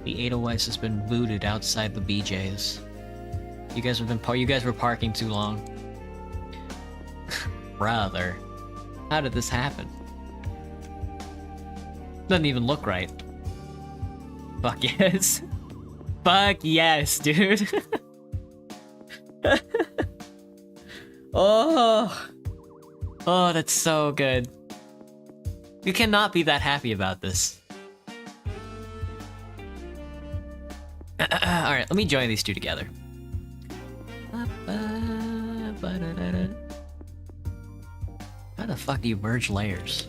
The Edelweiss has been booted outside the BJ's. You guys were parking too long. Brother. How did this happen? Doesn't even look right. Fuck yes. Fuck yes, dude. Oh. Oh, that's so good. You cannot be that happy about this. Alright, let me join these two together. How the fuck do you merge layers?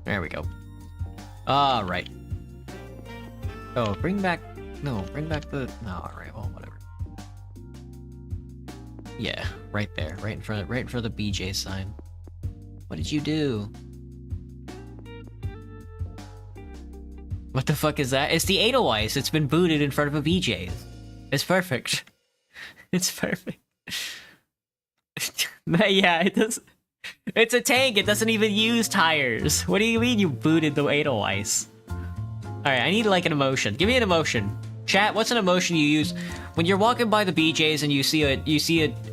There we go. Alright. Oh, bring back the... No, alright, well, whatever. Yeah, right there, right in front of the BJ sign. What did you do? What the fuck is that? It's the Edelweiss. It's been booted in front of a BJ's. It's perfect. It's perfect. Yeah, it does. It's a tank. It doesn't even use tires. What do you mean you booted the Edelweiss? Alright, I need like an emotion. Give me an emotion. Chat, what's an emotion you use when you're walking by the BJ's and you see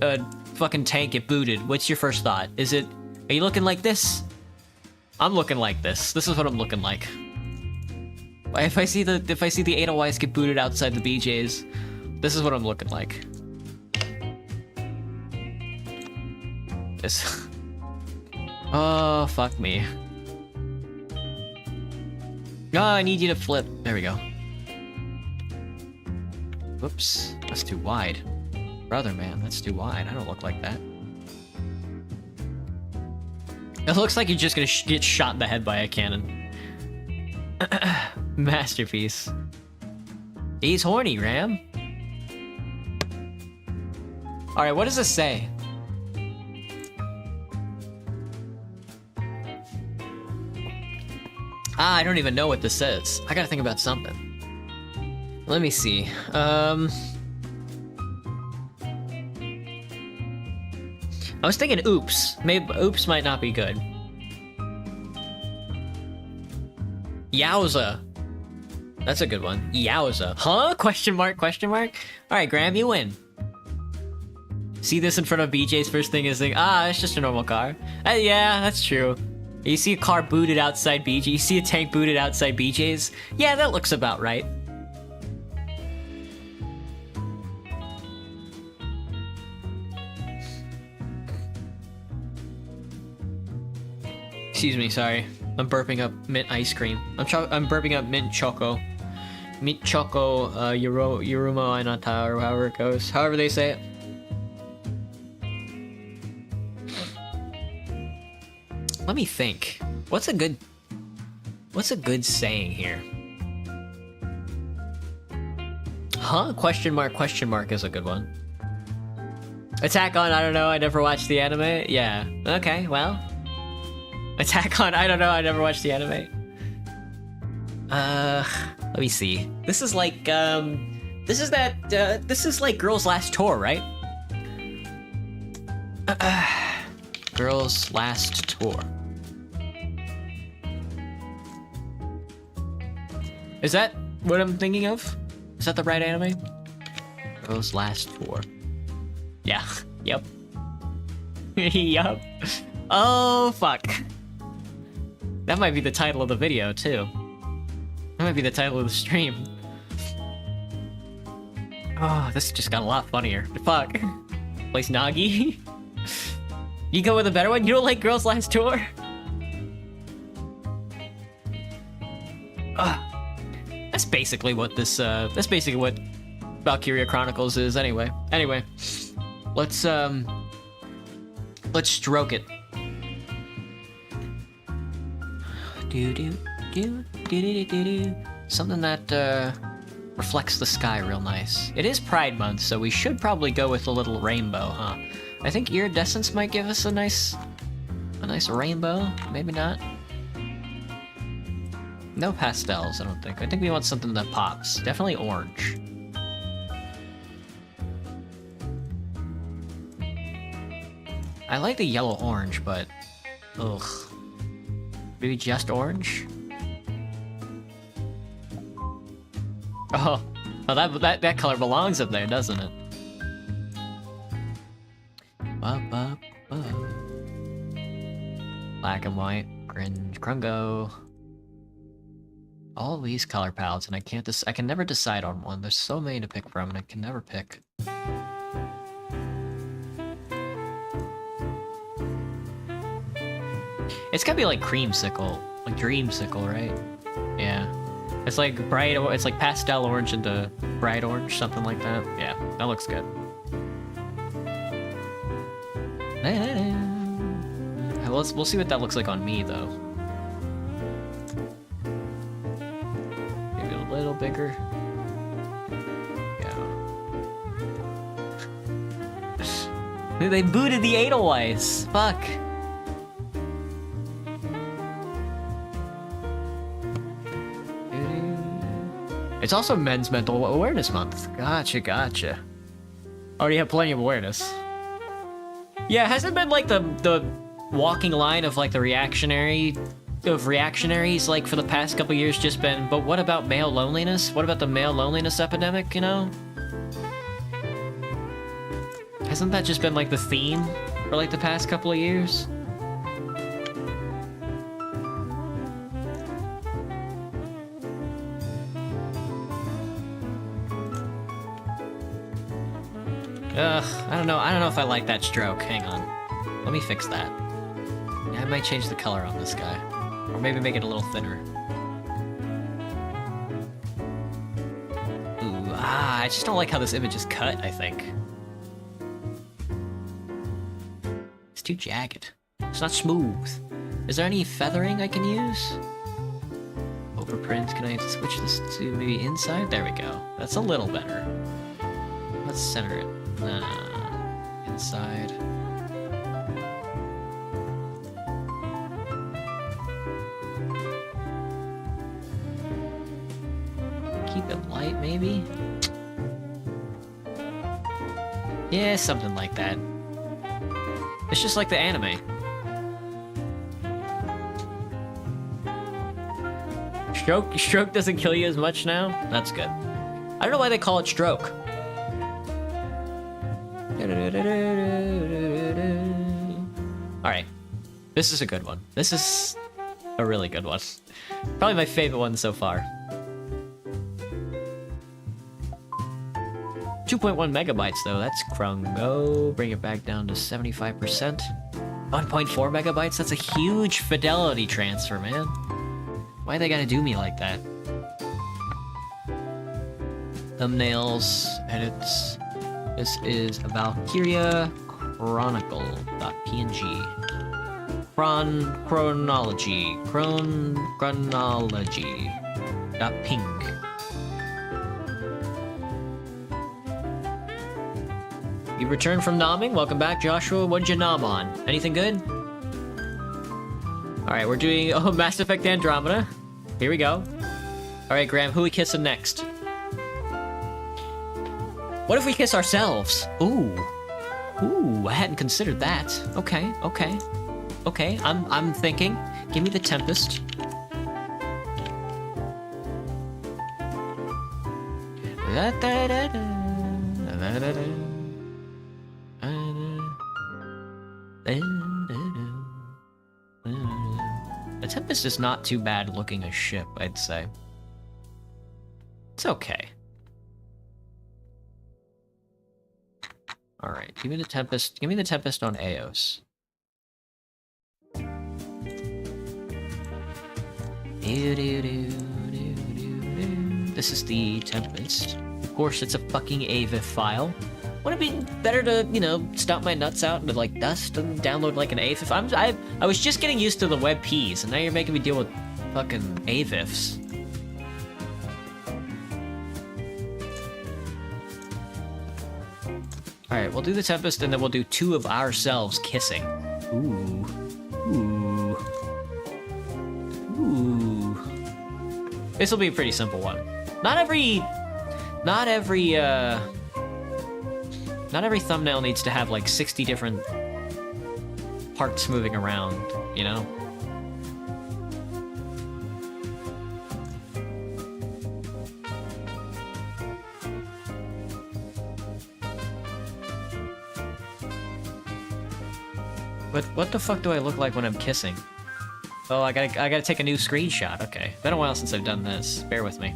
a fucking tank get booted? What's your first thought? Are you looking like this? I'm looking like this. This is what I'm looking like. If I see the Edelweiss get booted outside the BJ's, this is what I'm looking like. This. Oh, fuck me. Oh, I need you to flip. There we go. Whoops, that's too wide. Brother, man, that's too wide. I don't look like that. It looks like you're just gonna get shot in the head by a cannon. Masterpiece. He's horny, Ram. Alright, what does this say? I don't even know what this says. I gotta think about something. Let me see. I was thinking oops. Maybe oops might not be good. Yowza. That's a good one. Yowza. Huh? Question mark, question mark? Alright, Graham, you win. See this in front of BJ's, first thing is like, it's just a normal car. Yeah, that's true. You see a car booted outside BJ, you see a tank booted outside BJ's? Yeah, that looks about right. Excuse me, sorry. I'm burping up mint ice cream. I'm burping up mint choco. Mint choco, Yurumo Inata, or however it goes. However they say it. Let me think. What's a good saying here? Huh? Question mark is a good one. Attack on, I don't know, I never watched the anime? Yeah. Okay, well. Attack on, I don't know, I never watched the anime. Let me see. This is like, this is like Girls Last Tour, right? Girls Last Tour. Is that what I'm thinking of? Is that the right anime? Girls Last Tour. Yeah. Yep. Yup. Oh, fuck. That might be the title of the video, too. That might be the title of the stream. Oh, this just got a lot funnier. Fuck. Place Nagi? You go with a better one? You don't like Girls Last Tour? That's basically what this, that's basically what Valkyria Chronicles is anyway. Anyway, let's stroke it. Something that, reflects the sky real nice. It is Pride Month, so we should probably go with a little rainbow, huh? I think Iridescence might give us a nice rainbow. Maybe not. No pastels, I don't think. I think we want something that pops. Definitely orange. I like the yellow-orange, but... ugh. Maybe just orange? Oh, that color belongs up there, doesn't it? Black and white, cringe, Krungo. All these color palettes, and I can never decide on one. There's so many to pick from, and I can never pick. It's gotta be like creamsicle, like dreamsicle, right? Yeah. It's like it's like pastel orange into bright orange, something like that. Yeah, that looks good. We'll see what that looks like on me, though. Maybe a little bigger. Yeah. They booted the Edelweiss. Fuck. It's also Men's Mental Awareness Month. Gotcha. Already have plenty of awareness. Yeah, hasn't been like the walking line of like the reactionaries like for the past couple years just been, but what about male loneliness? What about the male loneliness epidemic, you know? Hasn't that just been like the theme for like the past couple of years? Ugh, I don't know if I like that stroke. Hang on. Let me fix that. Yeah, I might change the color on this guy. Or maybe make it a little thinner. Ooh, I just don't like how this image is cut, I think. It's too jagged. It's not smooth. Is there any feathering I can use? Overprint, can I switch this to maybe inside? There we go. That's a little better. Let's center it. Inside. Keep it light, maybe? Yeah, something like that. It's just like the anime. Stroke doesn't kill you as much now? That's good. I don't know why they call it stroke. Alright. This is a good one. This is a really good one. Probably my favorite one so far. 2.1 megabytes though, that's Krungo. Bring it back down to 75%. 1.4 megabytes, that's a huge fidelity transfer, man. Why they gotta do me like that? Thumbnails, edits. This is Valkyria Chronicle.png. Chronology.ping. You returned from nomming? Welcome back, Joshua. What'd you nom on? Anything good? Alright, we're doing Mass Effect Andromeda. Here we go. Alright, Graham, who we kissing next? What if we kiss ourselves? Ooh. Ooh, I hadn't considered that. Okay. I'm thinking. Give me the Tempest. The Tempest is not too bad looking a ship, I'd say. It's okay. Alright, give me the Tempest. Give me the Tempest on Eos. This is the Tempest. Of course, it's a fucking AVIF file. Wouldn't it be better to, you know, stomp my nuts out into, like, dust and download, like, an AVIF? I was just getting used to the WebPs, and now you're making me deal with fucking AVIFs. Alright, we'll do the Tempest, and then we'll do 2 of ourselves kissing. Ooh. Ooh. Ooh. This will be a pretty simple one. Not every thumbnail needs to have like 60 different parts moving around, you know? But what the fuck do I look like when I'm kissing? Oh, I gotta take a new screenshot. Okay. Been a while since I've done this. Bear with me.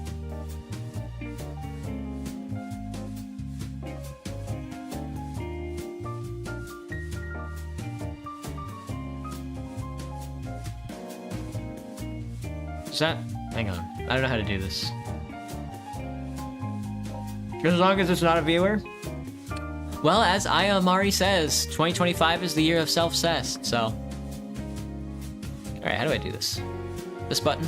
Is that... Hang on. I don't know how to do this. As long as it's not a viewer. Well, as Aya Amari says, 2025 is the year of self-cessed, so... Alright, how do I do this? This button?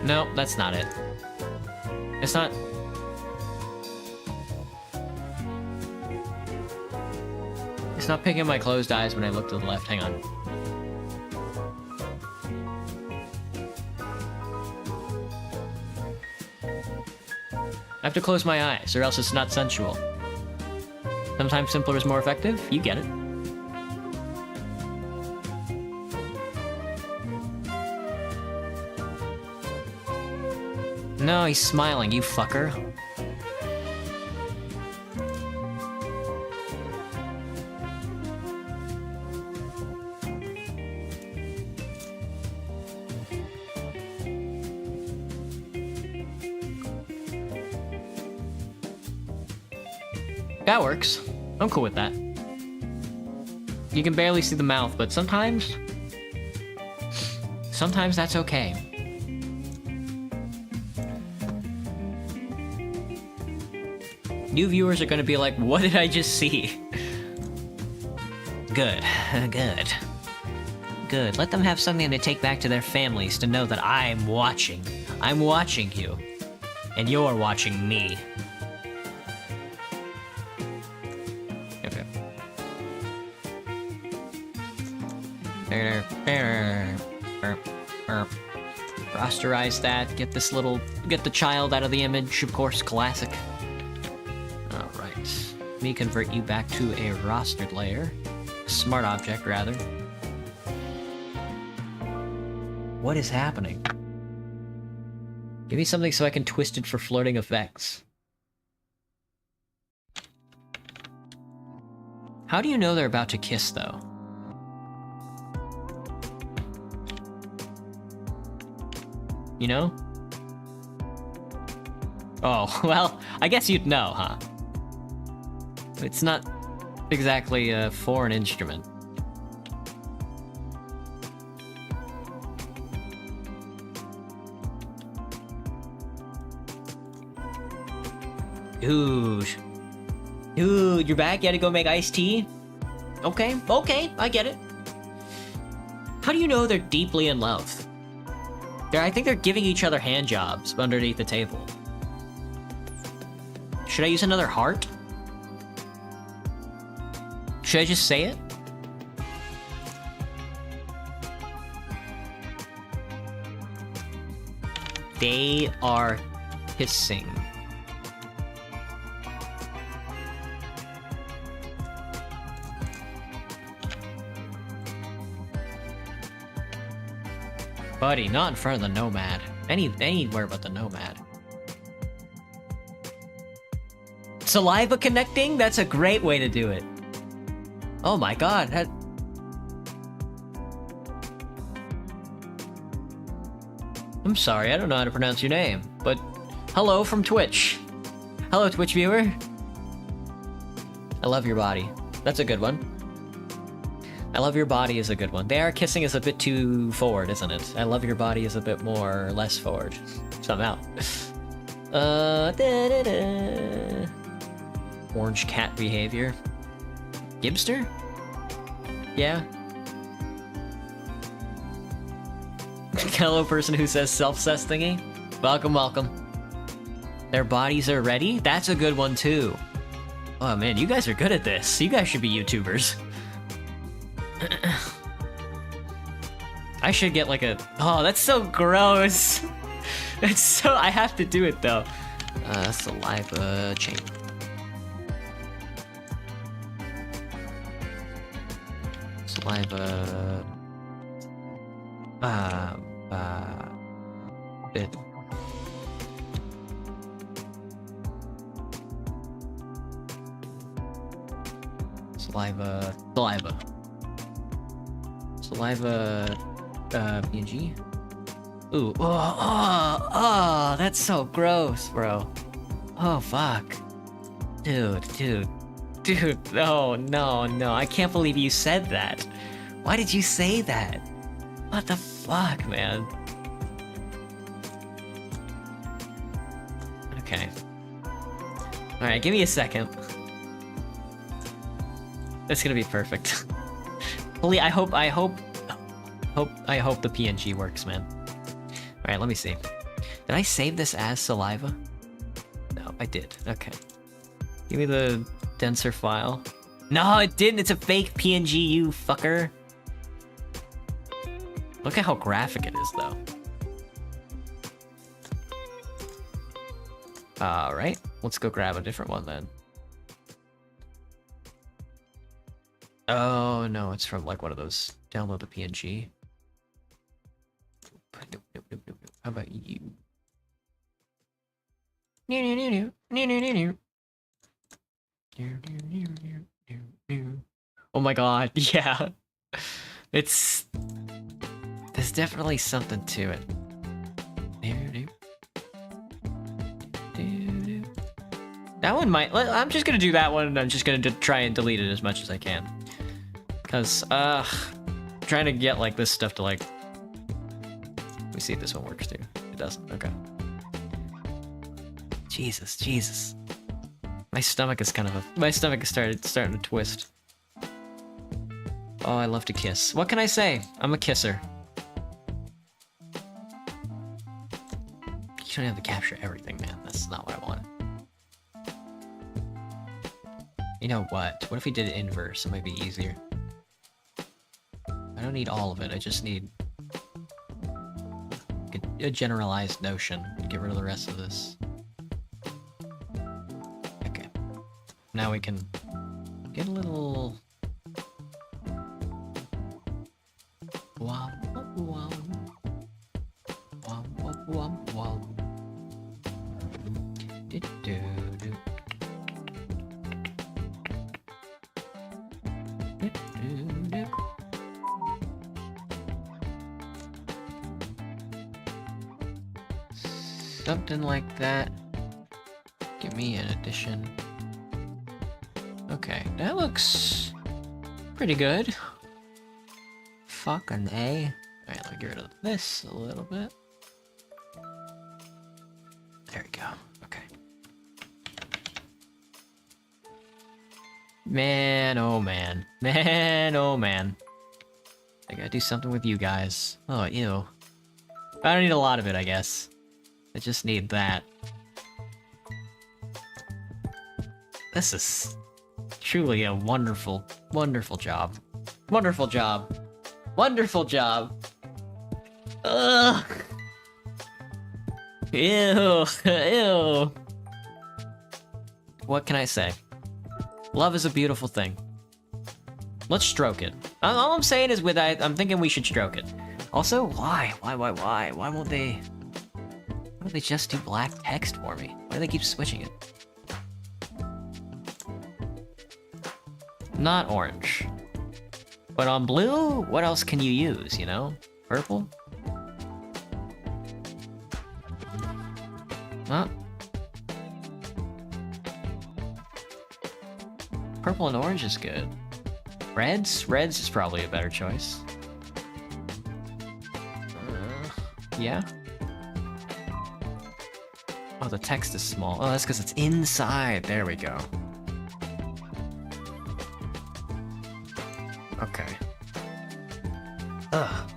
No, that's not it. It's not... It's not picking my closed eyes when I look to the left. Hang on. I have to close my eyes, or else it's not sensual. Sometimes simpler is more effective. You get it. No, he's smiling, you fucker. That works. I'm cool with that. You can barely see the mouth, but sometimes that's okay. New viewers are gonna be like, what did I just see? Good, good. Good, let them have something to take back to their families to know that I'm watching. I'm watching you. And you're watching me. Rasterize that, get the child out of the image, of course, classic. Alright. Let me convert you back to a rostered layer. Smart object, rather. What is happening? Give me something so I can twist it for flirting effects. How do you know they're about to kiss, though? You know? Oh, well, I guess you'd know, huh? It's not exactly a foreign instrument. Dude. Dude, you're back? You had to go make iced tea? Okay, I get it. How do you know they're deeply in love? I think they're giving each other hand jobs underneath the table. Should I use another heart? Should I just say it? They are kissing. Buddy, not in front of the Nomad. Anywhere but the Nomad. Saliva connecting? That's a great way to do it. Oh my god. I'm sorry, I don't know how to pronounce your name, but hello from Twitch. Hello, Twitch viewer. I love your body. That's a good one. I love your body is a good one. They are kissing is a bit too forward, isn't it? I love your body is a bit more less forward. Somehow. Orange cat behavior. Gibster? Yeah. Hello, person who says self-cess thingy. Welcome, welcome. Their bodies are ready? That's a good one, too. Oh, man, you guys are good at this. You guys should be YouTubers. I should get like a... Oh, that's so gross. That's so... I have to do it, though. Saliva chain. Saliva... bit. Saliva. PNG. Ooh. Oh, that's so gross, bro. Oh, fuck. Dude. No. I can't believe you said that. Why did you say that? What the fuck, man? Okay. Alright, give me a second. That's gonna be perfect. Holy, I hope the PNG works, man. Alright, let me see. Did I save this as saliva? No, I did. Okay. Give me the denser file. No, it didn't. It's a fake PNG, you fucker. Look at how graphic it is, though. Alright, let's go grab a different one then. Oh, no, it's from like one of those. Download the PNG. Nope. How about you? Oh my god, yeah. There's definitely something to it. That one might, I'm just gonna do that one, and I'm just gonna try and delete it as much as I can. Because, trying to get like this stuff to like, let me see if this one works too. It doesn't, okay. Jesus. My stomach is starting to twist. Oh, I love to kiss. What can I say? I'm a kisser. You don't have to capture everything, man. That's not what I wanted. You know what? What if we did it inverse? It might be easier. I don't need all of it. I just need a generalized notion. Get rid of the rest of this. Okay. Now we can get a little... Something like that. Give me an addition. Okay, that looks pretty good. Fucking A. Alright, let me get rid of this a little bit. There we go. Okay. Man, oh man. Man, oh man. I gotta do something with you guys. Oh, ew. I don't need a lot of it, I guess. I just need that. This is truly a wonderful, wonderful job. Wonderful job. Wonderful job. Ugh. Ew. Ew. What can I say? Love is a beautiful thing. Let's stroke it. All I'm saying is I'm thinking we should stroke it. Also, why? Why won't they... Why don't they just do black text for me? Why do they keep switching it? Not orange. But on blue, what else can you use, you know? Purple? Huh? Purple and orange is good. Reds? Reds is probably a better choice. Yeah? Oh, the text is small. Oh, that's because it's inside. There we go. Okay. Ugh.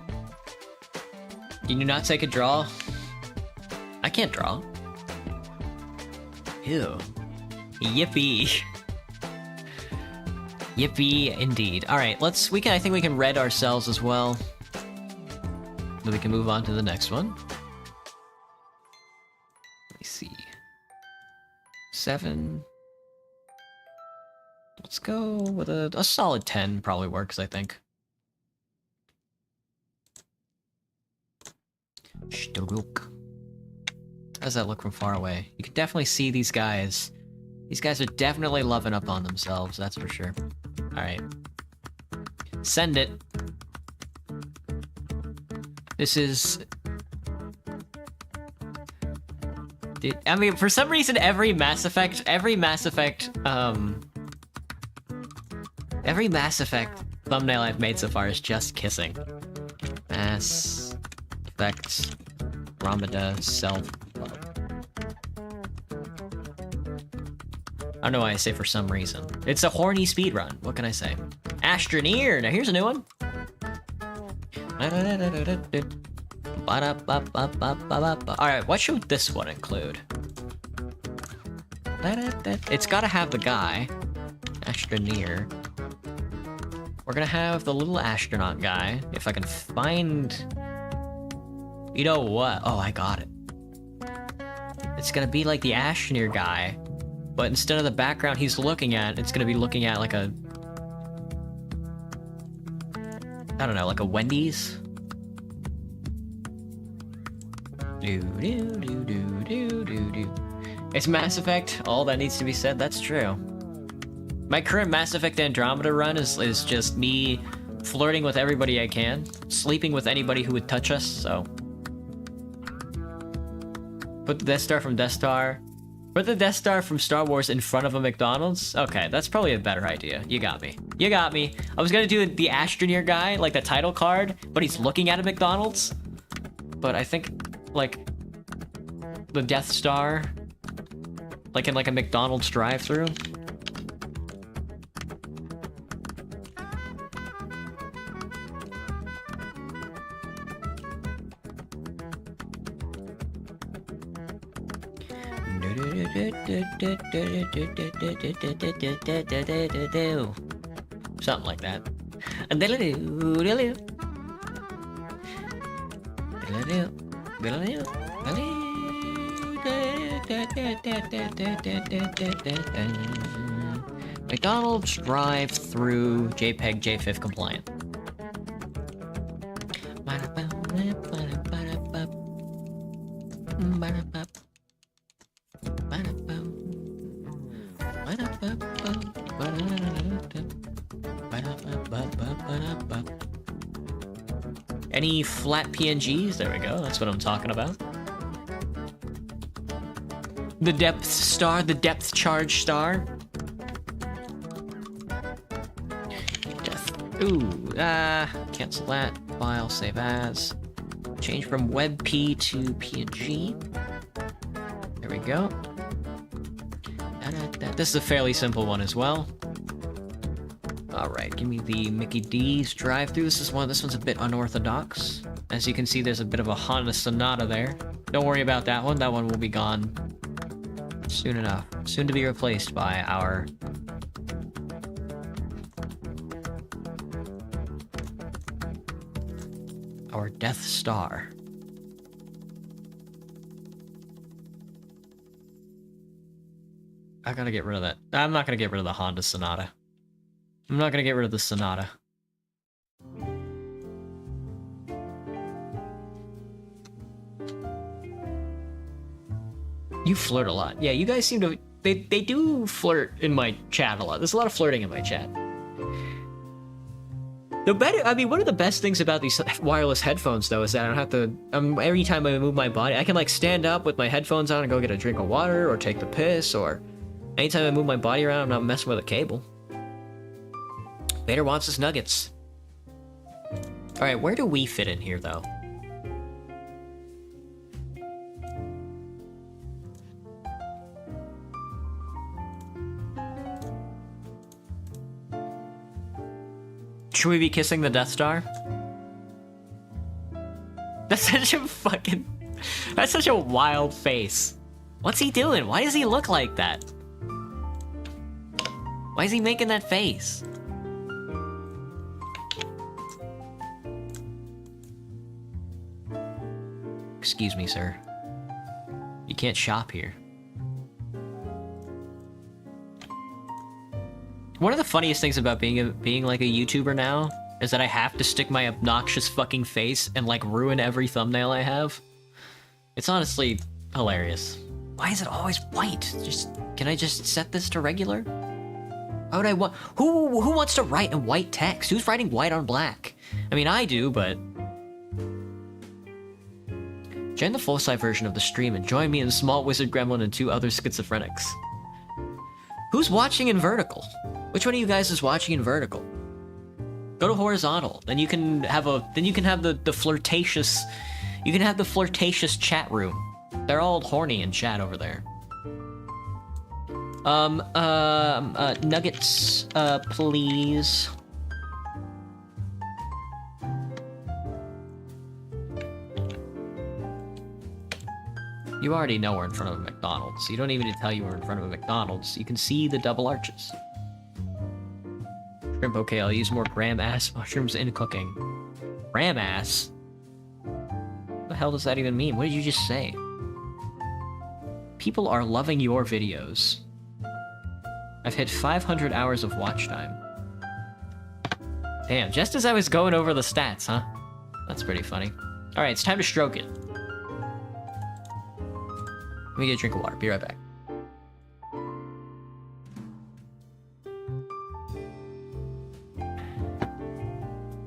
Can you not take a draw? I can't draw. Ew. Yippee. Yippee indeed. Alright, I think we can red ourselves as well. Then we can move on to the next one. Let me see. 7. Let's go with a solid 10 probably works, I think. How does that look from far away? You can definitely see these guys. These guys are definitely loving up on themselves, that's for sure. Alright. Send it. This is... Dude, I mean, for some reason, every Mass Effect thumbnail I've made so far is just kissing. Mass Effect Andromeda self-love. I don't know why I say for some reason. It's a horny speedrun. What can I say? Astroneer! Now here's a new one. Alright, what should this one include? It's gotta have the guy. Astroneer. We're gonna have the little astronaut guy. If I can find... You know what? Oh, I got it. It's gonna be like the Astroneer guy, but instead of the background he's looking at, it's gonna be looking at like a... I don't know, like a Wendy's? It's Mass Effect, all that needs to be said, that's true. My current Mass Effect Andromeda run is just me flirting with everybody I can, sleeping with anybody who would touch us, so... Put the Death Star from Death Star. Put the Death Star from Star Wars in front of a McDonald's? Okay, that's probably a better idea. You got me. You got me. I was gonna do the Astroneer guy, like the title card, but he's looking at a McDonald's. But I think, like, the Death Star, like in like a McDonald's drive-thru. Something like that. McDonald's drive-through JPEG JFIF compliant. Any flat PNGs? There we go, that's what I'm talking about. The depth star, the depth charge star. Death. Ooh, cancel that. File, save as. Change from WebP to PNG. There we go. This is a fairly simple one as well. Alright, give me the Mickey D's drive-thru. This one's a bit unorthodox. As you can see, there's a bit of a Honda Sonata there. Don't worry about that one. That one will be gone soon enough. Soon to be replaced by our... our Death Star. I gotta get rid of that. I'm not gonna get rid of the Honda Sonata. I'm not gonna get rid of the Sonata. You flirt a lot. Yeah, you guys seem to... They do flirt in my chat a lot. There's a lot of flirting in my chat. One of the best things about these wireless headphones, though, is that I don't have to... every time I move my body, I can, like, stand up with my headphones on and go get a drink of water, or take the piss, or... Anytime I move my body around, I'm not messing with a cable. Vader wants his nuggets. Alright, where do we fit in here, though? Should we be kissing the Death Star? That's such a fucking... That's such a wild face. What's he doing? Why does he look like that? Why is he making that face? Excuse me, sir. You can't shop here. One of the funniest things about being like a YouTuber now is that I have to stick my obnoxious fucking face and like ruin every thumbnail I have. It's honestly hilarious. Why is it always white? Can I just set this to regular? Why would I want? Who wants to write in white text? Who's writing white on black? I mean, I do, but join the full-size version of the stream and join me and Small Wizard Gremlin and 2 other schizophrenics. Who's watching in vertical? Which one of you guys is watching in vertical? Go to horizontal. Then you can have the flirtatious. You can have the flirtatious chat room. They're all horny in chat over there. Nuggets, please. You already know we're in front of a McDonald's. You don't even need to tell you we're in front of a McDonald's. You can see the double arches. Shrimp, okay, I'll use more gram-ass mushrooms in cooking. Gram-ass? What the hell does that even mean? What did you just say? People are loving your videos. I've hit 500 hours of watch time. Damn, just as I was going over the stats, huh? That's pretty funny. Alright, it's time to stroke it. Let me get a drink of water. Be right back.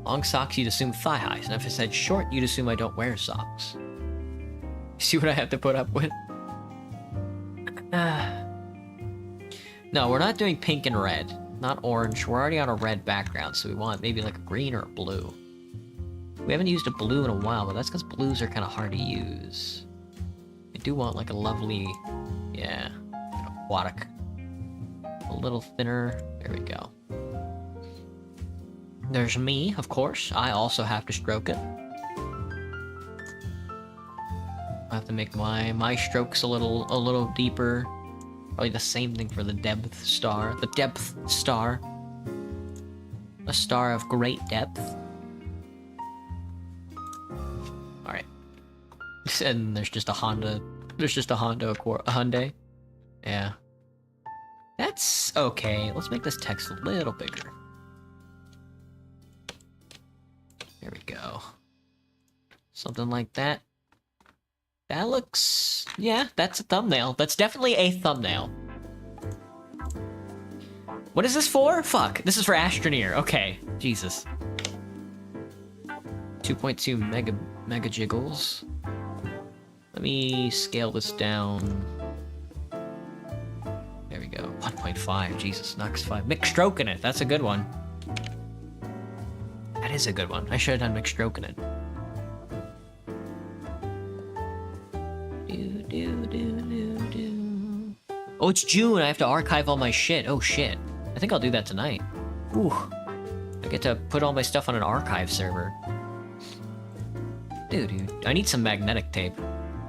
Long socks, you'd assume thigh highs. And if I said short, you'd assume I don't wear socks. See what I have to put up with? No, we're not doing pink and red. Not orange. We're already on a red background, so we want maybe like a green or a blue. We haven't used a blue in a while, but that's because blues are kind of hard to use. I do want like a lovely, yeah, aquatic. A little thinner. There we go. There's me, of course. I also have to stroke it. I have to make my strokes a little deeper. Probably the same thing for the depth star. The depth star. A star of great depth. Alright. And there's just a Honda. There's just a Hyundai. Yeah. That's okay. Let's make this text a little bigger. There we go. Something like that. That looks... yeah, that's a thumbnail. That's definitely a thumbnail. What is this for? Fuck. This is for Astroneer. Okay. Jesus. 2.2 mega jiggles. Let me scale this down. There we go. 1.5. Jesus. Knocks 5. McStroking it. That's a good one. That is a good one. I should have done McStroking it. Oh, it's June. I have to archive all my shit. Oh, shit. I think I'll do that tonight. Ooh. I get to put all my stuff on an archive server. Dude, I need some magnetic tape.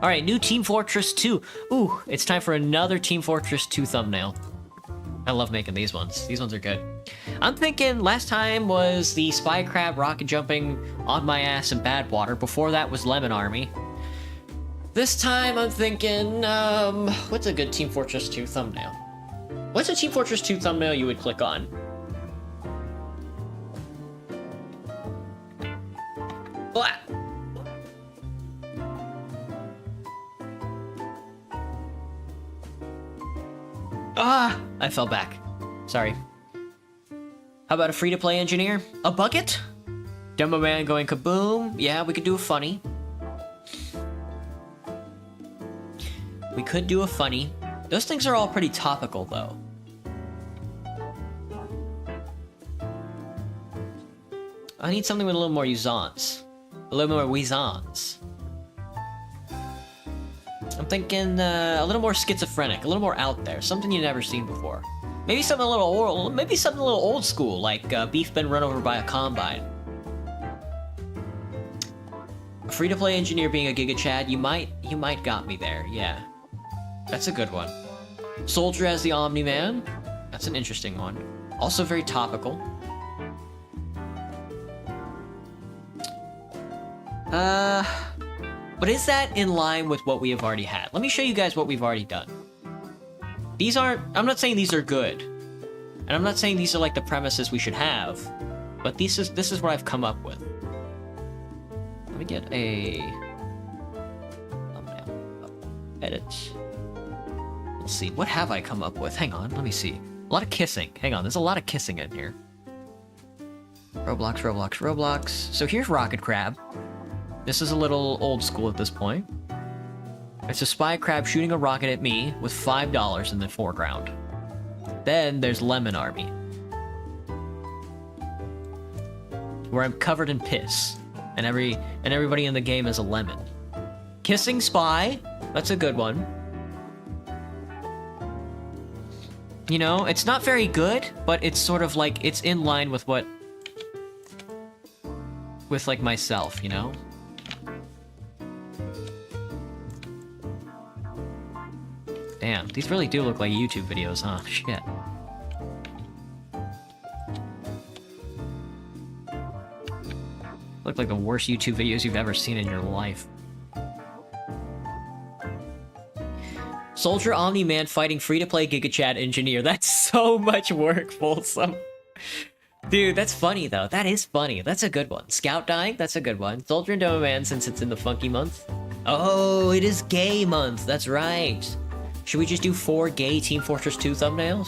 Alright, new Team Fortress 2. Ooh, it's time for another Team Fortress 2 thumbnail. I love making these ones. These ones are good. I'm thinking last time was the Spy Crab rocket jumping on my ass in Badwater. Before that was Lemon Army. This time I'm thinking, what's a good Team Fortress 2 thumbnail? What's a Team Fortress 2 thumbnail you would click on? Blah. Ah, I fell back. Sorry. How about a free-to-play engineer? A bucket? Dumbo Man going kaboom? Yeah, we could do a funny. We could do a funny. Those things are all pretty topical, though. I need something with a little more usance. A little more wheezance. I'm thinking a little more schizophrenic, a little more out there, something you've never seen before. Maybe something a little old, maybe something a little old school, like beef been run over by a combine. A free-to-play engineer being a Giga Chad, you might got me there, yeah. That's a good one. Soldier as the Omni-Man, that's an interesting one. Also very topical. But is that in line with what we have already had? Let me show you guys what we've already done. These aren't, I'm not saying these are good. And I'm not saying these are like the premises we should have. But this is what I've come up with. Let me get a thumbnail. Edit. Let's see, what have I come up with? Hang on, let me see. A lot of kissing. Hang on, there's a lot of kissing in here. Roblox, Roblox, Roblox. So here's Rocket Crab. This is a little old school at this point. It's a spy crab shooting a rocket at me with $5 in the foreground. Then there's Lemon Army, where I'm covered in piss, and everybody in the game is a lemon. Kissing Spy, that's a good one. You know, it's not very good, but it's sort of like, it's in line with what... with, like, myself, you know? Damn, these really do look like YouTube videos, huh? Shit. Look like the worst YouTube videos you've ever seen in your life. Soldier Omni-Man fighting free-to-play GigaChat engineer. That's so much work, Folsom. Dude, that's funny, though. That is funny. That's a good one. Scout dying? That's a good one. Soldier and Doma Man, since it's in the funky month. Oh, it is gay month. That's right. Should we just do 4 gay Team Fortress 2 thumbnails?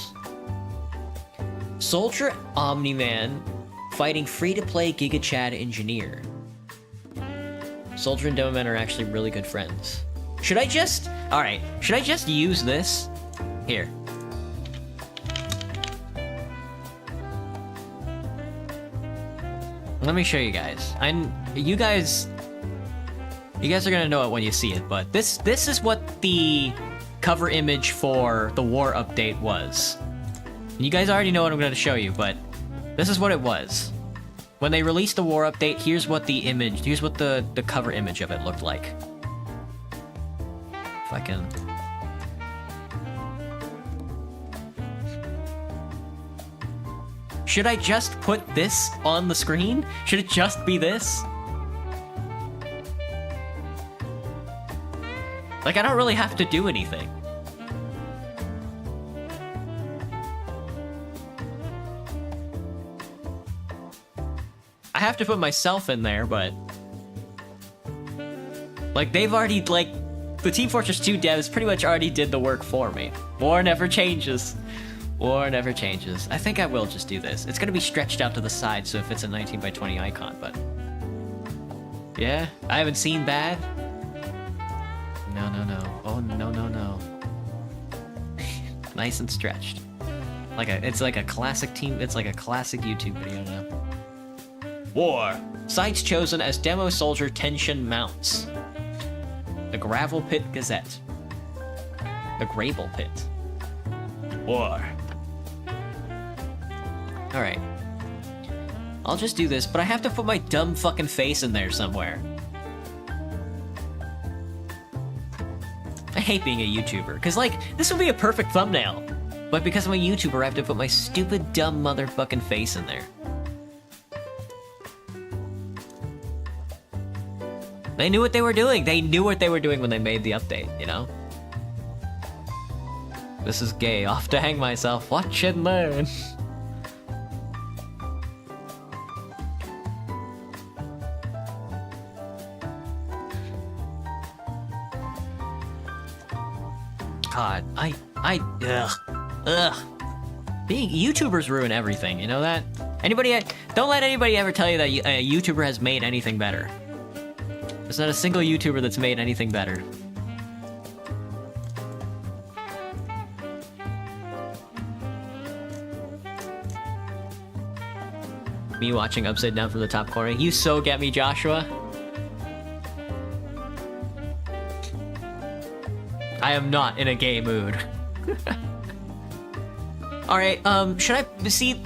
Soldier Omni-Man fighting free-to-play GigaChat engineer. Soldier and Doma Man are actually really good friends. Should I just... Alright, should I just use this? Here. Let me show you guys. You guys are gonna know it when you see it, but this is what the cover image for the war update was. You guys already know what I'm gonna show you, but this is what it was. When they released the war update, here's what the cover image of it looked like. If I can... Should I just put this on the screen? Should it just be this? Like, I don't really have to do anything. I have to put myself in there, but... Like, they've already, like... The Team Fortress 2 devs pretty much already did the work for me. War never changes. War never changes. I think I will just do this. It's gonna be stretched out to the side, so if it's a 19 by 20 icon, but... Yeah? I haven't seen bad? No, no, no. Oh, no, no, no. Nice and stretched. It's like a classic team, it's like a classic YouTube video now. War. Sites chosen as demo soldier tension mounts. The Gravel Pit Gazette. The Grable Pit. War. Alright. I'll just do this, but I have to put my dumb fucking face in there somewhere. I hate being a YouTuber, because, like, this would be a perfect thumbnail. But because I'm a YouTuber, I have to put my stupid, dumb motherfucking face in there. They knew what they were doing. They knew what they were doing when they made the update, you know? This is gay. Off to hang myself. Watch and learn. God, ugh. Being YouTubers ruin everything, you know that? Don't let anybody ever tell you that a YouTuber has made anything better. There's not a single YouTuber that's made anything better. Me watching Upside Down from the top corner. You so get me, Joshua. I am not in a gay mood. Alright, should I see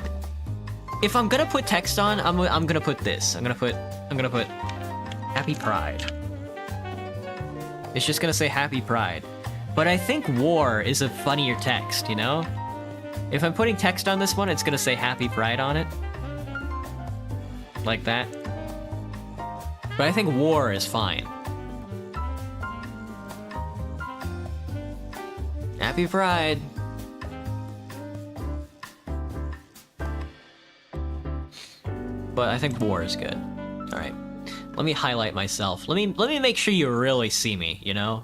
if I'm gonna put text on, I'm gonna put this. I'm gonna put Happy Pride. It's just gonna say Happy Pride. But I think war is a funnier text, you know? If I'm putting text on this one, it's gonna say Happy Pride on it. Like that. But I think war is fine. Happy Pride. But I think war is good. Alright. Let me highlight myself. Let me make sure you really see me, you know?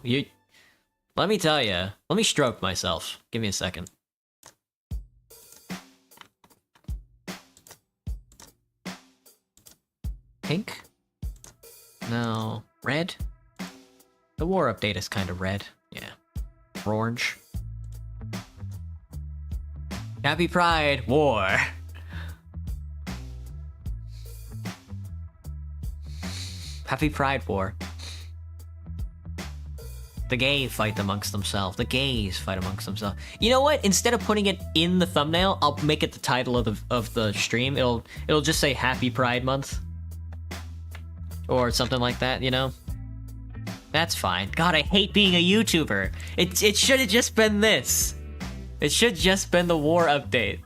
Let me tell you. Let me stroke myself. Give me a second. pink? No, red? The war update is kind of red. Yeah. Orange. Happy Pride War. Happy Pride War. The gays fight amongst themselves. The gays fight amongst themselves. You know what? Instead of putting it in the thumbnail, I'll make it the title of the stream. It'll just say Happy Pride Month. Or something like that, you know? That's fine. God, I hate being a YouTuber. It should have just been this. It should just been the war update.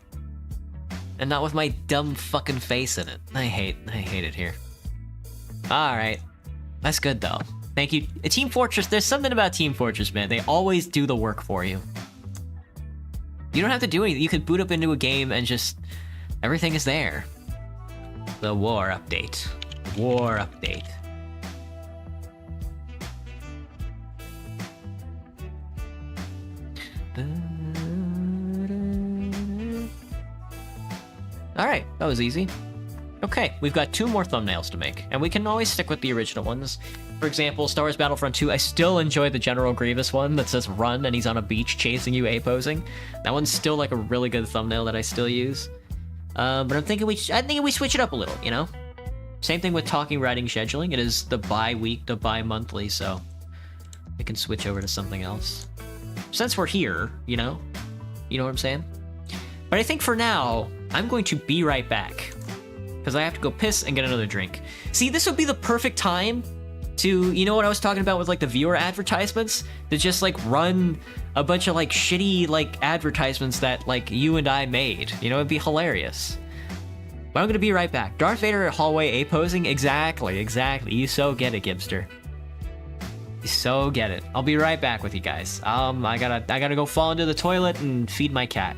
And not with my dumb fucking face in it. I hate it here. Alright. That's good though. Thank you. Team Fortress, there's something about Team Fortress, man. They always do the work for you. You don't have to do anything. You can boot up into a game and just... everything is there. The war update. War update. Alright, that was easy. Okay, we've got 2 more thumbnails to make, and we can always stick with the original ones. For example, Star Wars Battlefront 2, I still enjoy the General Grievous one that says run and he's on a beach chasing you A-posing. That one's still like a really good thumbnail that I still use. But I think we switch it up a little, you know? Same thing with talking, writing, scheduling. It is the bi-week to bi-monthly, so we can switch over to something else. Since we're here, you know? You know what I'm saying? But I think for now, I'm going to be right back. Because I have to go piss and get another drink. See, this would be the perfect time to, you know what I was talking about with like the viewer advertisements? To just like run a bunch of like shitty like advertisements that like you and I made. You know, it'd be hilarious. But I'm gonna be right back. Darth Vader at hallway A-posing? Exactly. You so get it, Gibster. You so get it. I'll be right back with you guys. I gotta go fall into the toilet and feed my cat.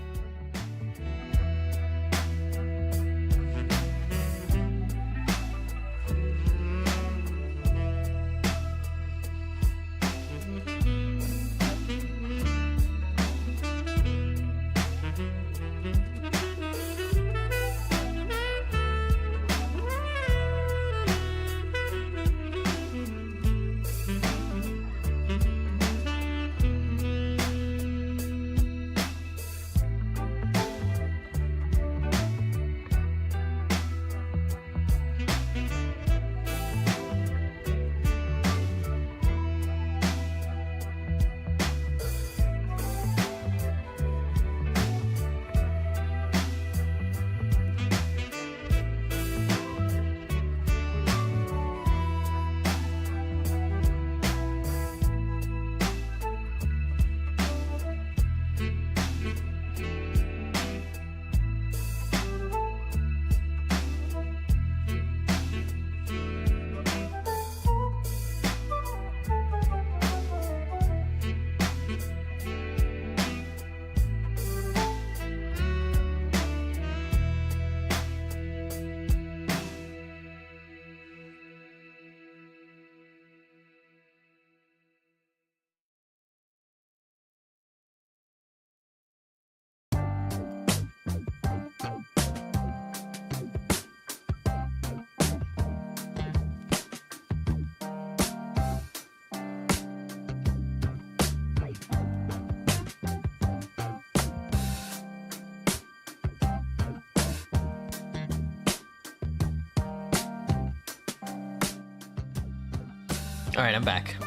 Alright, I'm back.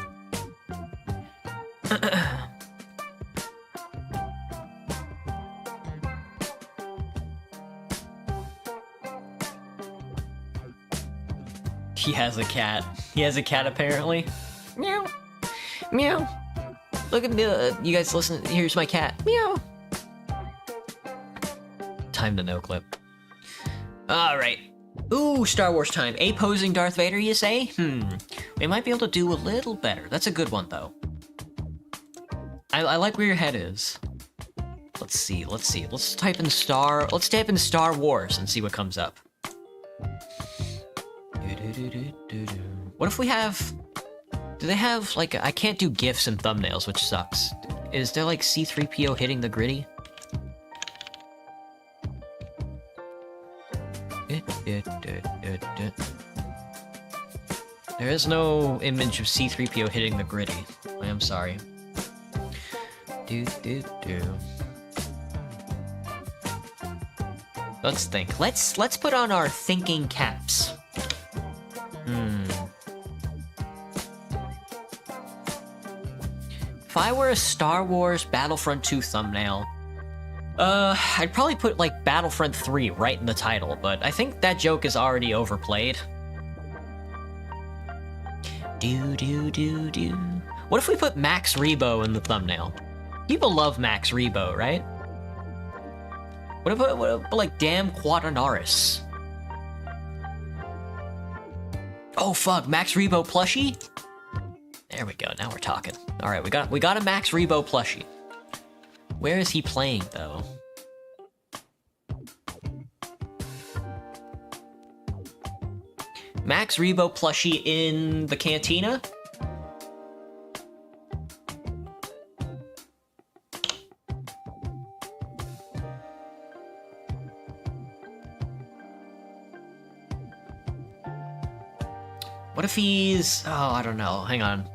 He has a cat. He has a cat apparently. Meow. Meow. Look at me. You guys listen. Here's my cat. Meow. Time to no clip. Alright. Ooh, Star Wars time. A-posing Darth Vader, you say? We might be able to do a little better. That's a good one, though. I like where your head is. Let's see. Let's type in Star Wars and see what comes up. What if we have... Do they have, like... I can't do GIFs and thumbnails, which sucks. Is there, like, C-3PO hitting the gritty? There is no image of C-3PO hitting the gritty. I am sorry. Do. Let's think. Let's put on our thinking caps. If I were a Star Wars Battlefront 2 thumbnail, I'd probably put like Battlefront 3 right in the title, but I think that joke is already overplayed. Do. What if we put Max Rebo in the thumbnail? People love Max Rebo, right? What if like Damn Quaternaris? Oh fuck, Max Rebo plushie? There we go, now we're talking. Alright, we got a Max Rebo plushie. Where is he playing though? Max Rebo plushie in the cantina? What if he's... Oh, I don't know. Hang on.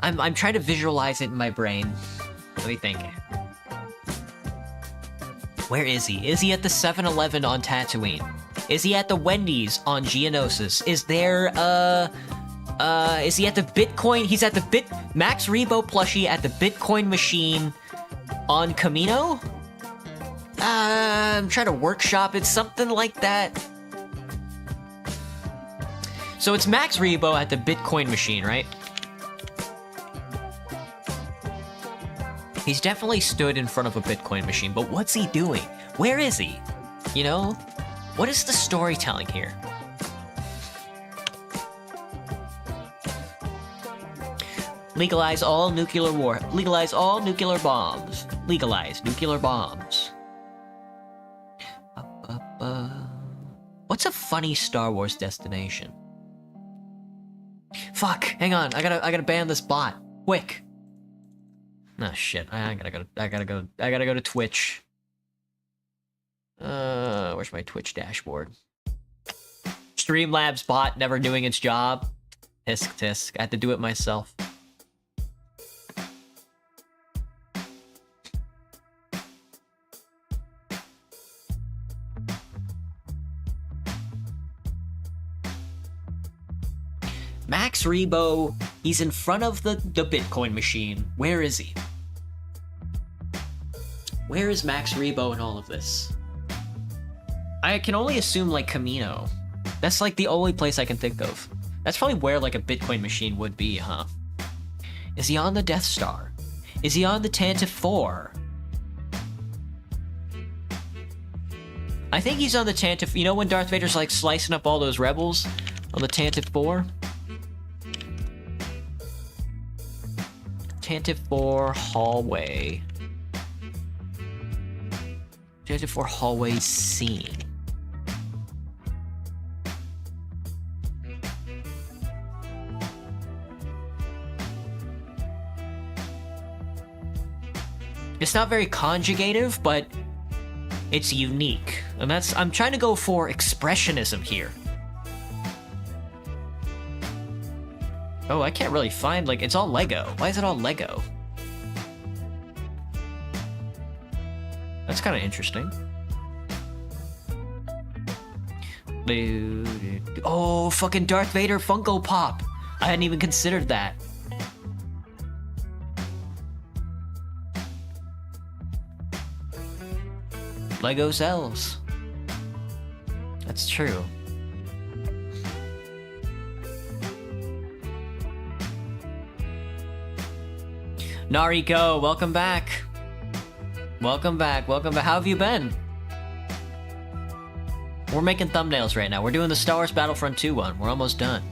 I'm trying to visualize it in my brain. Let me think. Where is he? Is he at the 7-Eleven on Tatooine? Is he at the Wendy's on Geonosis? Is there, is he at the Bitcoin? He's at the Max Rebo plushie at the Bitcoin machine on Camino? I'm trying to workshop it, something like that. So it's Max Rebo at the Bitcoin machine, right? He's definitely stood in front of a Bitcoin machine, but what's he doing? Where is he? You know? What is the storytelling here? Legalize all nuclear war. Legalize all nuclear bombs. Legalize nuclear bombs. What's a funny Star Wars destination? Fuck, hang on. I gotta ban this bot. Quick. Oh shit. I gotta go to Twitch. Where's my Twitch dashboard? Streamlabs bot never doing its job. Tisk. I had to do it myself. Max Rebo, he's in front of the Bitcoin machine. Where is he? Where is Max Rebo in all of this? I can only assume like Camino. That's like the only place I can think of. That's probably where like a Bitcoin machine would be, huh? Is he on the Death Star? Is he on the Tantive 4? I think he's on the Tantive. You know when Darth Vader's like slicing up all those rebels on the Tantive 4? Tantive 4 hallway. Tantive 4 hallway scene. It's not very conjugative, but it's unique. And I'm trying to go for expressionism here. Oh, I can't really find, like, it's all Lego. Why is it all Lego? That's kind of interesting. Oh, fucking Darth Vader Funko Pop. I hadn't even considered that. Lego sells. That's true. Nariko, welcome back. Welcome back. How have you been? We're making thumbnails right now. We're doing the Star Wars Battlefront 2 one. We're almost done.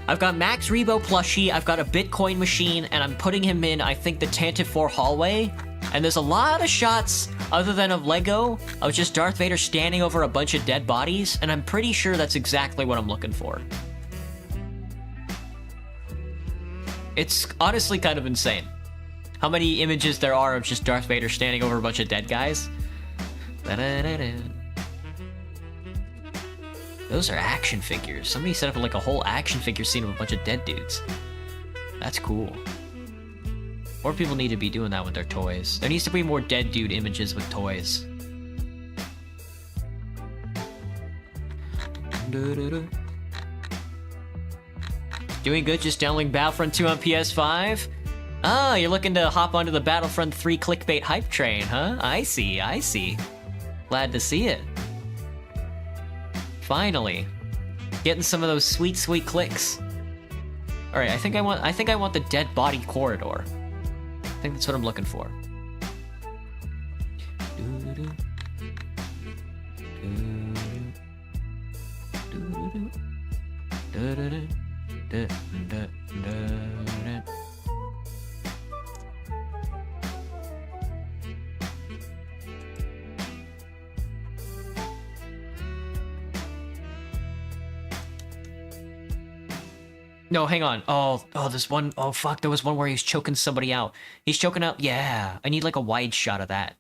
I've got Max Rebo plushie, I've got a Bitcoin machine, and I'm putting him in, I think, the Tantive 4 hallway. And there's a lot of shots, other than of Lego, of just Darth Vader standing over a bunch of dead bodies, and I'm pretty sure that's exactly what I'm looking for. It's honestly kind of insane how many images there are of just Darth Vader standing over a bunch of dead guys. Those are action figures. Somebody set up like a whole action figure scene of a bunch of dead dudes. That's cool. More people need to be doing that with their toys. There needs to be more dead dude images with toys. Doing good, just downloading Battlefront 2 on PS5? Ah, you're looking to hop onto the Battlefront 3 clickbait hype train, huh? I see, I see. Glad to see it. Finally. Getting some of those sweet, sweet clicks. Alright, I think I want the dead body corridor. I think that's what I'm looking for. No, hang on. Oh, there's one. Oh, fuck. There was one where he's choking somebody out. He's choking out. Yeah. I need like a wide shot of that.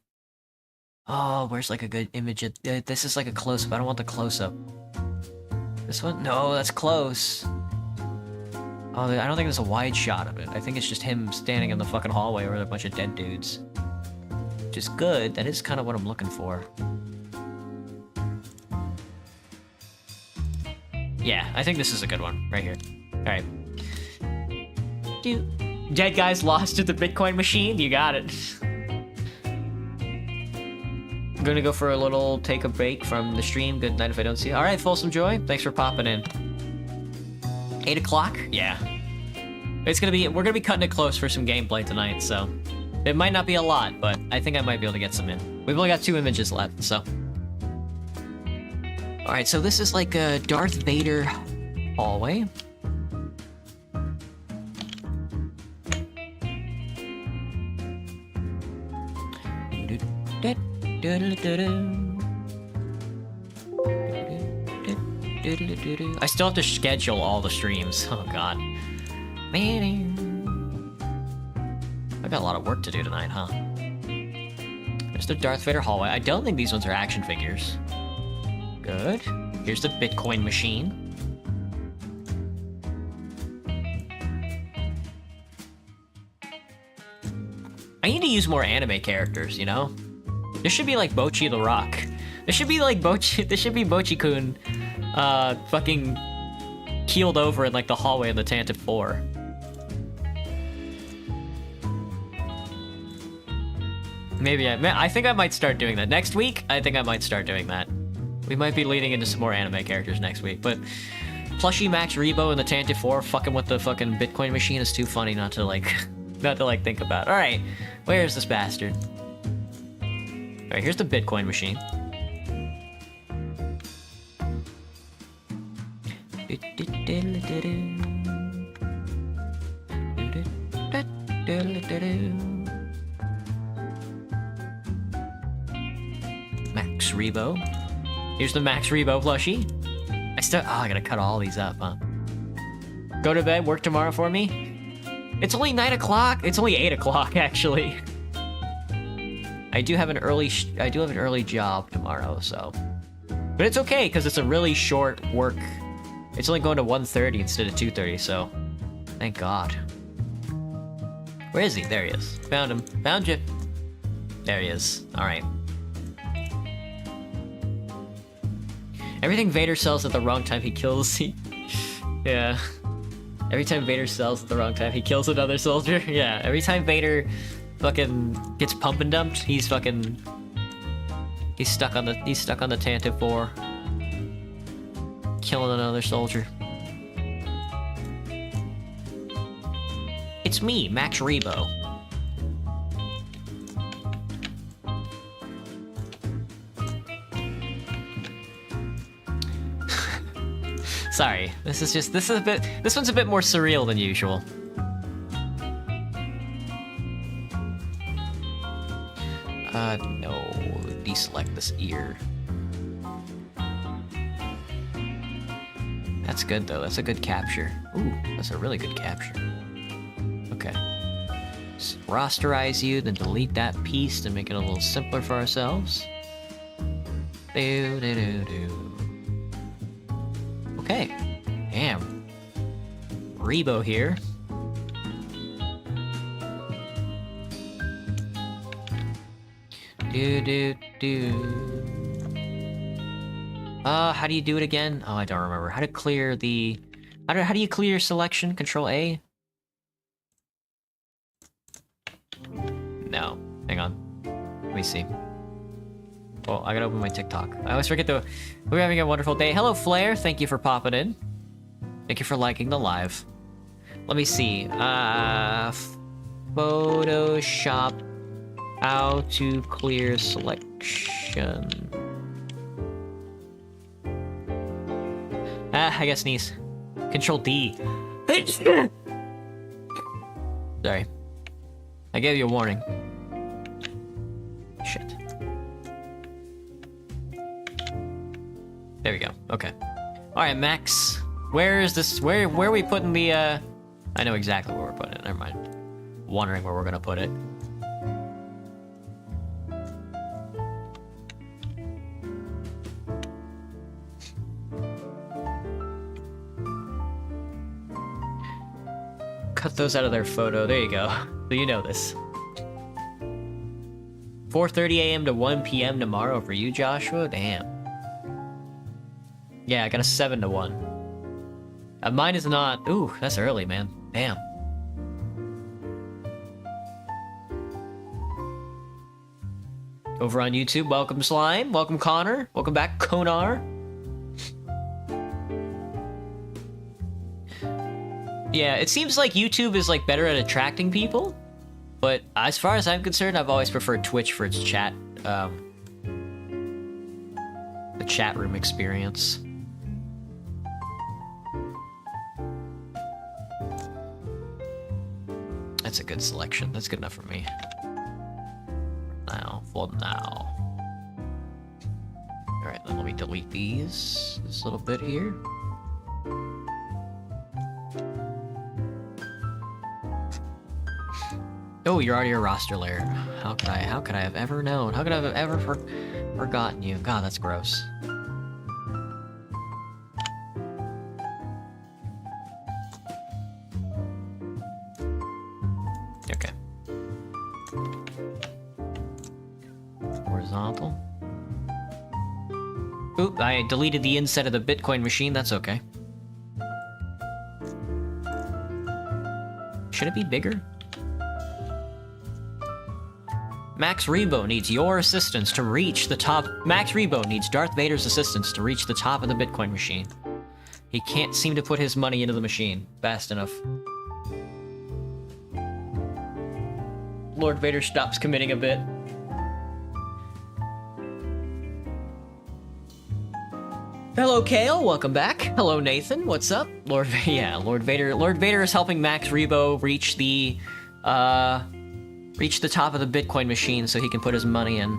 Oh, where's like a good image of this? Is like a close-up. I don't want the close-up. This one? No, that's close. Oh, I don't think there's a wide shot of it. I think it's just him standing in the fucking hallway with a bunch of dead dudes. Which is good. That is kind of what I'm looking for. Yeah, I think this is a good one. Right here. Alright. Dead guys lost to the Bitcoin machine? You got it. I'm gonna go for a little take a break from the stream. Good night if I don't see you. Alright, Folsom Joy. Thanks for popping in. 8 o'clock? Yeah. We're gonna be cutting it close for some gameplay tonight, so. It might not be a lot, but I think I might be able to get some in. We've only got 2 images left, so. Alright, so this is like a Darth Vader hallway. I still have to schedule all the streams. Oh god. Man, I got a lot of work to do tonight, huh? There's the Darth Vader hallway. I don't think these ones are action figures. Good. Here's the Bitcoin machine. I need to use more anime characters, you know? This should be like Bochi the Rock. This should be like Bochi-kun, fucking keeled over in like the hallway in the Tantive 4. Maybe I think I might start doing that. Next week, I think I might start doing that. We might be leading into some more anime characters next week, but Plushie Max Rebo in the Tantive 4 fucking with the fucking Bitcoin machine is too funny not to like think about. Alright, where is this bastard? Alright, here's the Bitcoin machine. Max Rebo. Here's the Max Rebo plushie. I gotta cut all these up, huh? Go to bed, work tomorrow for me? It's only 9 o'clock. It's only 8 o'clock, actually. I do have an early job tomorrow, so. But it's okay, because it's a really short work. It's only going to 1:30 instead of 2:30, so. Thank God. Where is he? There he is. Found him. Found you. There he is. Alright. Everything Vader sells at the wrong time, he kills. Yeah. Every time Vader sells at the wrong time, he kills another soldier. Yeah. Every time Vader fucking gets pump and dumped, he's stuck on the Tantive 4. Killing another soldier. It's me, Max Rebo. Sorry, this one's a bit more surreal than usual. No, deselect this ear. That's good though, that's a good capture. Ooh, that's a really good capture. Okay. Just rasterize you, then delete that piece to make it a little simpler for ourselves. Rebo here. How do you do it again? Oh, I don't remember. How to clear the... How do you clear selection? Control A? No. Hang on. Let me see. Oh, I gotta open my TikTok. I always forget to... We're having a wonderful day. Hello, Flair. Thank you for popping in. Thank you for liking the live. Let me see. Photoshop. How to clear selection. I guess sneeze. Control D. Sorry. I gave you a warning. Shit. There we go. Okay. Alright, Max. Where is this? Where are we putting the, I know exactly where we're putting it. Never mind. Wondering where we're gonna put it. Cut those out of their photo. There you go. So you know this. 4:30 a.m. to 1 p.m. tomorrow for you, Joshua? Damn. Yeah, I got a 7 to 1. Mine is not... Ooh, that's early, man. Damn. Over on YouTube, welcome Slime. Welcome Connor. Welcome back, Konar. Yeah, it seems like YouTube is like better at attracting people, but as far as I'm concerned, I've always preferred Twitch for its chat, the chat room experience. That's a good selection. That's good enough for me. Now, for now. All right, then let me delete this little bit here. Oh, you're already a roster layer. How could I have ever known? How could I have ever forgotten you? God, that's gross. Okay. Horizontal. Oop, I deleted the inside of the Bitcoin machine. That's okay. Should it be bigger? Max Rebo needs your assistance to reach the top. Max Rebo needs Darth Vader's assistance to reach the top of the Bitcoin machine. He can't seem to put his money into the machine fast enough. Lord Vader stops committing a bit. Hello, Kale. Welcome back. Hello, Nathan. What's up? Lord Vader. Lord Vader is helping Max Rebo reach the top of the Bitcoin machine so he can put his money in.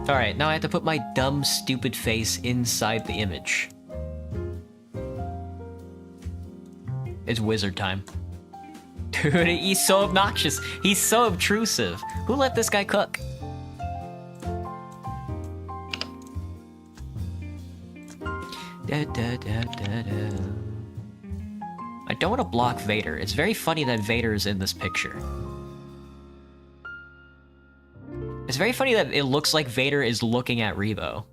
Alright, now I have to put my dumb, stupid face inside the image. It's wizard time. Dude, he's so obnoxious. He's so obtrusive. Who let this guy cook? Da, da, da, da, da. I don't want to block Vader. It's very funny that Vader is in this picture. It's very funny that it looks like Vader is looking at Rebo.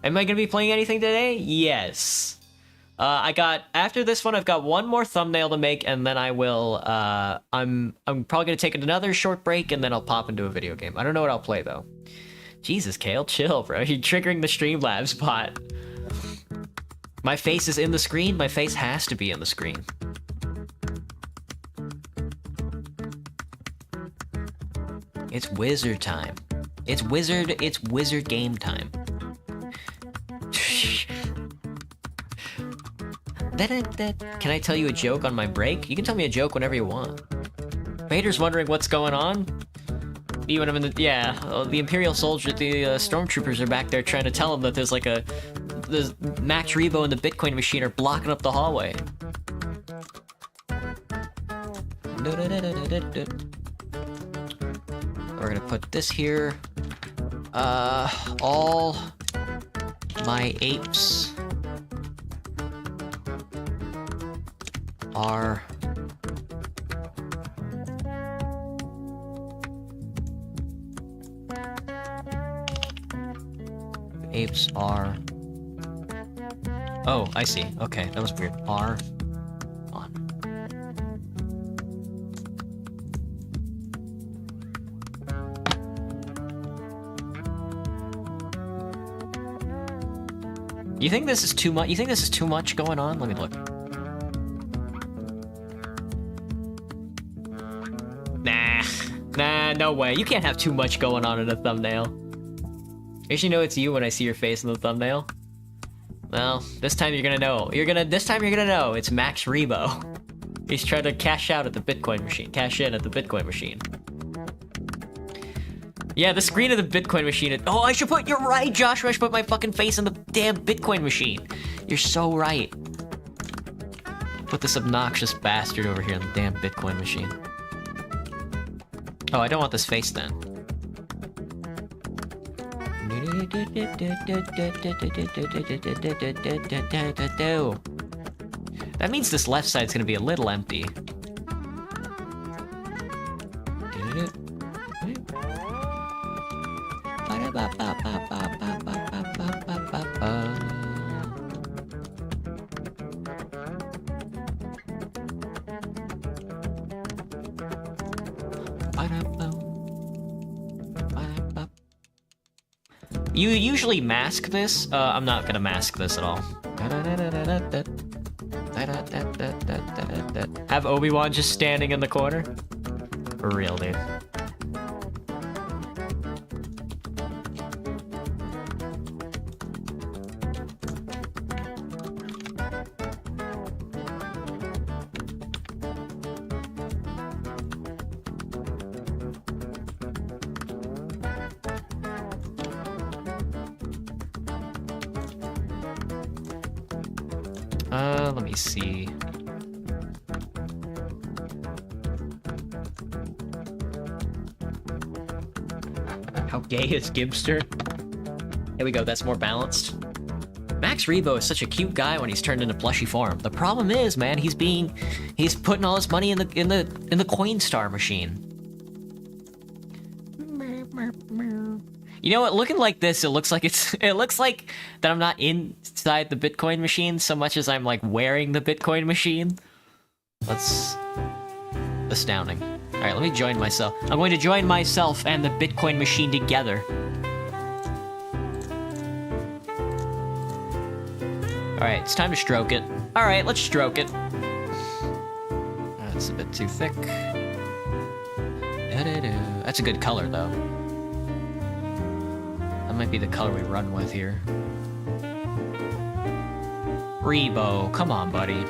Am I gonna be playing anything today? Yes. After this one, I've got one more thumbnail to make, and then I will, I'm probably gonna take another short break, and then I'll pop into a video game. I don't know what I'll play, though. Jesus, Kale, chill, bro. You're triggering the Streamlabs bot. My face is in the screen. My face has to be in the screen. It's wizard time. It's wizard game time. Can I tell you a joke on my break? You can tell me a joke whenever you want. Vader's wondering what's going on. Even when I'm in the... Yeah, the Imperial soldier, the stormtroopers are back there trying to tell him that there's like a... The Max Rebo and the Bitcoin machine are blocking up the hallway. We're gonna put this here. All my apes are apes are. Oh, I see. Okay, that was weird. Are on. You think this is too much? You think this is too much going on? Let me look. Nah, no way. You can't have too much going on in a thumbnail. I usually know it's you when I see your face in the thumbnail. Well, this time you're gonna know. This time you're gonna know it's Max Rebo. He's trying to cash out at the Bitcoin machine. Cash in at the Bitcoin machine. Yeah, the screen of the Bitcoin machine. Oh, you're right, Joshua. I should put my fucking face in the damn Bitcoin machine. You're so right. Put this obnoxious bastard over here in the damn Bitcoin machine. Oh, I don't want this face then. That means this left side's gonna be a little empty. You usually mask this. I'm not gonna mask this at all. Have Obi-Wan just standing in the corner? For real, dude. Let me see. How gay is Gibster? Here we go, that's more balanced. Max Rebo is such a cute guy when he's turned into plushy form. The problem is, man, he's putting all his money in the Coinstar machine. You know what? Looking like this, it looks like that I'm not inside the Bitcoin machine so much as I'm like wearing the Bitcoin machine. That's astounding. All right, let me join myself. I'm going to join myself and the Bitcoin machine together. All right, it's time to stroke it. All right, let's stroke it. That's a bit too thick. That's a good color, though. That might be the color we run with here. Rebo, come on, buddy.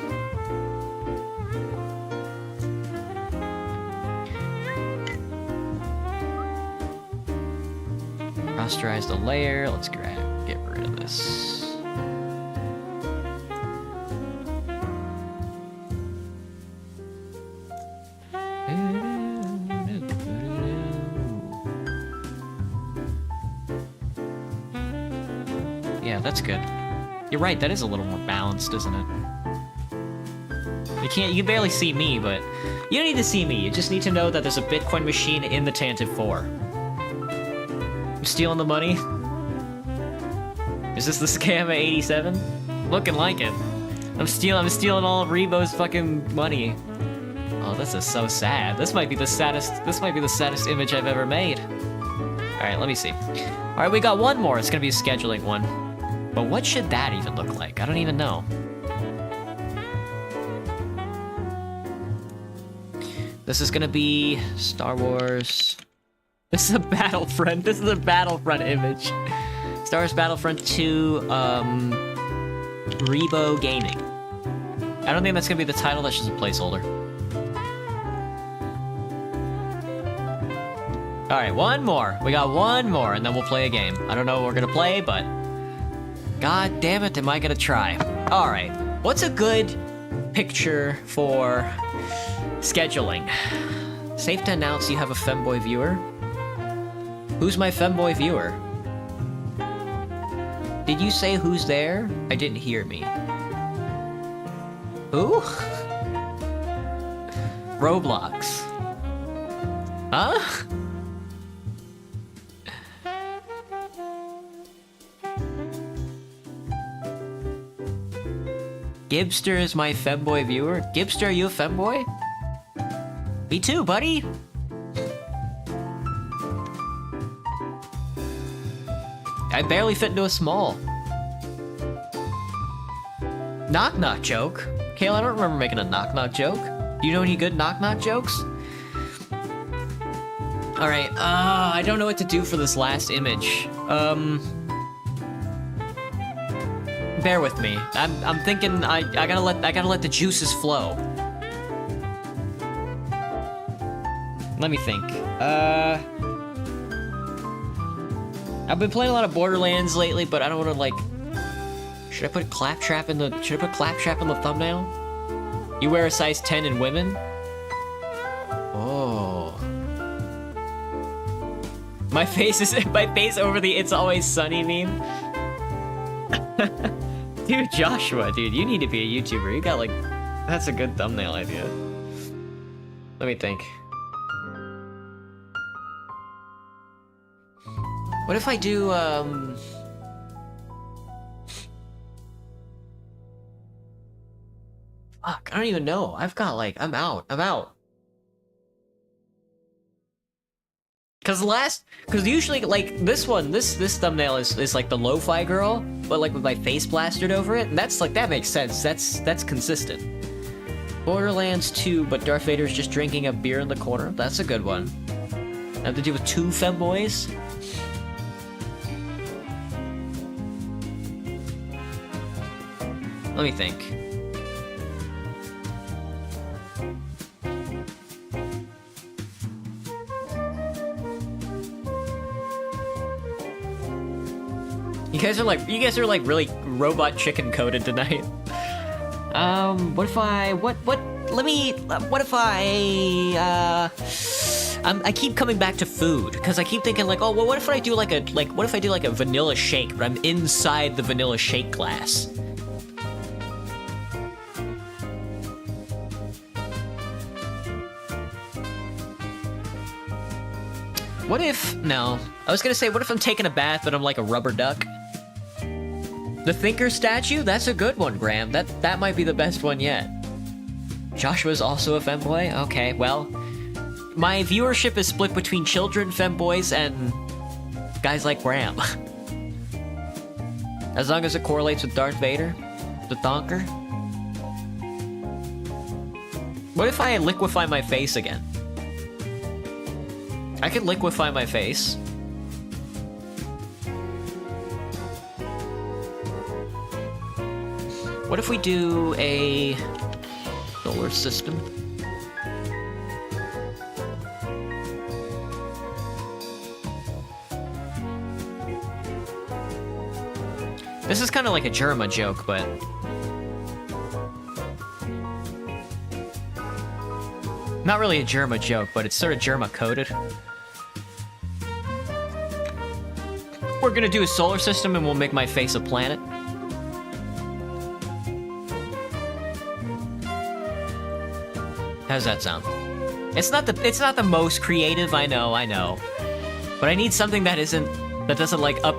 Rasterize the layer. Let's get rid of this. Yeah, that's good. You're right, that is a little more balanced, isn't it? You can barely see me, but you don't need to see me. You just need to know that there's a Bitcoin machine in the Tantive 4. I'm stealing the money. Is this the scam at 87? Looking like it. I'm stealing all of Rebo's fucking money. Oh, this is so sad. This might be the saddest image I've ever made. Alright, let me see. Alright, we got one more. It's gonna be a scheduling one. But what should that even look like? I don't even know. This is gonna be Star Wars. This is a Battlefront. This is a Battlefront image. Star Wars Battlefront 2, Rebo Gaming. I don't think that's gonna be the title. That's just a placeholder. All right, one more. We got one more, and then we'll play a game. I don't know what we're gonna play, but god damn it, am I gonna try? All right, what's a good picture for scheduling? Safe to announce you have a femboy viewer. Who's my femboy viewer? Did you say who's there? I didn't hear me. Who? Roblox. Huh? Gibster is my femboy viewer. Gibster, are you a femboy? Me too, buddy. I barely fit into a small. Knock knock joke? Kale, I don't remember making a knock knock joke. Do you know any good knock knock jokes? Alright, I don't know what to do for this last image. Bear with me. I'm thinking I gotta let the juices flow. Let me think. I've been playing a lot of Borderlands lately, but I don't want to like. Should I put Claptrap in the thumbnail? You wear a size 10 in women? Oh. My face over the "It's Always Sunny" meme. Dude, Joshua, dude, you need to be a YouTuber. You got like, that's a good thumbnail idea. Let me think. What if I do, Fuck, I don't even know. I've got like, I'm out. Cause usually like this thumbnail is like the lo-fi girl, but like with my face plastered over it, and that's like, that makes sense. That's consistent. Borderlands 2, but Darth Vader's just drinking a beer in the corner. That's a good one. I have to do with 2 femboys. Let me think. You guys are like really robot chicken coded tonight. What if I keep coming back to food because I keep thinking like, oh, well, what if I do like a vanilla shake, but I'm inside the vanilla shake glass? What if, no, I was gonna say, what if I'm taking a bath but I'm like a rubber duck? The Thinker statue? That's a good one, Graham. That might be the best one yet. Joshua's also a femboy? Okay, well, my viewership is split between children, femboys, and guys like Graham. As long as it correlates with Darth Vader, the Thonker. What if I liquefy my face again? I can liquefy my face. What if we do a solar system? This is kind of like a Germa joke, but not really a Germa joke, but it's sort of Germa coded. We're gonna do a solar system and we'll make my face a planet. How's that sound? It's not the most creative, I know. But I need something that doesn't like I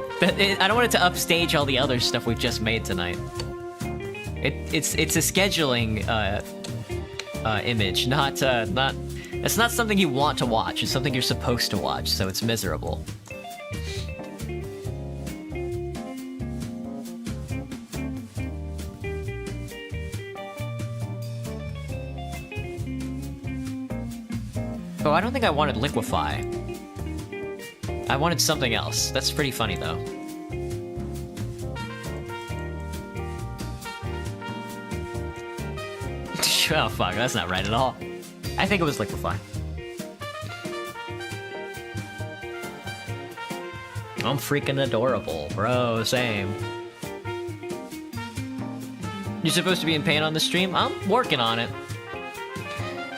don't want it to upstage all the other stuff we've just made tonight. It's a scheduling image, it's not something you want to watch, it's something you're supposed to watch, so it's miserable. Oh, I don't think I wanted liquefy. I wanted something else. That's pretty funny, though. Oh, fuck, that's not right at all. I think it was liquefy. I'm freaking adorable, bro, same. You're supposed to be in pain on the stream? I'm working on it.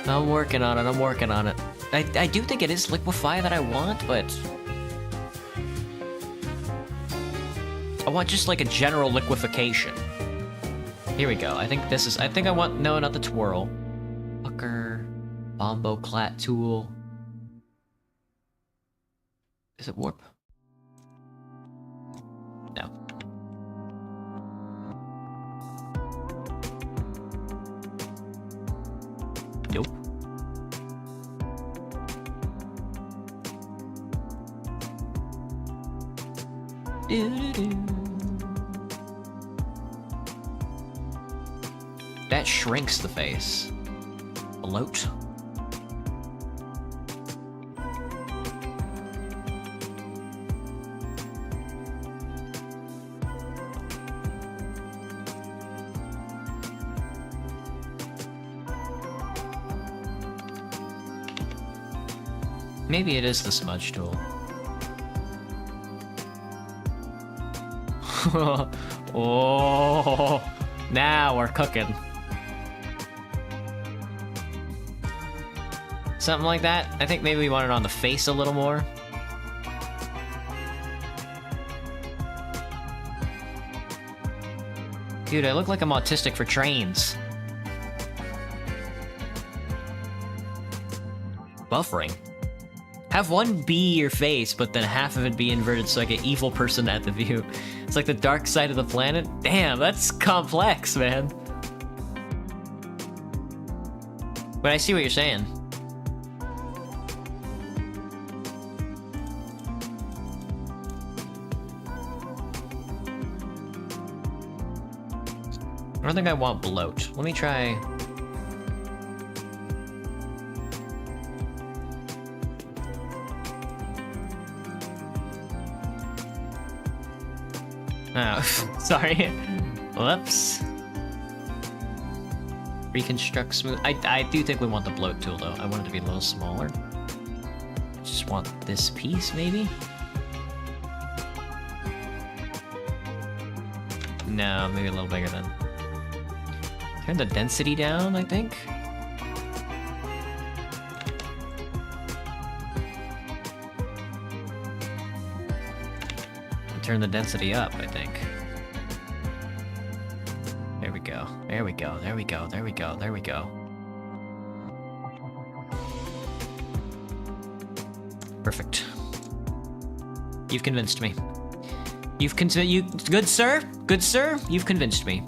I'm working on it. I do think it is liquefy that I want, but... I want just like a general liquefaction. Here we go. I think this is... I think I want... No, not the twirl. Pucker. Bombo clat tool. Is it warp? No. Nope. That shrinks the face. Bloat. Maybe it is the smudge tool. Oh, now we're cooking. Something like that. I think maybe we want it on the face a little more. Dude, I look like I'm autistic for trains. Buffering. Have one be your face, but then half of it be inverted so I get evil person at the view. It's like the dark side of the planet. Damn, that's complex, man. But I see what you're saying. I don't think I want bloat. Let me try... Oh, sorry. Whoops. Reconstruct smooth. I do think we want the bloat tool, though. I want it to be a little smaller. Just want this piece, maybe? No, maybe a little bigger then. Turn the density down, I think. Turn the density up, I think. There we go. There we go. There we go. There we go. There we go. Perfect. You've convinced me. Good sir? Good sir? You've convinced me.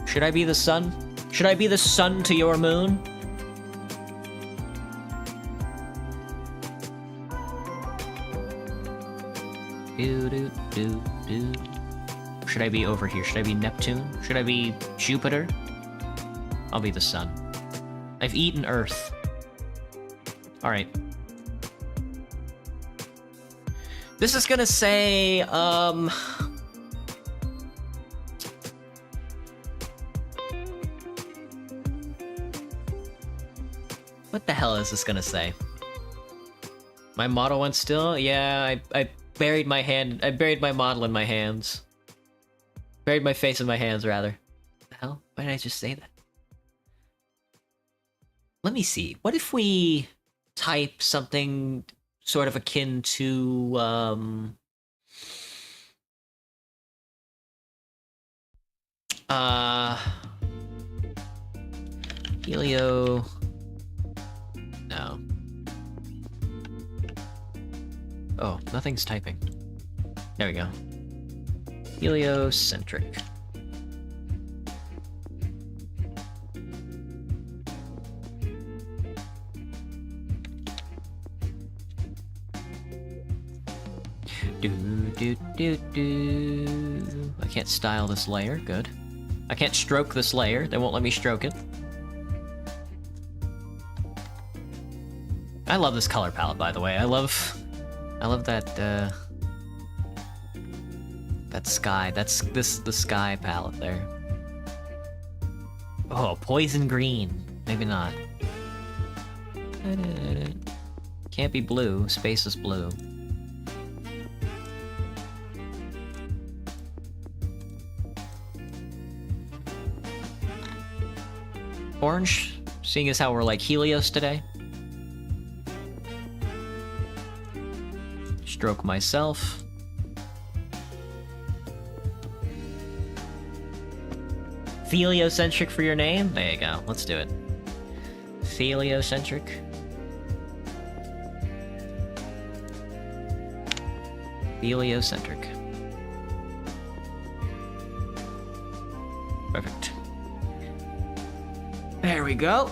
Should I be the sun? Should I be the sun to your moon? Should I be over here? Should I be Neptune? Should I be Jupiter? I'll be the sun. I've eaten Earth. Alright. This is gonna say, what the hell is this gonna say? My model went still? Yeah, I buried my hand. I buried my model in my hands. Buried my face in my hands, rather. What the hell? Why did I just say that? Let me see. What if we type something sort of akin to, Helio... No. Oh, nothing's typing. There we go. Heliocentric. I can't style this layer. Good. I can't stroke this layer. They won't let me stroke it. I love this color palette, by the way. I love that, that sky. That's the sky palette there. Oh, poison green. Maybe not. Can't be blue. Space is blue. orange, seeing as how we're like Helios today. Stroke myself. Heliocentric for your name? There you go. Let's do it. Heliocentric. Heliocentric. Perfect. There we go.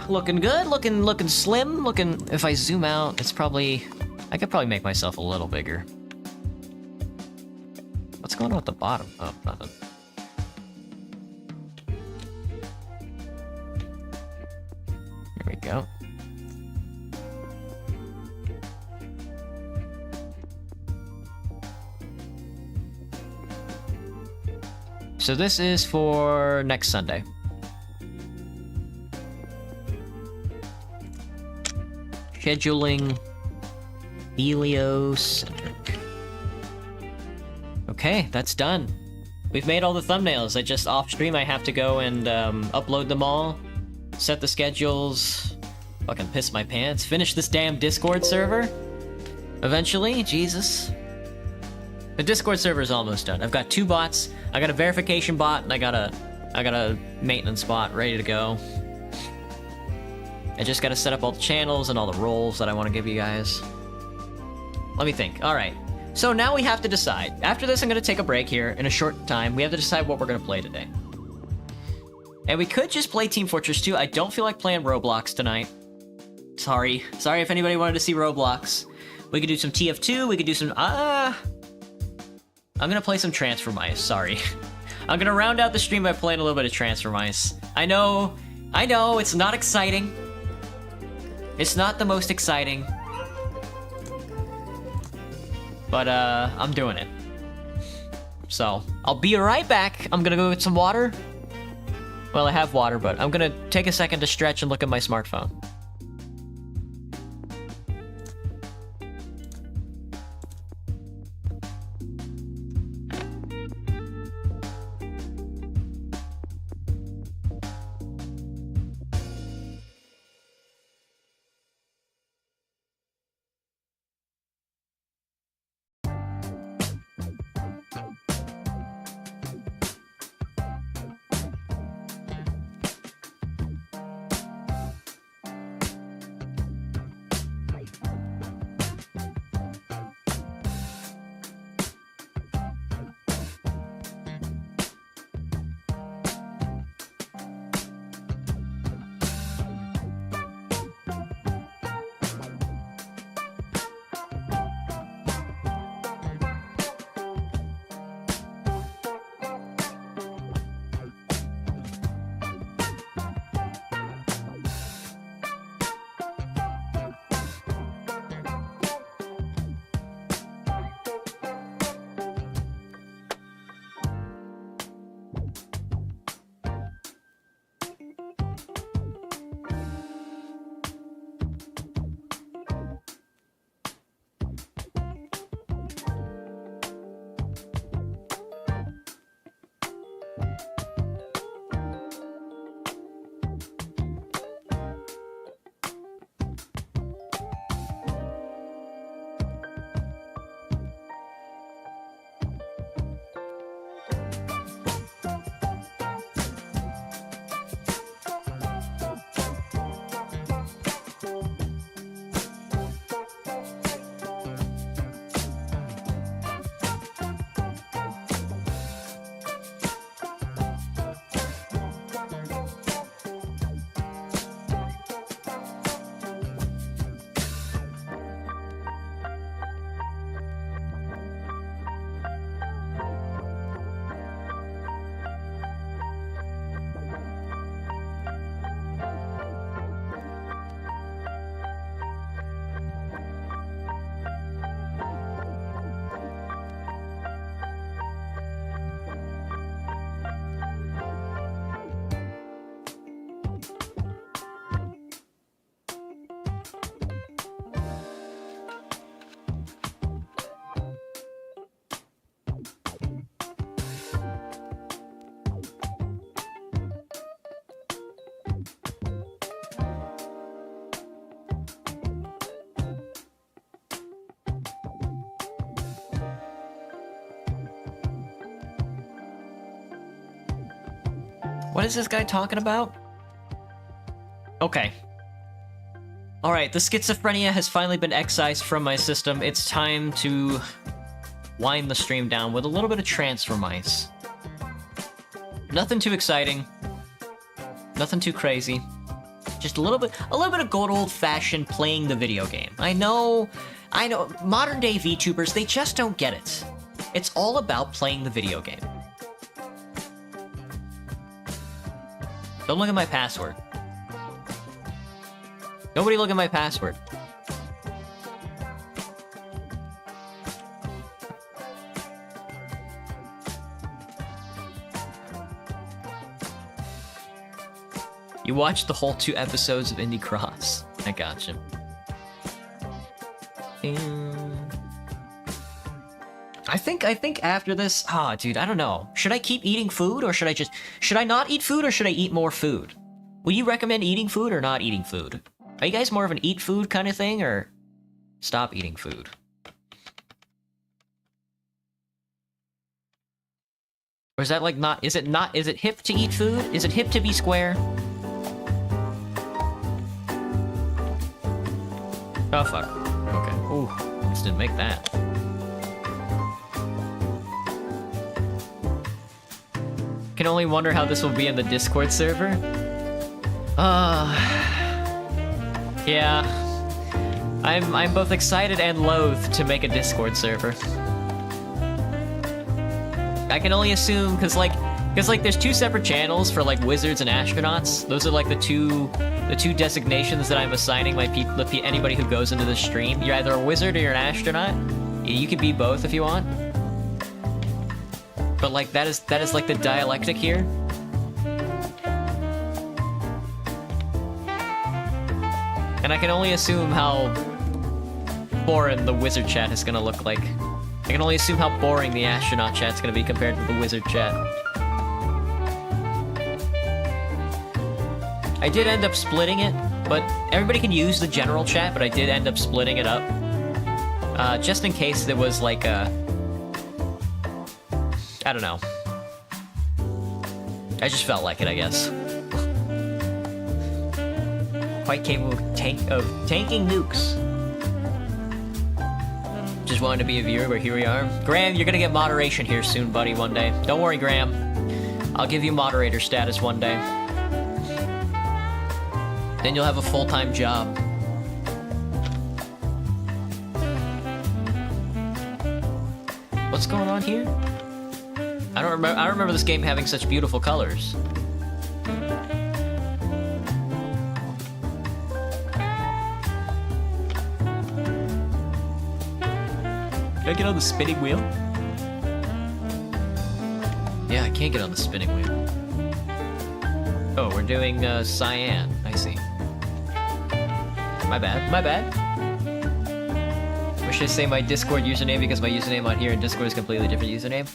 Looking good, looking slim, looking... If I zoom out, it's probably... I could probably make myself a little bigger. What's going on at the bottom? Oh, nothing. Here we go. So this is for next Sunday. Scheduling heliocentric. Okay, that's done. We've made all the thumbnails. I just off stream I have to go and upload them all, set the schedules, fucking piss my pants, finish this damn Discord server. Eventually, Jesus. The Discord server is almost done. I've got 2 bots. I got a verification bot and I got a maintenance bot ready to go. I just gotta set up all the channels and all the roles that I want to give you guys. Let me think. All right. So now we have to decide. After this, I'm gonna take a break here in a short time. We have to decide what we're gonna play today. And we could just play Team Fortress 2. I don't feel like playing Roblox tonight. Sorry. Sorry if anybody wanted to see Roblox. We could do some TF2. We could do some... I'm gonna play some Transfer Mice. Sorry. I'm gonna round out the stream by playing a little bit of Transfer Mice. I know, it's not exciting. It's not the most exciting. But, I'm doing it. So, I'll be right back. I'm gonna go get some water. Well, I have water, but I'm gonna take a second to stretch and look at my smartphone. What is this guy talking about? Okay. Alright, the schizophrenia has finally been excised from my system. It's time to wind the stream down with a little bit of transfer ice. Nothing too exciting. Nothing too crazy. Just a little bit of good old-fashioned playing the video game. I know, modern-day VTubers, they just don't get it. It's all about playing the video game. Don't look at my password. Nobody look at my password. You watched the whole 2 episodes of Indie Cross. I gotcha. I think after this, dude, I don't know. Should I keep eating food or should I not eat food or should I eat more food? Will you recommend eating food or not eating food? Are you guys more of an eat food kind of thing or stop eating food? Or is that like is it hip to eat food? Is it hip to be square? Oh fuck. Okay. Ooh, just didn't make that. Can only wonder how this will be in the Discord server. Yeah. I'm both excited and loath to make a Discord server. I can only assume because there's 2 separate channels for like wizards and astronauts. Those are like the two designations that I'm assigning my anybody who goes into the stream. You're either a wizard or you're an astronaut. You can be both if you want. But like that is like the dialectic here. And I can only assume how boring the wizard chat is gonna look like. I can only assume how boring the astronaut chat's gonna be compared to the wizard chat. I did end up splitting it, but everybody can use the general chat, but I did end up splitting it up. Just in case there was like a... I don't know. I just felt like it, I guess. Quite capable of tanking nukes. Just wanted to be a viewer, but here we are. Graham, you're gonna get moderation here soon, buddy, one day. Don't worry, Graham. I'll give you moderator status one day. Then you'll have a full-time job. What's going on here? I don't remember this game having such beautiful colors. Can I get on the spinning wheel? Yeah, I can't get on the spinning wheel. Oh, we're doing cyan. I see. My bad. My bad. Or should I say my Discord username because my username on here in Discord is a completely different username?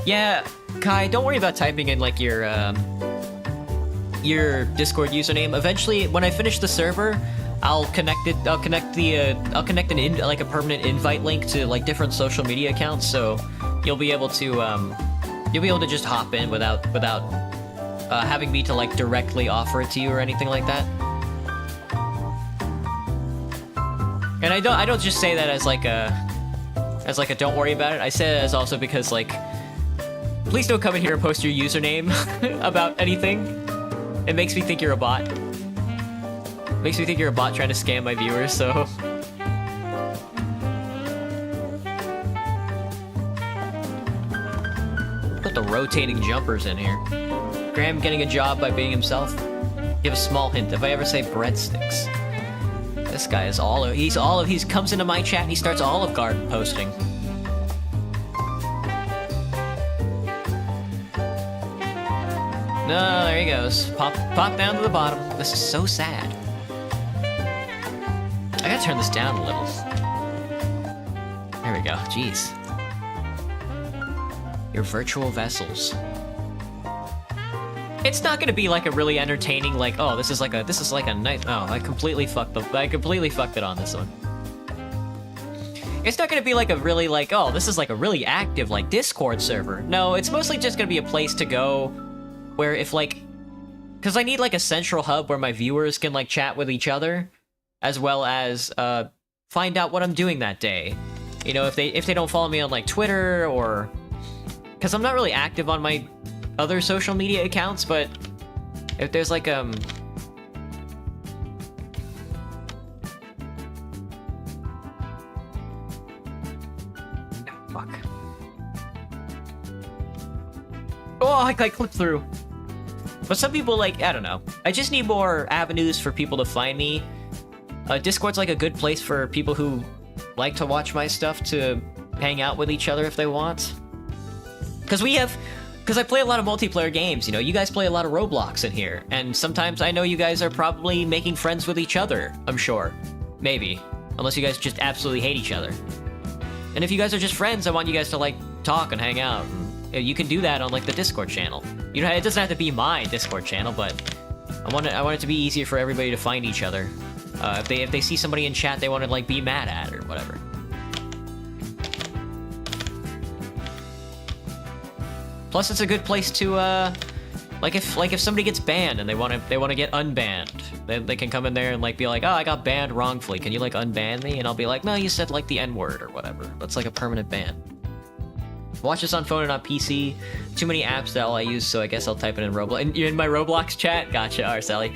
Yeah, Kai, don't worry about typing in like your Discord username. Eventually, when I finish the server, I'll connect it. I'll connect a permanent invite link to like different social media accounts, so you'll be able to just hop in without having me to like directly offer it to you or anything like that. And I don't just say that as like a don't worry about it. I say it as also because like, please don't come in here and post your username about anything. It makes me think you're a bot. Makes me think you're a bot trying to scam my viewers, so... Put the rotating jumpers in here. Graham getting a job by being himself. Give a small hint. If I ever say breadsticks. This guy is he comes into my chat and he starts Olive Garden posting. No, there he goes. Pop down to the bottom. This is so sad. I gotta turn this down a little. There we go. Jeez. Your virtual vessels. It's not gonna be like a really entertaining, like, oh, this is like a nice. Oh, I completely fucked it on this one. It's not gonna be like a really like, oh, this is like a really active like Discord server. No, it's mostly just gonna be a place to go where if like because I need like a central hub where my viewers can like chat with each other, as well as find out what I'm doing that day. You know, if they don't follow me on like Twitter, or because I'm not really active on my other social media accounts, but if there's like fuck. Oh, I clipped through. But some people, like, I don't know. I just need more avenues for people to find me. Discord's like a good place for people who like to watch my stuff to hang out with each other if they want. Because I play a lot of multiplayer games, you know, you guys play a lot of Roblox in here, and sometimes I know you guys are probably making friends with each other, I'm sure. Maybe. Unless you guys just absolutely hate each other. And if you guys are just friends, I want you guys to, like, talk and hang out. And you can do that on, like, the Discord channel. You know, it doesn't have to be my Discord channel, but I want it to be easier for everybody to find each other. If they see somebody in chat they want to, like, be mad at or whatever. Plus, it's a good place to, like if somebody gets banned and they want to get unbanned, they can come in there and like be like, oh, I got banned wrongfully. Can you like unban me? And I'll be like, no, you said like the N-word or whatever. That's like a permanent ban. Watch this on phone and on PC. Too many apps that all I use, so I guess I'll type it in Roblox. You're in my Roblox chat? Gotcha, Arceli.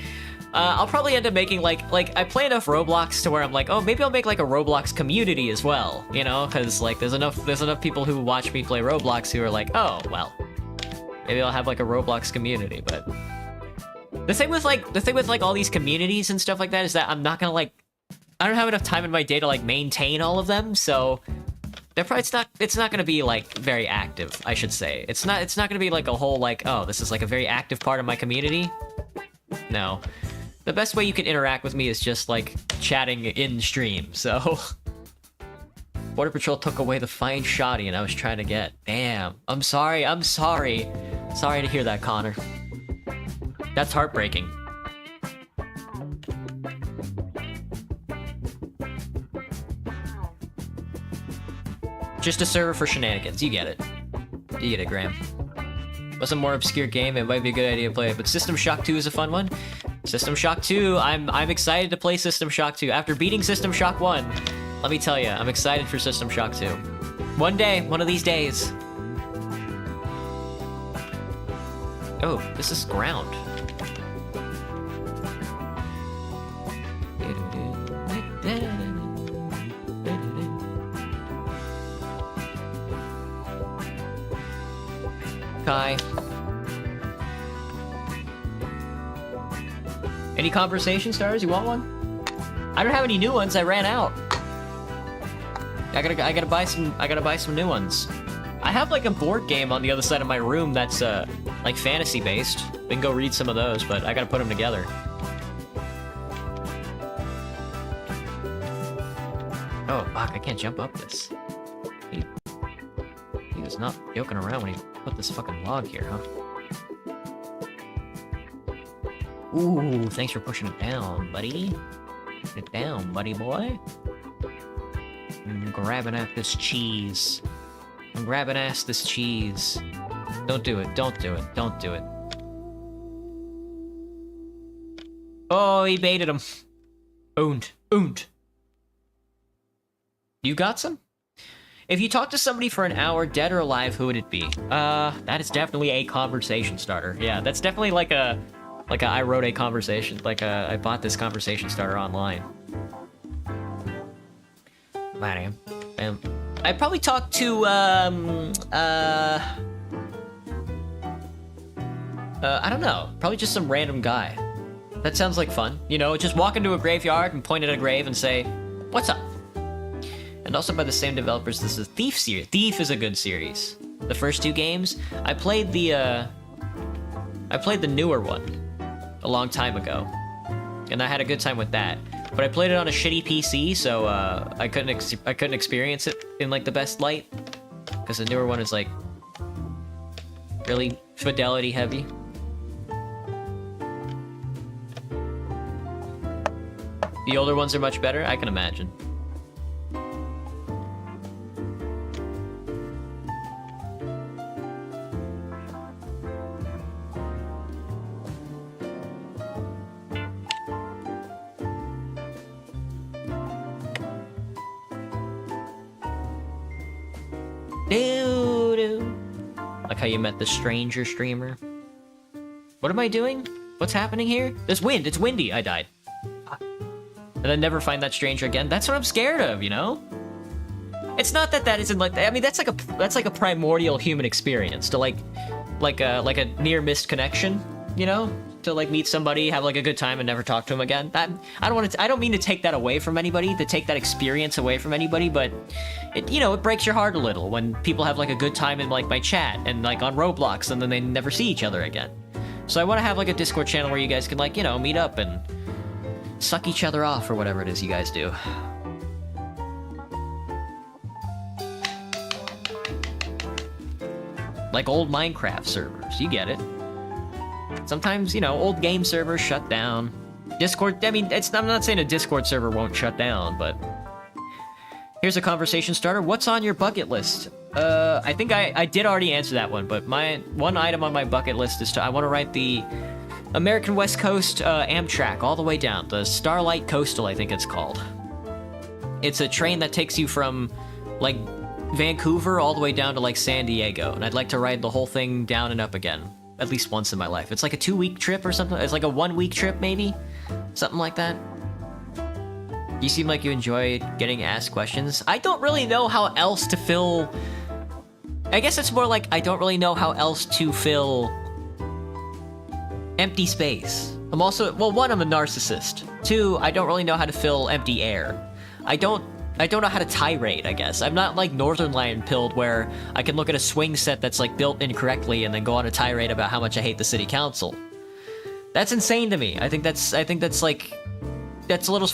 I'll probably end up making like I play enough Roblox to where I'm like, oh, maybe I'll make like a Roblox community as well, you know? Because like there's enough people who watch me play Roblox who are like, oh, well, maybe I'll have like a Roblox community. But the thing with like all these communities and stuff like that is that I'm not gonna like, I don't have enough time in my day to like maintain all of them, so it's not gonna be like very active, I should say. It's not gonna be like a whole like, oh, this is like a very active part of my community. No. The best way you can interact with me is just like chatting in stream, so. Border Patrol took away the fine shoddy and I was trying to get. Damn. I'm sorry. Sorry to hear that, Connor. That's heartbreaking. Just a server for shenanigans. You get it. You get it, Graham. What's a more obscure game? It might be a good idea to play it, but System Shock 2 is a fun one. System Shock 2, I'm excited to play System Shock 2. After beating System Shock 1, let me tell you, I'm excited for System Shock 2. One day, one of these days. Oh, this is ground. Kai. Any conversation starters? You want one? I don't have any new ones. I ran out. I gotta buy some new ones. I have like a board game on the other side of my room that's like fantasy based. We can go read some of those, but I gotta put them together. Oh fuck! I can't jump up this. He was not joking around when he put this fucking log here, huh? Ooh, thanks for pushing it down, buddy. Put it down, buddy boy. I'm grabbing at this cheese. I'm grabbing at this cheese. Don't do it, don't do it, don't do it. Oh, he baited him. Owned. You got some? If you talk to somebody for an hour, dead or alive, who would it be? That is definitely a conversation starter. Yeah, that's definitely like I wrote a conversation, I bought this conversation starter online. I'd probably talk to, I don't know, probably just some random guy. That sounds like fun. You know, just walk into a graveyard and point at a grave and say, what's up? And also by the same developers, this is Thief series. Thief is a good series. The first two games, I played the newer one a long time ago, and I had a good time with that. But I played it on a shitty PC, so I couldn't experience it in like the best light, because the newer one is like really fidelity heavy. The older ones are much better, I can imagine. Doo-doo. Like how you met the stranger streamer. What am I doing? What's happening here? There's wind. It's windy. I died. And then never find that stranger again. That's what I'm scared of, you know? It's not that that isn't like... I mean, that's like a primordial human experience to like a near missed connection, you know? To like meet somebody, have like a good time, and never talk to them again. That I don't mean to take that away from anybody, to take that experience away from anybody, but it, you know, it breaks your heart a little when people have like a good time in like my chat and like on Roblox, and then they never see each other again. So I want to have like a Discord channel where you guys can like, you know, meet up and suck each other off or whatever it is you guys do. Like old Minecraft servers, you get it. Sometimes, you know, old game servers shut down. Discord, I mean, I'm not saying a Discord server won't shut down, but... Here's a conversation starter. What's on your bucket list? I think I did already answer that one, but my one item on my bucket list is I want to ride the American West Coast Amtrak all the way down. The Starlight Coastal, I think it's called. It's a train that takes you from, like, Vancouver all the way down to, like, San Diego, and I'd like to ride the whole thing down and up again. At least once in my life. It's like a 2-week trip or something. It's like a 1-week trip, maybe? Something like that. You seem like you enjoyed getting asked questions. I don't really know how else to fill... I guess it's more like I don't really know how else to fill... empty space. I'm also... Well, one, I'm a narcissist. Two, I don't really know how to fill empty air. I don't know how to tirade, I guess. I'm not like Northern Lion pilled where I can look at a swing set that's like built incorrectly and then go on a tirade about how much I hate the city council. That's insane to me. I think that's like that's a little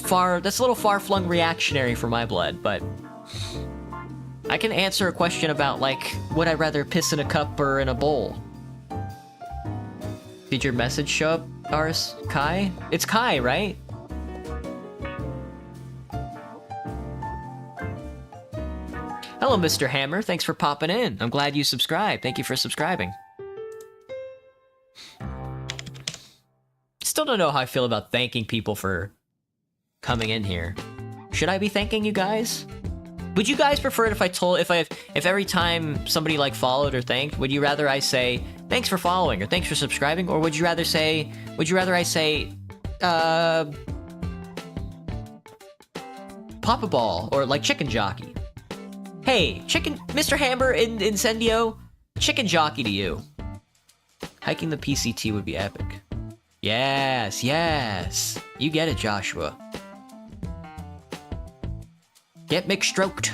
far-flung reactionary for my blood, but I can answer a question about like would I rather piss in a cup or in a bowl? Did your message show up, Aris? Kai? It's Kai, right? Hello, Mr. Hammer. Thanks for popping in. I'm glad you subscribed. Thank you for subscribing. Still don't know how I feel about thanking people for coming in here. Should I be thanking you guys? Would you guys prefer it if every time somebody like followed or thanked, would you rather I say thanks for following or thanks for subscribing, or would you rather I say Pop a Ball or like Chicken Jockey? Hey, Mr. Hammer in Incendio, chicken jockey to you. Hiking the PCT would be epic. Yes, yes. You get it, Joshua. Get McStroked.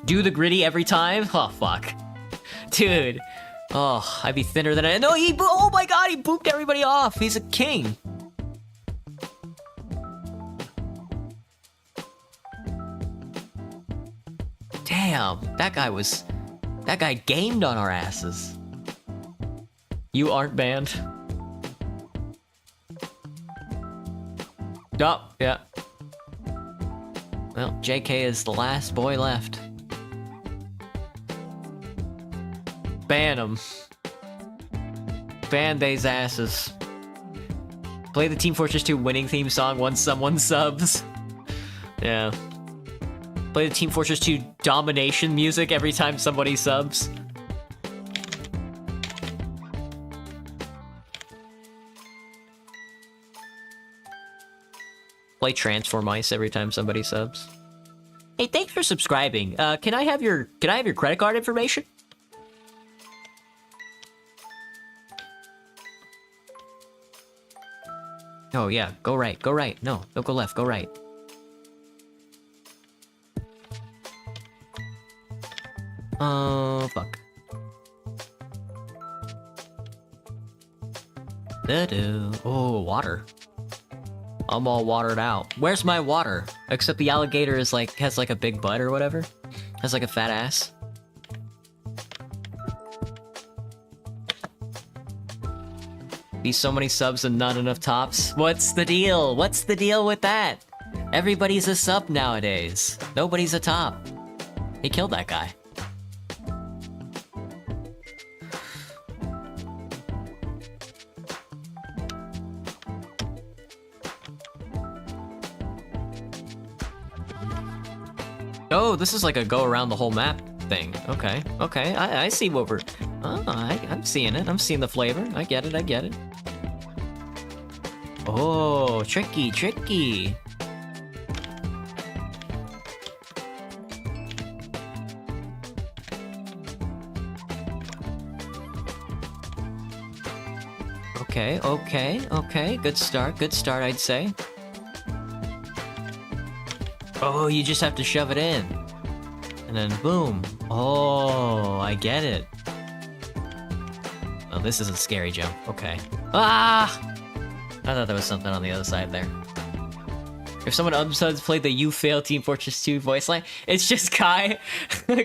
Do the gritty every time? Oh, fuck. Dude. Oh, I'd be thinner than I... No, oh my god, he booped everybody off. He's a king. Damn, that guy gamed on our asses. You aren't banned. Oh, yeah. Well, JK is the last boy left. Ban him. Ban they's asses. Play the Team Fortress 2 winning theme song once someone subs. Yeah. Play the Team Fortress 2 domination music every time somebody subs. Play Transform Ice every time somebody subs. Hey, thanks for subscribing. Can I have your credit card information? Oh yeah, go right, go right. No, don't go left, go right. Oh, fuck. Oh, water. I'm all watered out. Where's my water? Except the alligator is like, has like a big butt or whatever. Has like a fat ass. These so many subs and not enough tops. What's the deal? What's the deal with that? Everybody's a sub nowadays. Nobody's a top. He killed that guy. Oh, this is like a go around the whole map thing. Okay, okay, I see what we're... Oh, I'm seeing it. I'm seeing the flavor. I get it, I get it. Oh, tricky, tricky. Okay, okay, okay. Good start, I'd say. Oh, you just have to shove it in. And then boom. Oh, I get it. Oh, this is a scary jump. Okay. Ah! I thought there was something on the other side there. If someone unsubs played the You Fail Team Fortress 2 voice line, it's just Kai.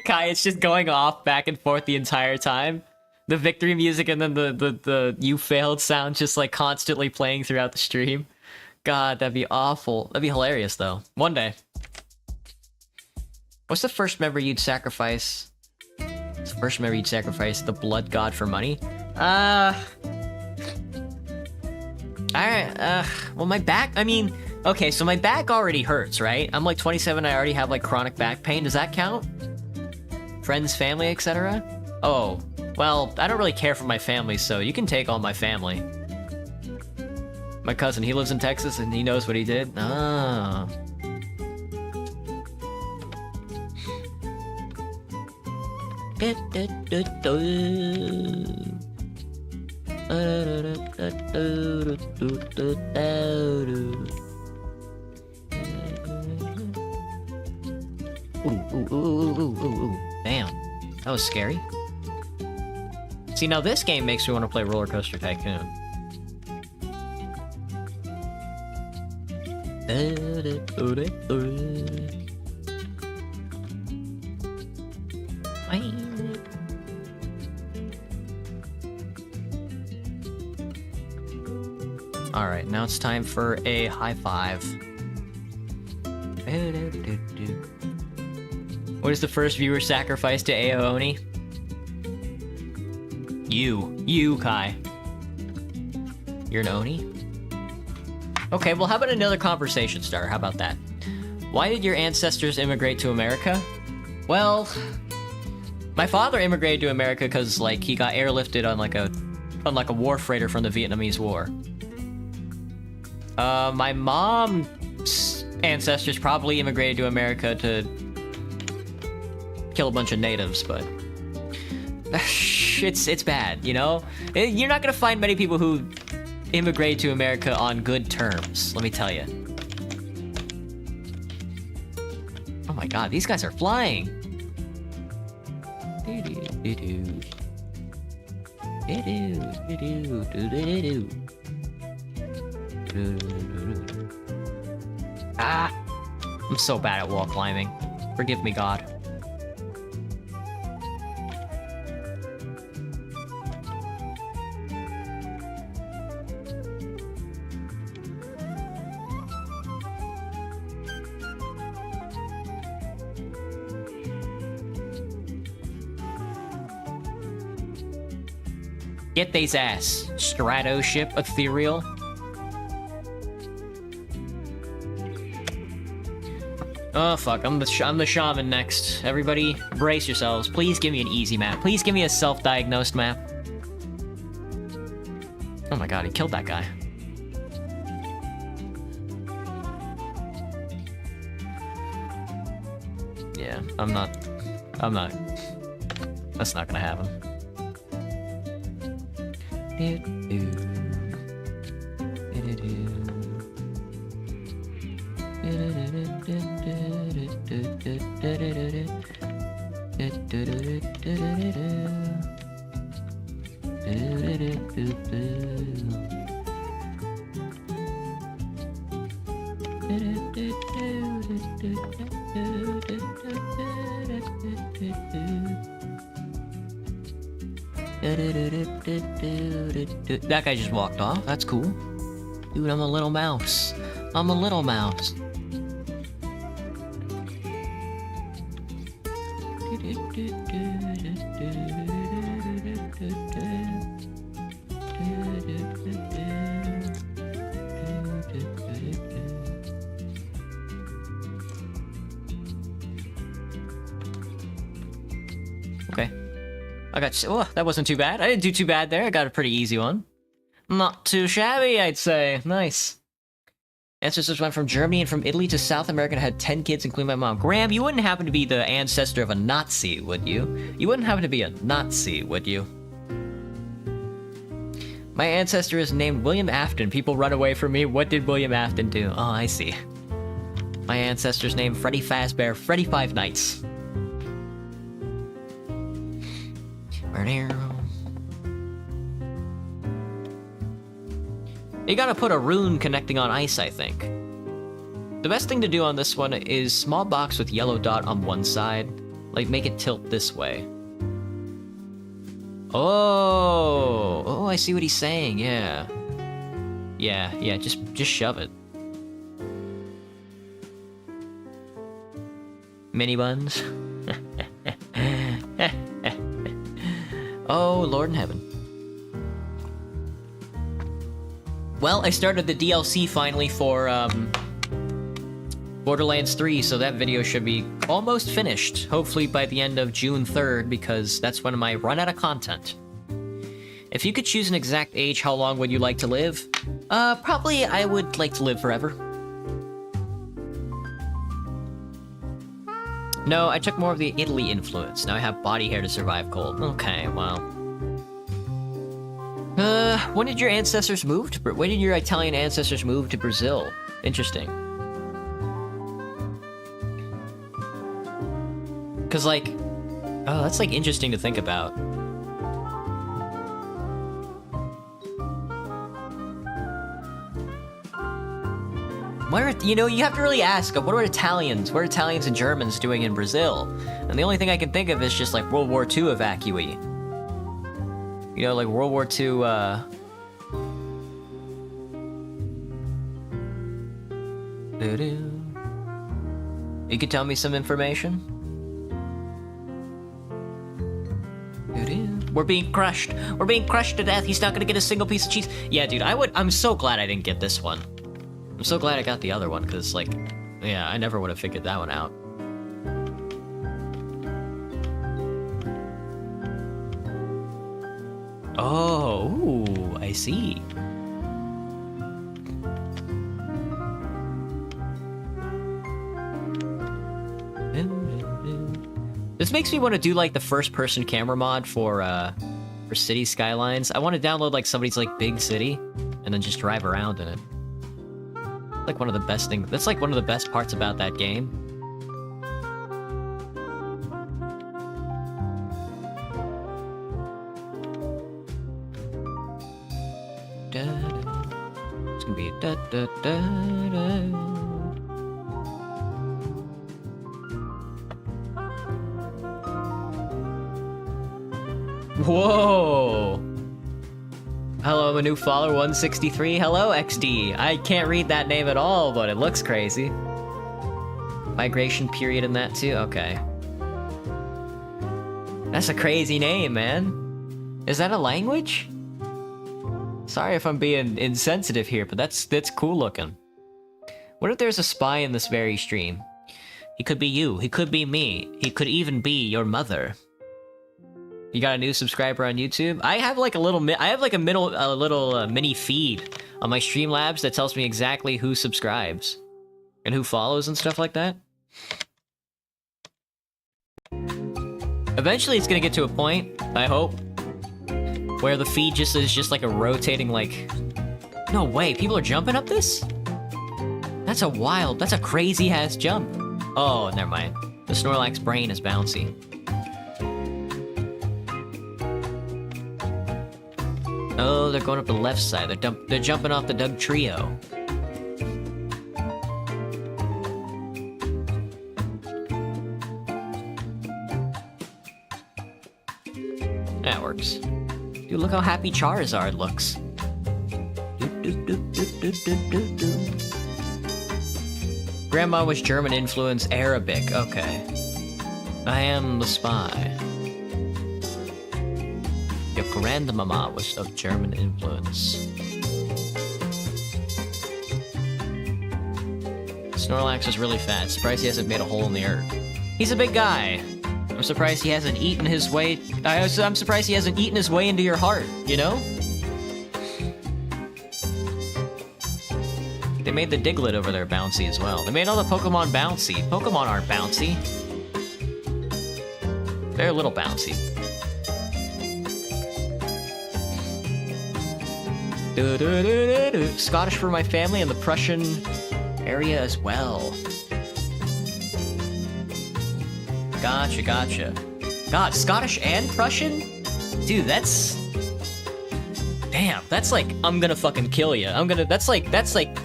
Kai, it's just going off back and forth the entire time. The victory music and then the You Failed sound just like constantly playing throughout the stream. God, that'd be awful. That'd be hilarious though. One day. What's the first member you'd sacrifice? What's the first member you'd sacrifice the blood god for money? Alright, well my back, I mean, okay, so my back already hurts, right? I'm like 27, I already have like chronic back pain, does that count? Friends, family, etc.? Oh, well, I don't really care for my family, so you can take all my family. My cousin, he lives in Texas and he knows what he did. Ah. Ooh. Damn. That was scary. See, now this game makes me want to play Roller Coaster Tycoon. Alright, now it's time for a high five. What is the first viewer sacrifice to Aoni? You, Kai. You're an Oni? Okay, well how about another conversation starter? How about that? Why did your ancestors immigrate to America? Well, my father immigrated to America because like he got airlifted on like a war freighter from the Vietnamese War. My mom's ancestors probably immigrated to America to kill a bunch of natives, but it's bad, you know? You're not gonna find many people who immigrate to America on good terms, let me tell you. Oh my god, these guys are flying! Ah! I'm so bad at wall climbing. Forgive me, God. Get these ass. Strato ship, ethereal. Oh fuck, I'm the shaman next. Everybody, brace yourselves. Please give me an easy map. Please give me a self-diagnosed map. Oh my god, he killed that guy. Yeah, I'm not. That's not gonna happen. That guy just walked off. That's cool. Dude, I'm a little mouse. I'm a little mouse. Okay. I got... Oh, that wasn't too bad. I didn't do too bad there. I got a pretty easy one. Not too shabby, I'd say. Nice. Ancestors went from Germany and from Italy to South America and had 10 kids, including my mom. Graham, you wouldn't happen to be the ancestor of a Nazi, would you? You wouldn't happen to be a Nazi, would you? My ancestor is named William Afton. People run away from me. What did William Afton do? Oh, I see. My ancestor's named Freddy Fazbear. Freddy Five Nights. You gotta put a rune connecting on ice, I think. The best thing to do on this one is small box with yellow dot on one side. Like, make it tilt this way. Oh, I see what he's saying, yeah. Yeah, just shove it. Mini buns. Oh, Lord in heaven. Well, I started the DLC finally for, Borderlands 3, so that video should be almost finished. Hopefully by the end of June 3rd, because that's when I run out of content. If you could choose an exact age, how long would you like to live? Probably I would like to live forever. No, I took more of the Italy influence. Now I have body hair to survive cold. Okay, well. When did your ancestors move to... When did your Italian ancestors move to Brazil? Interesting. Cause like... Oh, that's like interesting to think about. Where, you know, you have to really ask, what are Italians and Germans doing in Brazil? And the only thing I can think of is just like World War II evacuee. You know, like World War II, You could tell me some information? We're being crushed. We're being crushed to death. He's not gonna get a single piece of cheese. Yeah, dude, I'm so glad I didn't get this one. I'm so glad I got the other one, because, like, yeah, I never would have figured that one out. Oh, ooh, I see. This makes me want to do, like, the first-person camera mod for City Skylines. I want to download, like, somebody's, like, big city, and then just drive around in it. Like one of the best things. That's like one of the best parts about that game. It's gonna be da da da da. Whoa! Hello, I'm a new follower, 163. Hello, XD. I can't read that name at all, but it looks crazy. Migration period in that too? Okay. That's a crazy name, man. Is that a language? Sorry if I'm being insensitive here, but that's cool looking. What if there's a spy in this very stream? He could be you. He could be me. He could even be your mother. You got a new subscriber on YouTube? I have like a little, mini feed on my Streamlabs that tells me exactly who subscribes and who follows and stuff like that. Eventually, it's gonna get to a point, I hope, where the feed is just like a rotating, like... No way, people are jumping up this? That's a crazy-ass jump. Oh, never mind. The Snorlax brain is bouncy. Oh, they're going up the left side. They're jumping off the Doug Trio. That works. Dude, look how happy Charizard looks. Grandma was German influence, Arabic. Okay. I am the spy. Your grandmama was of German influence. Snorlax is really fat. Surprised he hasn't made a hole in the earth. He's a big guy. I'm surprised he hasn't eaten his way. I'm surprised he hasn't eaten his way into your heart, you know? They made the Diglett over there bouncy as well. They made all the Pokemon bouncy. Pokemon aren't bouncy. They're a little bouncy. Scottish for my family and the Prussian area as well. Gotcha, gotcha. God, Scottish and Prussian? Dude, that's... Damn, that's like, I'm gonna fucking kill you. That's like... That's like,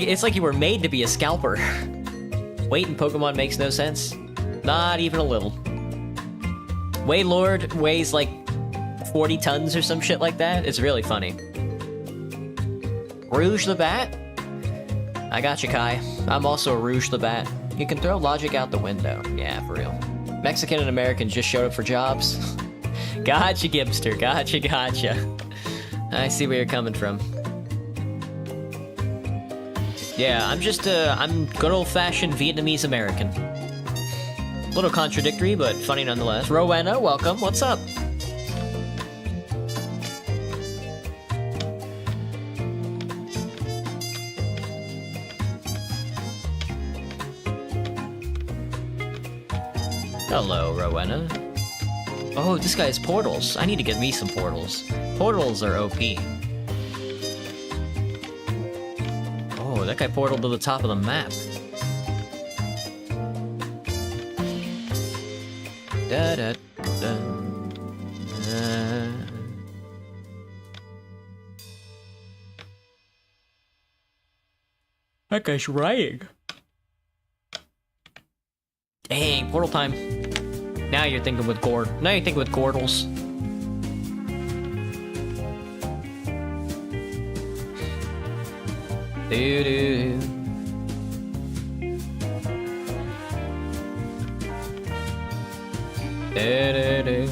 it's like you were made to be a scalper. Weight in Pokemon makes no sense. Not even a little. Wailord weighs like 40 tons or some shit like that. It's really funny. Rouge the Bat? I got you, Kai. I'm also a Rouge the Bat. You can throw logic out the window. Yeah, for real. Mexican and American just showed up for jobs. Gotcha, Gibster. Gotcha, gotcha. I see where you're coming from. Yeah, I'm good old-fashioned Vietnamese American. A little contradictory, but funny nonetheless. Rowena, welcome. What's up? Hello, Rowena. Oh, this guy has portals. I need to get me some portals. Portals are OP. Oh, that guy portaled to the top of the map. Da da da. That guy's writing. Dang, portal time. Now you're thinking with Gord. Now you're thinking with Gordles. Do do. Do do do.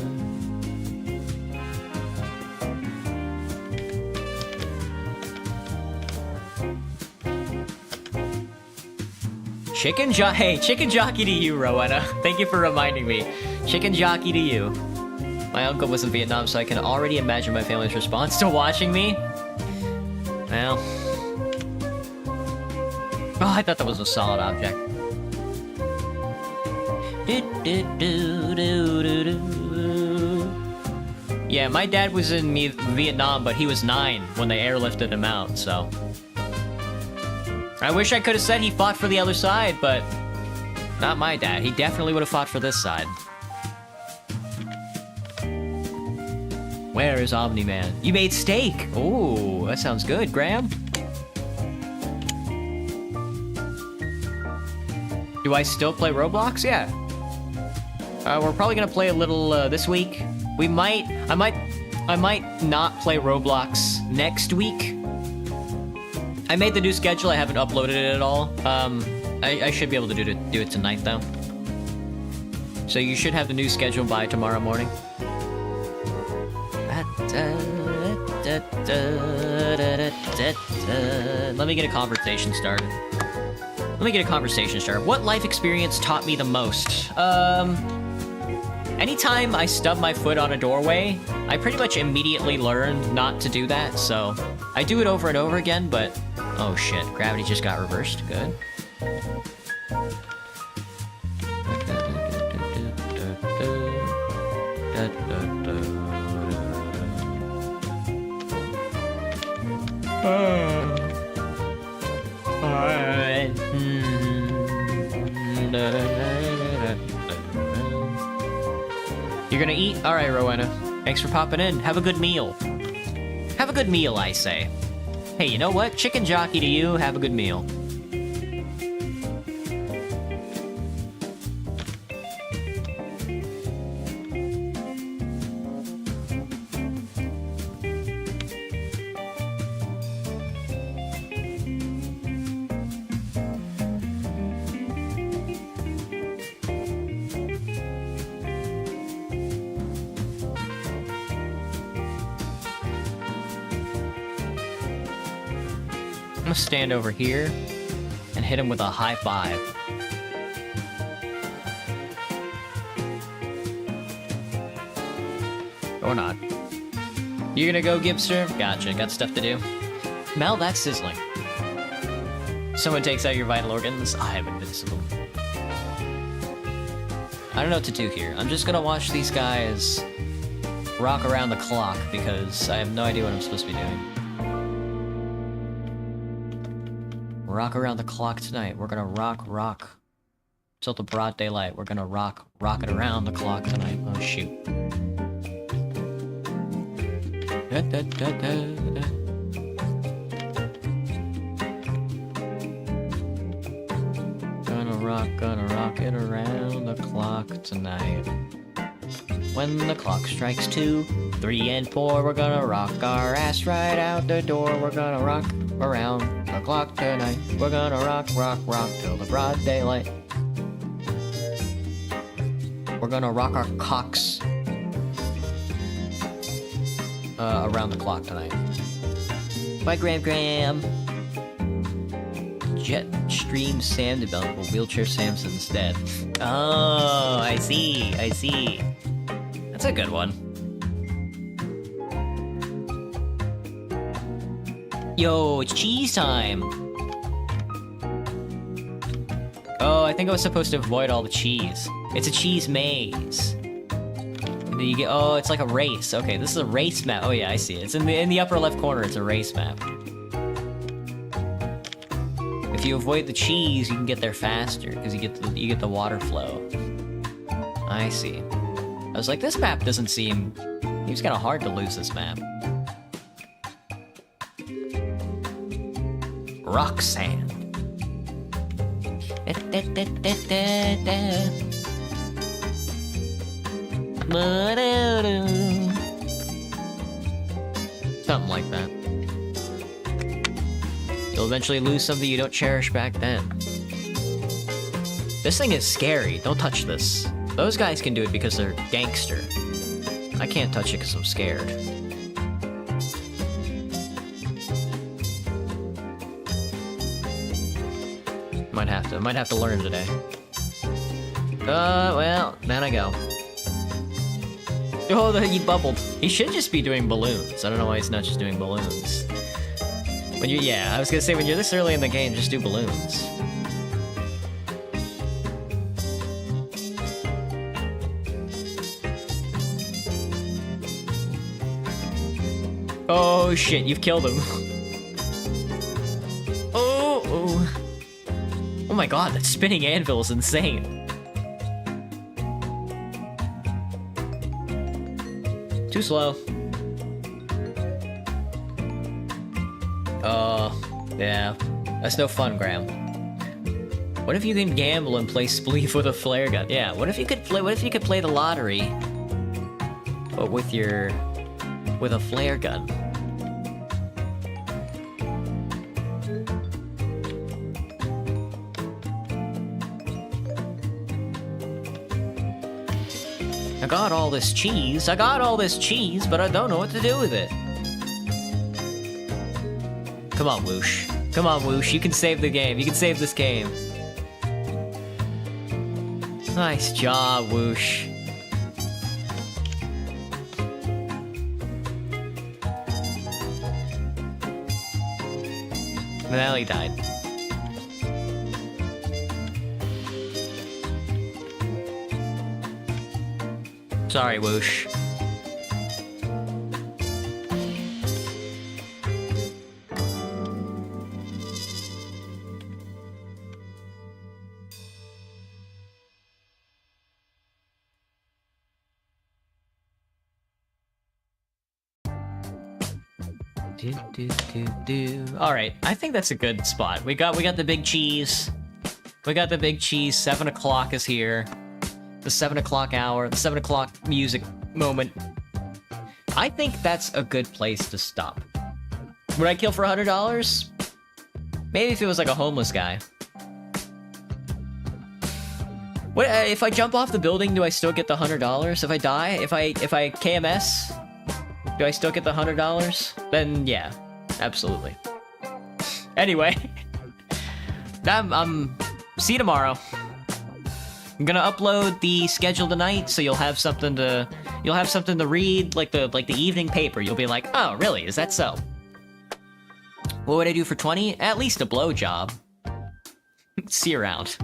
Hey, chicken jockey to you, Rowena. Thank you for reminding me. Chicken jockey to you. My uncle was in Vietnam, so I can already imagine my family's response to watching me. Well. Oh, I thought that was a solid object. Yeah, my dad was in Vietnam, but he was 9 when they airlifted him out, so... I wish I could have said he fought for the other side, but... Not my dad. He definitely would have fought for this side. Where is Omni-Man? You made steak! Ooh, that sounds good, Graham. Do I still play Roblox? Yeah. We're probably gonna play a little, this week. I might not play Roblox next week. I made the new schedule, I haven't uploaded it at all. I should be able to do it tonight, though. So you should have the new schedule by tomorrow morning. Let me get a conversation started. What life experience taught me the most? Anytime I stub my foot on a doorway, I pretty much immediately learn not to do that, so... I do it over and over again, but... Oh shit, gravity just got reversed. Good. You're gonna eat? Alright, Rowena. Thanks for popping in. Have a good meal. Have a good meal, I say. Hey, you know what? Chicken jockey to you. Have a good meal. I'm gonna stand over here and hit him with a high five. Or not. You're gonna go, Gibster? Gotcha, got stuff to do. Mel, that's sizzling. Someone takes out your vital organs. I am invincible. I don't know what to do here. I'm just gonna watch these guys rock around the clock because I have no idea what I'm supposed to be doing. Rock around the clock tonight. We're gonna rock till the broad daylight. We're gonna rock it around the clock tonight. Oh shoot. Da, da, da, da, da. Gonna rock it around the clock tonight. When the clock strikes 2, 3, and 4, we're gonna rock our ass right out the door. We're gonna rock around the clock tonight. We're gonna rock till the broad daylight. We're gonna rock our cocks around the clock tonight. Bye, Graham. Jetstream Sam developed, but Wheelchair Sam's instead. Oh, I see. That's a good one. Yo, it's cheese time! Oh, I think I was supposed to avoid all the cheese. It's a cheese maze. And then you get, oh, it's like a race. Okay, this is a race map. Oh yeah, I see it. It's in the upper left corner, it's a race map. If you avoid the cheese, you can get there faster because you get the water flow. I see. I was like, this map doesn't seem. Seems kind of hard to lose this map. Roxanne. Something like that. You'll eventually lose something you don't cherish back then. This thing is scary. Don't touch this. Those guys can do it because they're gangster. I can't touch it because I'm scared. Might have to learn today. Well, down I go. Oh, he bubbled. He should just be doing balloons. I don't know why he's not just doing balloons. When you, yeah, I was gonna say, when you're this early in the game, just do balloons. Oh shit, you've killed him. Oh my god, that spinning anvil is insane. Too slow. Yeah. That's no fun, Graham. What if you can gamble and play Spleef with a flare gun? Yeah, what if you could play the lottery, but with a flare gun? I got all this cheese, but I don't know what to do with it. Come on, Whoosh. Come on, Whoosh. You can save the game. You can save this game. Nice job, Whoosh. Well, he died. Sorry, Whoosh. All right, I think that's a good spot. We got the big cheese. We got the big cheese. 7 o'clock is here. The 7 o'clock hour. The 7 o'clock music moment. I think that's a good place to stop. Would I kill for $100? Maybe if it was like a homeless guy. What if I jump off the building? Do I still get the $100? If I die, if I KMS, do I still get the $100? Then yeah, absolutely. Anyway, see you tomorrow. I'm gonna upload the schedule tonight, so you'll have something to You'll have something to read, like the evening paper. You'll be like, oh, really? Is that so? What would I do for 20? At least a blowjob. See you around.